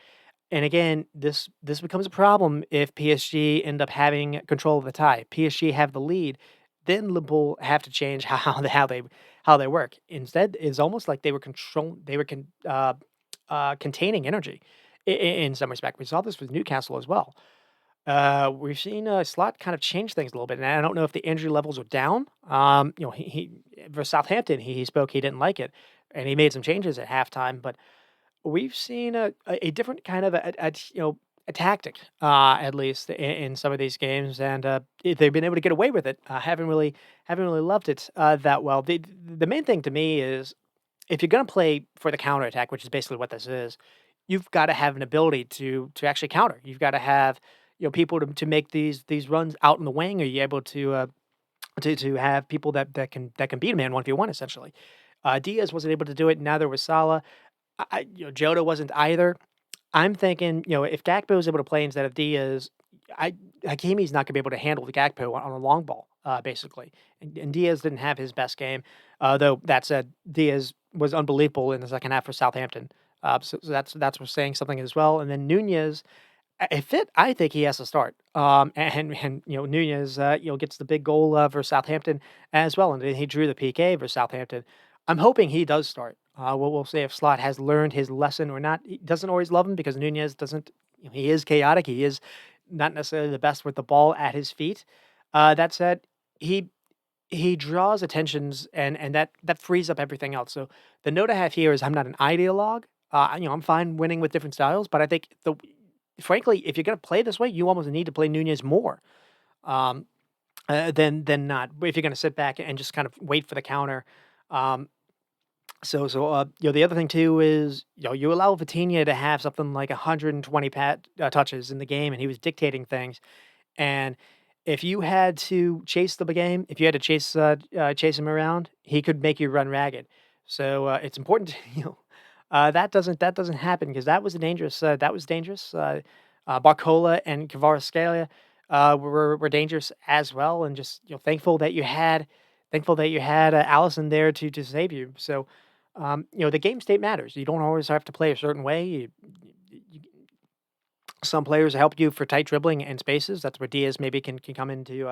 And again, this becomes a problem if PSG end up having control of the tie. PSG have the lead, then Liverpool have to change how they work. Instead, it's almost like containing energy in some respect. We saw this with Newcastle as well. We've seen Slot kind of change things a little bit, and I don't know if the injury levels are down. He for Southampton, he spoke he didn't like it, and he made some changes at halftime. But we've seen a different kind of a tactic, at least in some of these games, and they've been able to get away with it. Haven't really loved it that well. The main thing to me is if you're going to play for the counter attack, which is basically what this is, you've got to have an ability to actually counter. You've got to have people to make these runs out in the wing. Are you able to have people that can beat a man 1v1 essentially? Diaz wasn't able to do it. Neither was Salah. Jota wasn't either. I'm thinking, if Gakpo is able to play instead of Diaz, I Hakimi's not gonna be able to handle the Gakpo on a long ball, basically. And Diaz didn't have his best game, though that said, Diaz was unbelievable in the second half for Southampton. So that's what's saying something as well. And then Nunez, if it, I think he has to start. And Nunez, gets the big goal for Southampton as well, and then he drew the PK for Southampton. I'm hoping he does start. We'll see if Slot has learned his lesson or not. He doesn't always love him because Nunez doesn't. He is chaotic. He is not necessarily the best with the ball at his feet. That said, he he draws attentions and that frees up everything else. So the note I have here is I'm not an ideologue. I'm fine winning with different styles, but I think frankly, if you're gonna play this way, you almost need to play Nunez more um, than not. If you're gonna sit back and just kind of wait for the counter. Um, the other thing too is you allow Vitinha to have something like 120 touches in the game, and he was dictating things. And if you had to chase the game, if you had to chase him around, he could make you run ragged. So it's important to, that doesn't happen because that was dangerous. Barcola and Kvaratskhelia were dangerous as well, and just thankful that you had Allison there to save you. So the game state matters. You don't always have to play a certain way. Some players help you for tight dribbling and spaces. That's where Diaz maybe can come into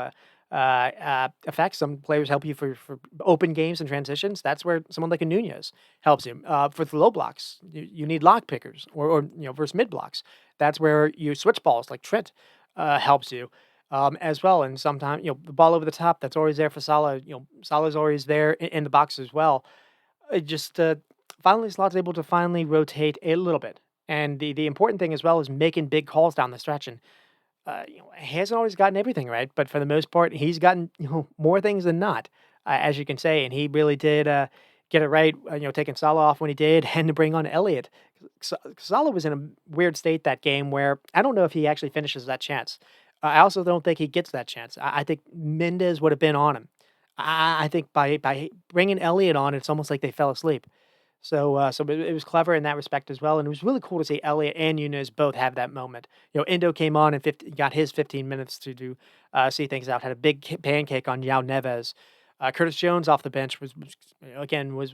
effect. Some players help you for open games and transitions. That's where someone like a Nunez helps you. For the low blocks, you need lock pickers or versus mid blocks. That's where you switch balls like Trent helps you as well. And sometimes the ball over the top that's always there for Salah. Salah's always there in the box as well. It just finally Slot's able to finally rotate a little bit. And the important thing as well is making big calls down the stretch. And he hasn't always gotten everything right, but for the most part, he's gotten more things than not, as you can say. And he really did get it right. Taking Salah off when he did, and to bring on Elliott. Salah was in a weird state that game where I don't know if he actually finishes that chance. I also don't think he gets that chance. I think Mendes would have been on him. I think by bringing Elliott on, it's almost like they fell asleep. So it was clever in that respect as well, and it was really cool to see Elliott and Yunus both have that moment. Endo came on and got his 15 minutes to do see things out. Had a big pancake on Yao Neves. Curtis Jones off the bench was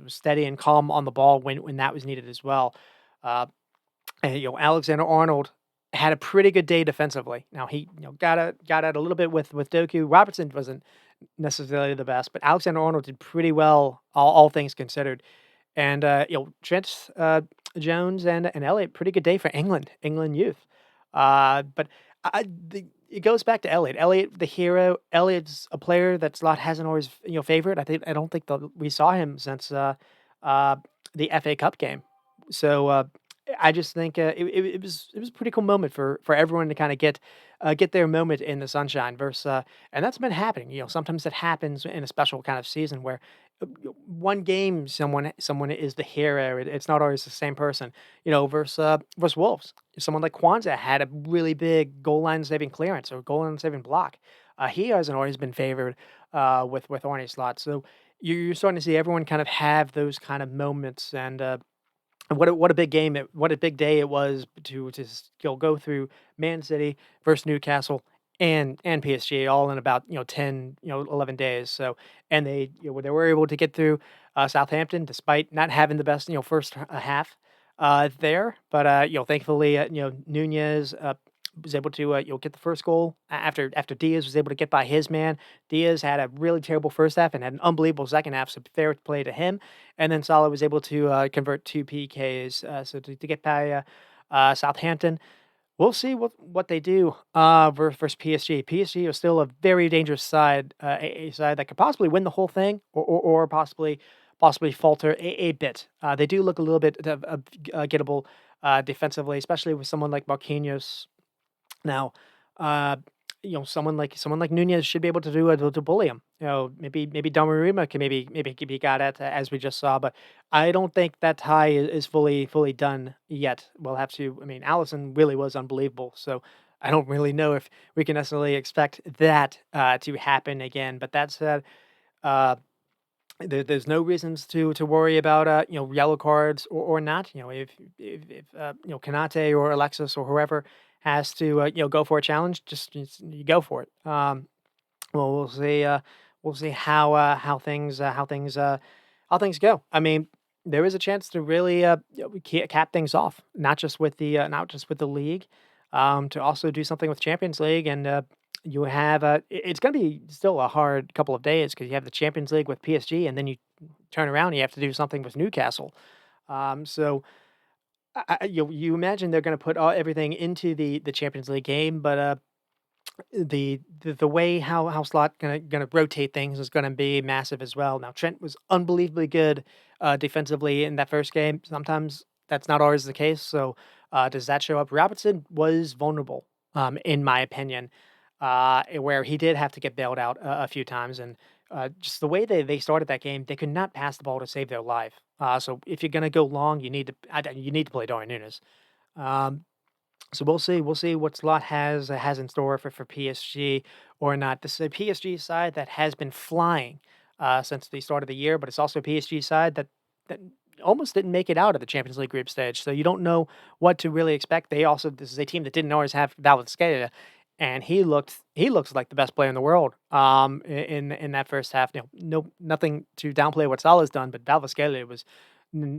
steady and calm on the ball when that was needed as well. Uh, and, Alexander Arnold had a pretty good day defensively. Now he got out a little bit with Doku. Robertson wasn't necessarily the best, but Alexander Arnold did pretty well, all things considered. And, Trent, Jones and Elliott, pretty good day for England youth. But it goes back to Elliott. Elliott, the hero. Elliott's a player that Slot hasn't always, favored. I don't think we saw him since the FA Cup game. So I just think it was a pretty cool moment for everyone to kind of get their moment in the sunshine. Versus and that's been happening. Sometimes it happens in a special kind of season where one game someone is the hero. It's not always the same person. Versus Wolves. Someone like Kwanzaa had a really big goal line saving clearance or goal line saving block. He hasn't always been favored with Arnie Slot. So you're starting to see everyone kind of have those kind of moments and what a big game what a big day it was to go through Man City versus Newcastle and PSG all in about 10 11 days. So and they were able to get through Southampton despite not having the best first half there, but thankfully Nunez was able to get the first goal after Diaz was able to get by his man. Diaz had a really terrible first half and had an unbelievable second half, so fair play to him. And then Salah was able to convert two PKs, so to get by Southampton. We'll see what they do versus PSG. PSG is still a very dangerous side, a side that could possibly win the whole thing, or possibly falter a bit. They do look a little bit gettable defensively, especially with someone like Marquinhos. Now, uh, someone like Nunez should be able to do it to bully him. Maybe Donnarumma can maybe be got at, as we just saw, but I don't think that tie is fully done yet. We'll have to. I mean, Allison really was unbelievable, so I don't really know if we can necessarily expect that to happen again. But that said, uh, there's no reasons to worry about yellow cards or not. If Kanate or Alexis or whoever has to go for a challenge, just you go for it. Well, we'll see how things go. I mean, there is a chance to really cap things off, not just with the league, to also do something with Champions League, and you have it's going to be still a hard couple of days because you have the Champions League with PSG, and then you turn around and you have to do something with Newcastle. So you imagine they're going to put everything into the Champions League game, but the way how Slot gonna rotate things is gonna be massive as well. Now Trent was unbelievably good defensively in that first game. Sometimes that's not always the case. So does that show up? Robertson was vulnerable, in my opinion, where he did have to get bailed out a few times, and just the way they started that game, they could not pass the ball to save their life. So if you're gonna go long, you need to play Darwin Nunes. Um, so we'll see what Slot has in store for PSG or not. This is a PSG side that has been flying since the start of the year, but it's also a PSG side that almost didn't make it out of the Champions League group stage. So you don't know what to really expect. This is a team that didn't always have Valencia, and he looks like the best player in the world. In that first half, nothing to downplay what Salah's done, but Valencia was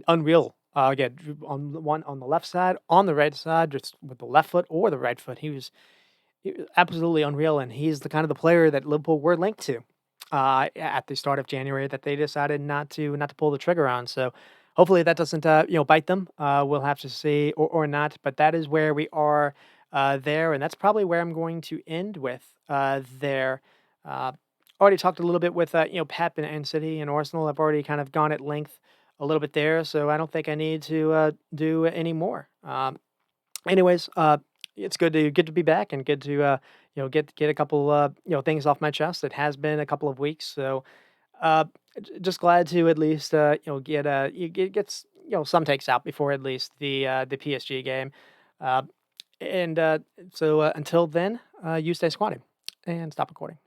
unreal. Again, on the left side, on the right side, just with the left foot or the right foot, he was absolutely unreal, and he's the kind of the player that Liverpool were linked to at the start of January that they decided not to pull the trigger on. So hopefully that doesn't bite them. We'll have to see or not, but that is where we are there, and that's probably where I'm going to end with there. Uh, Already talked a little bit with Pep and City and Arsenal. I've already kind of gone at length a little bit there, so I don't think I need to do any more. Anyways, it's good to be back and good to get a couple things off my chest. It has been a couple of weeks, so uh, just glad to at least some takes out before at least the PSG game. Uh, and so until then, you stay squatting and stop recording.